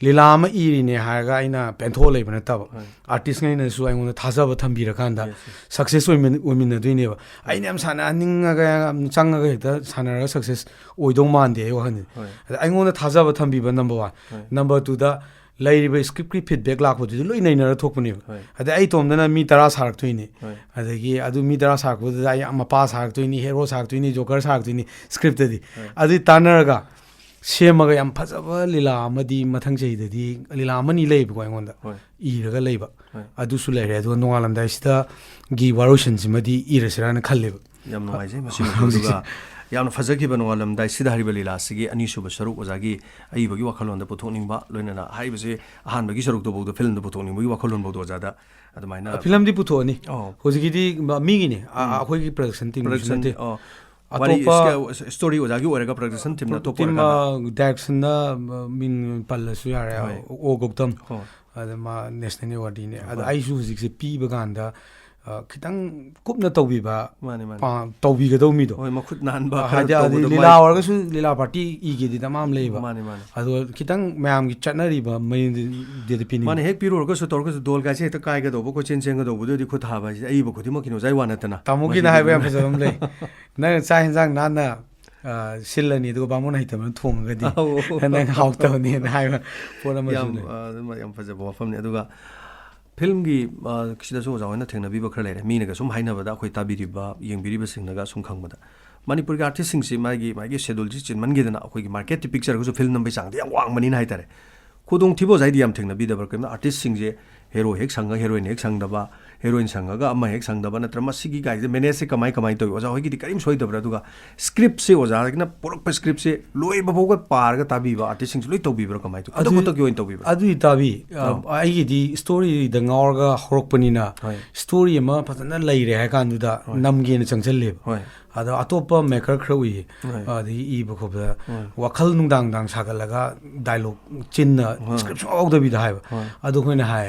[SPEAKER 2] ꯂꯤꯂꯥ ꯑꯃ ꯏꯔꯤꯅꯦ ꯍꯥꯏꯔꯒ ꯑꯩꯅ ꯄꯦꯟꯊꯣꯛꯑ ꯂꯩꯕ ꯅꯠꯇꯕ ꯑꯥꯔꯇꯤꯁꯉꯩꯅꯁꯨ ꯑꯩꯉꯣꯟꯗ ꯊꯥꯖꯕ ꯊꯝꯕꯤꯔꯀꯥꯟꯗ ꯁꯛꯁꯦꯁ ꯑꯣꯏꯃꯤꯟꯅꯗꯣꯏꯅꯦꯕ ꯑꯩꯅ ꯌꯥꯝ ꯁꯥꯟꯅꯅꯤꯡꯉꯒ ꯌꯥꯝ ꯆꯪꯉꯒ ꯍꯦꯛꯇ ꯁꯥꯟꯅꯔꯒ ꯁꯛꯁꯦꯁ ꯑꯣꯏꯗꯧ ꯃꯥꯟꯗꯦ ꯑꯩ ꯋꯥꯈꯜꯗꯤ ꯑꯗ ꯑꯩꯉꯣꯟꯗ ꯊꯥꯖꯕ ꯊꯝꯕꯤꯕ ꯅꯝꯕꯔ 1 ꯅꯝꯕꯔ 2ꯗ ꯂꯩꯔꯤꯕ ꯁ꯭ꯀ꯭ꯔꯤꯞꯀꯤ ꯐꯤꯗꯕꯦꯛ ꯂꯥꯛꯄꯗꯨꯁꯨ ꯂꯣꯏ ꯅꯩꯅꯔ ꯊꯣꯛꯄꯅꯦꯕ ꯑꯗꯩ ꯑꯩ ꯇꯣꯝꯗꯅ ꯃꯤ 10 ꯁꯥꯔꯛꯇꯣꯏꯅꯤ ꯑꯗꯒꯤ ꯑꯗꯨ ꯃꯤ 10 ꯁꯥꯔꯛꯄꯗꯨꯗ ꯑꯩ ꯃꯄꯥ ꯁꯥꯔꯛꯇꯣꯏꯅꯤ ꯍꯦꯔꯣ ꯁꯥꯔꯛꯇꯣꯏꯅꯤ ꯖꯣꯀꯔ ꯁꯥꯔꯛꯇꯣꯏꯅꯤ ꯁ꯭ꯀ꯭ꯔꯤꯞꯇꯗꯤ ꯑꯗꯨ ꯇꯥꯟꯅꯔꯒ ꯁꯦꯝꯃꯒ ꯌꯥꯝ ꯐꯖꯕ ꯂꯤꯂꯥ ꯑꯃꯗꯤ ꯃꯊꯪ ꯆꯍꯤꯗꯗꯤ ꯂꯤꯂꯥ ꯑꯃꯅꯤ ꯂꯩꯌꯦꯕꯀꯣ ꯑꯩꯉꯣꯟda ꯏꯔꯒ ꯂꯩꯕ ꯑꯗꯨꯁꯨ ꯂꯩꯔꯦ ꯑꯗꯨꯒ ꯅꯣꯡꯉꯥꯜꯂꯝꯗꯥꯏꯁꯤꯗ ꯒꯤ ꯋꯥꯔꯣꯏꯁꯤꯟꯁꯤꯃꯗꯤ ꯏꯔꯁꯤꯔꯥꯅ ꯈꯜꯂꯦꯕ
[SPEAKER 1] ꯌꯥꯝ ꯅꯨꯡꯉꯥꯏꯖꯩ ꯃꯁꯤꯃꯁꯨ ꯑꯗꯨꯒ ꯌꯥꯝꯅ ꯐꯖꯈꯤꯕ ꯅꯣꯡꯉꯥꯜꯂꯝꯗꯥꯏꯁꯤꯗ ꯍꯥꯏꯔꯤꯕ ꯂꯤꯂꯥꯁꯤꯒꯤ ꯑꯅꯤꯁꯨꯕ ꯁꯔꯨꯛ ꯑꯣꯖꯥꯒꯤ ꯑꯏꯕꯒꯤ ꯋꯥꯈꯜꯂꯣꯟꯗ ꯄꯨꯊꯣꯛꯅꯤꯡꯕ ꯂꯣꯏꯅꯅ ꯍꯥꯏꯔꯤꯕꯁꯤ ꯑꯍꯥꯟꯕꯒꯤ ꯁꯔꯨꯛꯇꯐꯥꯎꯗ ꯐꯤꯂꯝꯗ ꯄꯨꯊꯣꯛꯅꯤꯡꯕꯒꯤ ꯋꯥꯈꯜꯂꯣꯟꯐꯥꯎꯗ ꯑꯣꯖꯥꯗ ꯑꯗꯨꯃꯥꯏꯅ
[SPEAKER 2] ꯐꯤꯂꯝꯗꯤ ꯄꯨꯊꯣꯛꯑꯅꯤ ꯍꯧꯖꯤꯛꯀꯤꯗꯤ ꯃꯤꯒꯤꯅꯤ ꯑꯩꯈꯣꯏꯒꯤ ꯄ꯭ꯔꯣꯗꯛꯁꯟ ꯇꯤꯝꯒꯤꯁꯨ ꯅꯠꯇꯦ
[SPEAKER 1] ꯑꯇꯣꯞꯄ ꯁ꯭ꯇꯣꯔꯤ ꯑꯣꯖꯥꯒꯤ ꯑꯣꯏꯔꯒ ꯄ꯭ꯔꯣꯗꯛꯁꯟ ꯇꯤꯝꯅ ꯑꯇꯣꯞꯄ ꯑꯣꯏꯔꯀꯥꯟꯗ
[SPEAKER 2] ꯗꯥꯏꯔꯦꯛꯁꯟꯗ ꯃꯤꯡ ꯄꯜꯂꯁꯨ ꯌꯥꯔꯦ ꯑꯣ ꯒꯧꯇꯝ ꯑꯗ ꯃꯥ ꯅꯦꯁꯅꯦꯜ ꯑꯦꯋꯥꯔꯗꯤꯅꯦ ꯑꯗ ꯑꯩꯁꯨ ꯍꯧꯖꯤꯛꯁꯦ ꯄꯤꯕ ꯀꯥꯟꯗ kitang kupna tawbiba
[SPEAKER 1] mani mani
[SPEAKER 2] tawbigadaw mido
[SPEAKER 1] hoi makhut nan ba
[SPEAKER 2] hadi adi lila wargasu lila party igi di tamam leiba
[SPEAKER 1] mani mani
[SPEAKER 2] ado kitang mayam gi chatnari ba mai de pini
[SPEAKER 1] mani hek piro ga su tor ga su dol ga se ta kai ga do bo ko chen chen ga do bo di khu tha ba ai bo khudi mo kino jai wana ta na
[SPEAKER 2] tamugi na haiba am sam lei na cha hinjang na na silani do ba mo na hitam thong ga di na hau ta ni na haiba pora ma su
[SPEAKER 1] yam fa ja bo fam ne aduga film gi kisida so ja wana thengna bi ba khar le mi na ga sum haina ba da khoi ta bi ri ba yeng bi ri ba sing na ga sum khang ba da manipur ga artist sing si magi schedule ji chin man ge da na khoi gi market ti picture go so film nam bai sang de yang wang mani na hai tare khudong thibo jai di yam thengna bi da ba kem artist sing je hero hek sanga heroine hek sang da ba heroine sanga ga ama hek sang da ba na trama sigi ga je manage se kamai to oja hoi gi di karim soi da bra duga script se oja na porok pa script se loi ba bo ga par ga tabi ba artist sing loi to bi bra kamai to ado to gi oin to bi bra
[SPEAKER 2] adu tabi ai gi di story da ngor ga horok pani na story ma phasana lai re ha kan du da nam ge na changchal le ado atopa maker khrawi adi I ba khoba wakhal nung dang dang sagalaga dialogue chin na script so da bi da hai ado khoina hai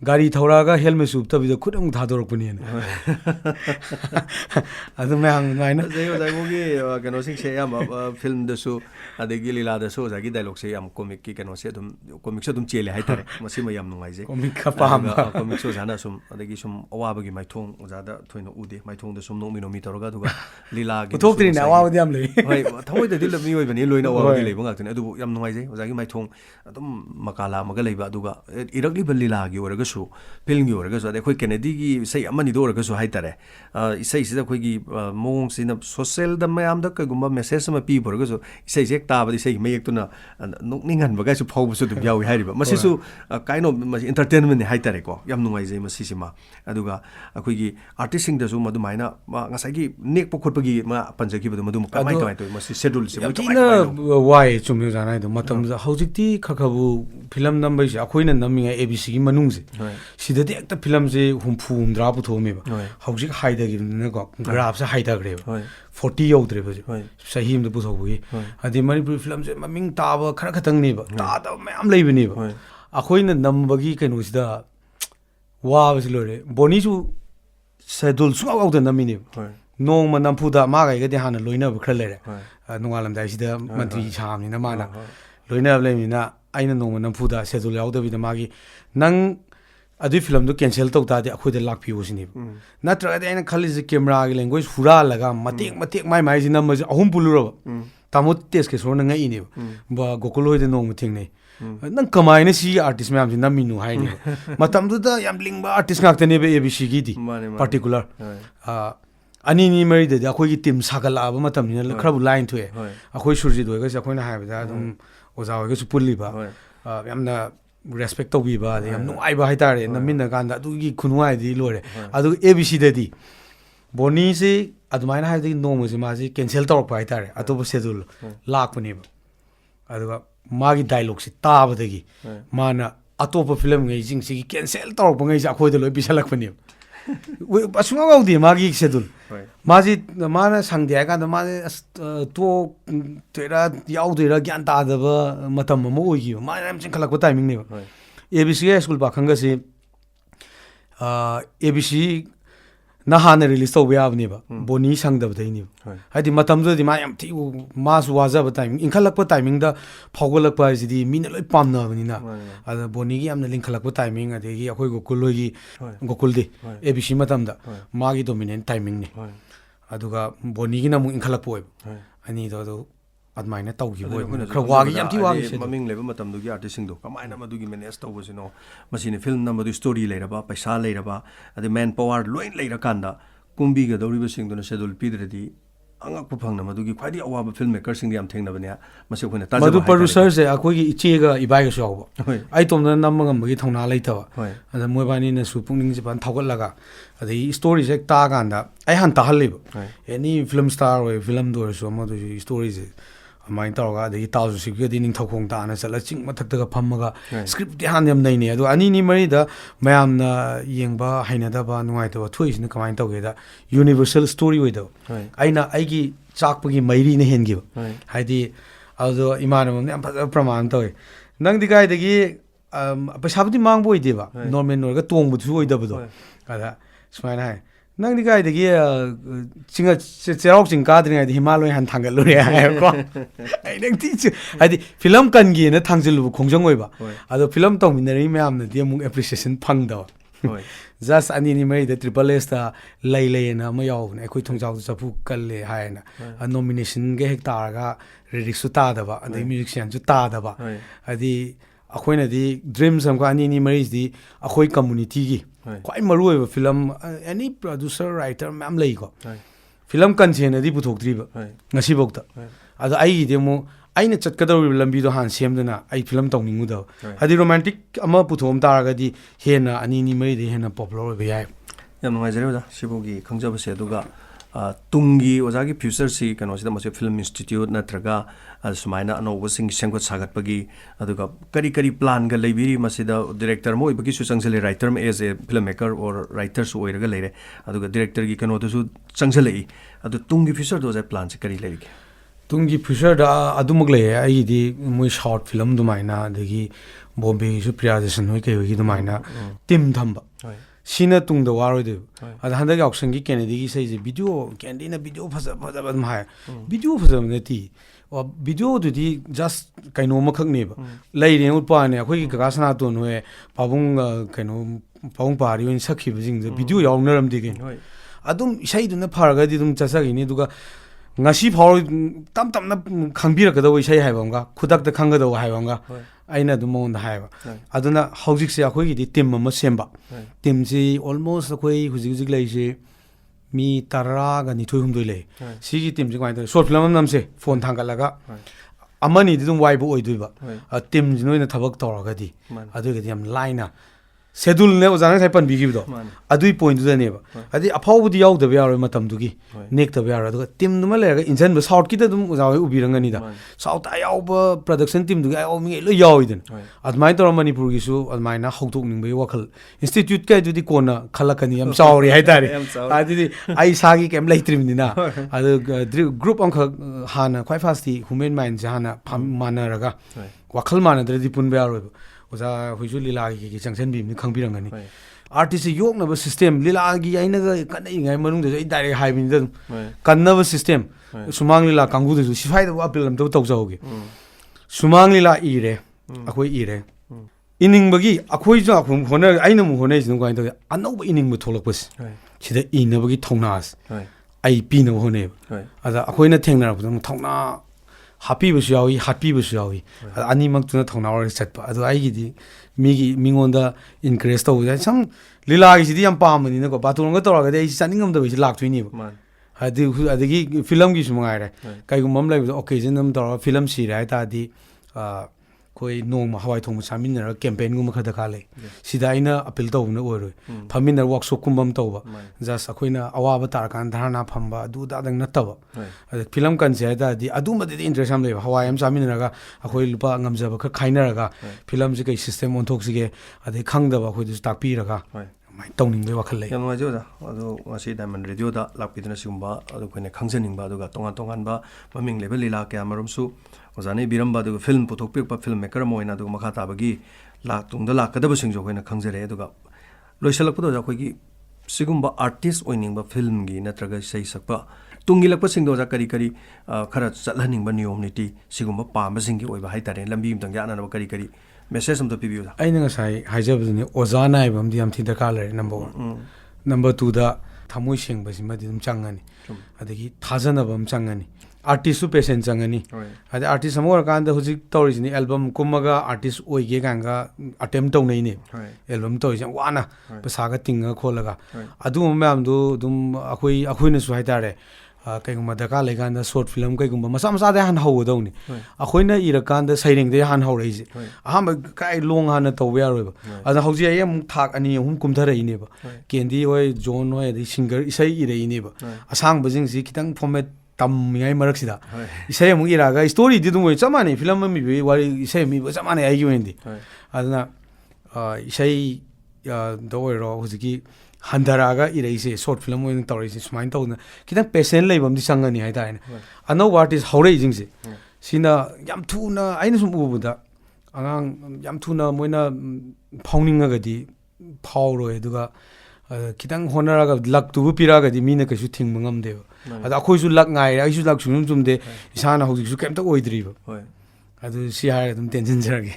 [SPEAKER 2] gari thauraga helmet sup ta bi da khudang thadorok pani ne adu mayam naina
[SPEAKER 1] jai mo gi kano sing se yam film da su adegi lila da so jagi dialogue se yam comic ki kano se dum comic se dum chele hai tare masi ma yam nungai je
[SPEAKER 2] comic ka pam
[SPEAKER 1] comic so jana sum adegi sum awa ba gi mai thong oja da thoina ude mai thong da sum nong mi toroga duga lila gi
[SPEAKER 2] thok tri na awa diam le
[SPEAKER 1] hoi thoi da dil mi oi bani loina awa gi le bang akne adu yam nungai je oja gi mai thong adum makala maga leiba duga irakli bal lila gi oraga su film gi oraga so ade khoi kennedy gi sei amani do oraga so hai tare sei sida khoi gi mong sina social da mayam da ka gumba message ma pi borga so sei jek ta ba di sei mayek tuna nokning han ba ga su phau su dum yawi hai riba masi su kind of entertainment ni hai tare ko yam nungai jai masi sima aduga akhoi gi artist sing da su madu maina ngasai gi nek po khot pa gi ma panja gi ba madu kamai kamai to masi schedule se
[SPEAKER 2] ina wai chum jana do matam hauzik ti khakhabu film number se akhoi na naminga abc gi manung se sida de ekta film se humfu umdra pu thomi ba hauzik haida gi na ko graph se haida gre 40 yaudre ba sahi im de pu thobu adi manipur film se maming ta ba khara khatang ni ba ta da mayam lei bani ba akhoi na nam ba gi kaino sida wa ba lore boni su schedule su au da nami ni nong ma nam phu da ma ga de hana loina ba khra lere nongalam dai sida mantri cham ni na ma na loina le ni na aina nong ma nam phu da schedule au da bi da ma gi nang adu film do cancel to ta de akhoi de lak pi usini natra de aina khali ji camera gi language hura laga matek mai ji nam ma ahum puluro tamut test ke so na ngai ni ba gokolo de nong thing nei nang kamai na si artist me am ji nam minu hai ni matam du da yam ling ba artist ngak te ne be abc gi di particular ani ni mari de akhoi gi team sagala ba matam ni khra bu line thue akhoi surji do ga sa akhoi na hai ba dum oza ga su pulli ba yam na respect to bi ba yam nu ai ba hai tare na min na kan da du gi khunu ai di lore adu abc de di boni se adu mai na hai di no mo se ma se cancel to pa hai tare atu bu schedule lak pani ba adu ga ma gi dialogue se ta ba de gi ma na atopa film ngai jing si cancel to pa ngai ja khoi de loi bisalak pani asunga ga di ma gi schedule ma ji ma na sang de ga da ma to tera yau de ra gyan ta da ba matam mo oi gi ma nam chin khalak ba timing ni ba abc school ba khanga si abc na hana release to ya ni ba boni sang da ba dai ni hadi matam zo di ma yam ti ma su wa za ba timing in khalak ba timing da phogolak pa ji di min loi pam na ba ni na ada boni gi am na link khalak ba timing ade gi akhoi gokul loi gi gokul di abc matam da ma gi dominant timing ni aduga boni gi na mu in khalak po ani do admaina tau gi boy khra wa gi yam ti wa gi
[SPEAKER 1] maming leba matam du gi artist sing do kamaina madu gi manage to was no machine film number du story leira ba paisa leira ba ade man power loin leira kanda kumbi ga dori ba sing do na schedule pidredi angak pu phang na madu gi khwadi awa ba filmmaker sing yam theng na bania mase khona ta
[SPEAKER 2] madu producer se akhoi gi iche ga ibai ga shaw ba ai tom na nam ngam gi thongna leita ba ada moi bani na su pungning ji ban thogal laga ade story se ta ganda ai han ta halli ba any film star or film do so madu stories amai tawga de tazu sikge di ning thokong ta na chala ching mathak ta phammaga script di han yam nei ne adu ani ni mari da mayam na yengba haina da ba nuai to thui sin kamai tawge da universal story we do aina ai gi chak pagi mairi ne hen gi haidi adu imana am pha praman toy nang di gai de gi paisa budi mang boi de ba normal nor ga tong bu thui da ba do ada sumaina hai nang di gai de gi chinga cherok ching ka dring ai himalay han thangal lu re hai ko ai nang ti adi film kan gi na thangjil bu khongjong oi ba ado film tong min ri myam na di amung appreciation phang da just ani ni mai de triple s ta lai lai na ma yaw na khoi thongjau chapu kal le hai na nomination ge hectar ga lyrics su ta da ba adi musician ju ta da ba adi akhoi na di dreams am ka ani ni mai di akhoi community gi quite maru oi film any producer writer mam lai ko film kan chen adi puthok tri ba ngasi bok ta ado ai gi de mo aina chatkadaw lambi do han semdana ai film tawningu da adi romantic ama puthom tar ga di hena ani ni mai de hena popular be yai
[SPEAKER 1] yam ngai jare da sibogi khangjaba se duga tungi ozagi future si kano sida mase film institute natraga sumaina no wasing sengko sagat pagi aduga kari kari plan ga leibiri masida director mo ibagi su changsale writer as a filmmaker or writer su oiraga leire aduga director gi kano to su changsale adu tungi future do ja plan se kari leige
[SPEAKER 2] tungi future da adumuk le ai di moi short film du maina degi bombe su presentation hoi kai gi du maina team thamba sina tung da waro de ada handa ga auction gi kennedy gi sei je video candy na video phaja phaja ba ma video phaja ne ti o video du di just kaino ma khak ne ba lai re utpa ne akhoi gi ka sana ton hoye pabung kaino pabung pari in sakhi bijing de video yaw naram de gi adum sei du na pharaga di dum chasa gi ni duga ngasi phau tam tam na khangbira ka da wai sei hai banga khudak da khanga da hai banga aina du mon da hai ba aduna hojik se akhoi gi di team ma semba team ji almost akhoi hujik lai se mi tara ga ni thoi hum doi le si gi team ji kwai da short film nam se phone thang ka laga amani di dum wai bu oi doi ba team ji noina thabak tor ga di adu ga di am line schedule ne ozana sai pan bigi do adui point du ne ba adi aphau bu di yaw da ya ro matam du gi nek da ya ro da team du ma le ga injan ba south ki da dum uzaw ubi rang ni da south ayaw ba production team du ga ayaw mi lo yaw idin admai tor manipur gi su admai na hoktok ning bai wakhal institute ka du di kona khalakani am sauri hai tare adi ai sa gi kem lai trim ni na adu group ang hana khoi fast di human mind jana mana raga wakhal mana da di pun ba ro oza huisu lila gi changchen bi ni khangbirang ani artist yok na ba system lila gi aina ga kanai ngai manung de ai direct high bin da kan na ba system sumang lila kanggu de sifai da appeal lam to tau jawge sumang lila i re akhoi i re ining bagi akhoi ja khum hona aina mu hona jin gwain da anau ba ining mu tholak bas sida i na bagi thongnas ai pi na hone ada akhoi na thengna ra thongna happy bu yawi happy bu yawi ani mak tuna thongna or chat pa adu ai gi di mi gi mingonda encourage to ja sam lila gi di yam pa mani na ko ba tu nga to ga dei saningam da bi lak thui ni ba adu adagi film gi sumangai re kai gum mam lai occasion nam to film si ra ta di koi nong ma hawai thong samin na campaign gum khada ka le sida ina appeal to na oi roi phamin na workshop kum bam to ba just akoina awa ba tar kan dharna phamba du da dang na ta ba film kan se da di adu ma di interest am le hawai am samin na ga akoi lupa ngamja ba kha khaina ra ga film ji kai system on thok sige ade khang da ba khoi du tak pi ra ga mai tawning be wakhal lai
[SPEAKER 1] yam ma jo da adu wasi diamond radio da lapidna sigumba adu koine khangjaning ba aduga tonga tongan ba maming level lila kya marum su ozane biramba du film puthok pek pa film maker moina du makha ta bagi la tungda la kadaba sing jo koina khangjare aduga loisalak pudo ja koi gi sigumba artist oining ba film gi natraga sei sakpa tungi lakpa sing do ja kari kari khara chatlaning ba niyom niti sigumba pamba sing gi oiba hai tare lambi mtang ya na ba kari kari message am to pibiu da
[SPEAKER 2] aina ngasai haijab ni ozana ibam di am thi da kala number 1 number 2 da thamoi sing ba sima di dum changani adagi thajana bam changani artist su patient changani ade artist amor kan da hujik tori ni album kumaga artist oige ganga attempt to nei ne album to jang wana pasa ga tinga kholaga adu mam du dum akhoi na su hai tare kai gum da ka le kan da short film kai gum masa masa da han hawo do ni akhoi na ira kan da sairing de han hawo rei ji aham kai long han to ya ro ba ada hauji ai am thak ani hum kum thara ne ba kendi oi john oi di singer isai ire ne ba asang bajing si kitang format tam ngai marak sida isai mu ira ga story di dum oi chamani film mi bi wari isai mi ba chamani ai gi wendi adna isai do oi ro hujiki handaraga iraise short film oin tawrisi sumain tawna kitang patient leibam di sangani hai ta ne ano what is how raising se sina yam thuna aina sum ubuda angang yam thuna moina phawninga ga di phawroi duga kitang honaraga luck tu piraga di mina kasu thing mangam de ada akhoi su luck ngai ai su luck sum sum de isana hojik su kemta oidri ba
[SPEAKER 1] hoi
[SPEAKER 2] adu si har dum tension jarage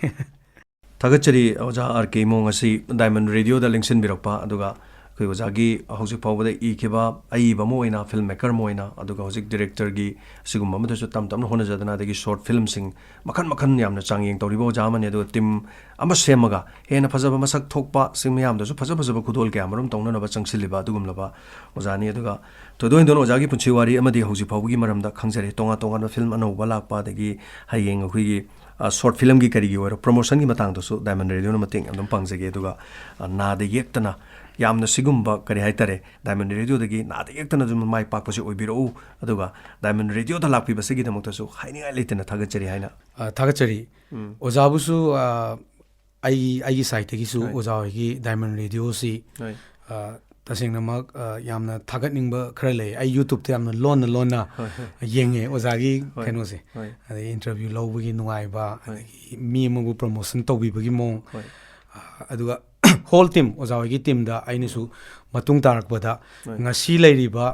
[SPEAKER 1] Thagachari Oja RK Mong asi Diamond Radio da lingsin birakpa aduga koi oja gi hojik pawbada I kiba ai ba moina filmmaker moina aduga hojik director gi sigum ma su tam tam hona jadana dagi short film sing makhan makhan yamna changyeng tori bo jama ne do tim ama semaga hena phajaba masak thokpa sing yam da su phajaba phajaba khudol ke amarum tongna na ba changsiliba dugum laba oja ni aduga to doin don oja gi punchi wari amadi hojik pawgi maramda khangjare tonga tonga no film ano bala pa dagi hayeng akhui gi short film gi kari gi waro promotion gi matang to su Diamond Radio no mating andum pangjage aduga na de yektana yamna sigumba kari haitare Diamond Radio dagi na de yektana jum mai pak pasi oibiro aduga Diamond Radio da lakpi basigi da mukta su haini ai letena thagachari haina
[SPEAKER 2] thagachari ojabu su ai site gi su oja gi Diamond Radio si tasingna mak yamna thagatningba khara le ai YouTube te yamna lona yenge oja gi keno se ade interview lawgi nuai ba mi mo promotion tobi bagi mong aduga whole team oja gi team da aini su matung tarak bada ngasi leiriba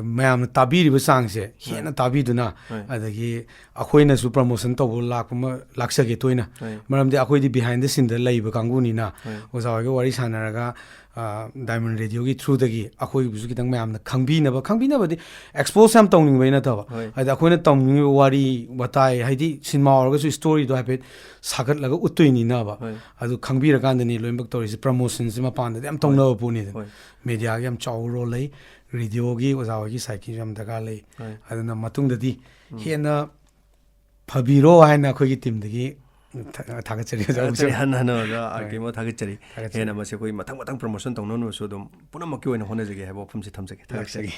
[SPEAKER 2] mayam tabi riba sangse hena tabi duna adagi akhoina su promotion to lakuma laksage toina maramde akhoi di behind the scene da leiba kanguni na oja ga wari sanaraga Diamond Radio gi through dagi akhoi busu kitang mayam na khangbi na ba di expose am tongning baina ta ada akhoina tongning wari batai haidi cinema orga su story do habit sagat laga uttoini na ba adu khangbi ra kan ni loimbak tori promotion sima pan da am tongna puni media gi am chawro lei radio gi oja gi saiki jam daga lei aduna matung dadi hena phabiro haina khoi gi team dagi thagachari
[SPEAKER 1] thagachari hanana ga arkimo thagachari hena mase koi mathang mathang promotion tongno no so dum punamakki oina honajage habo phumsi thamjage thagachari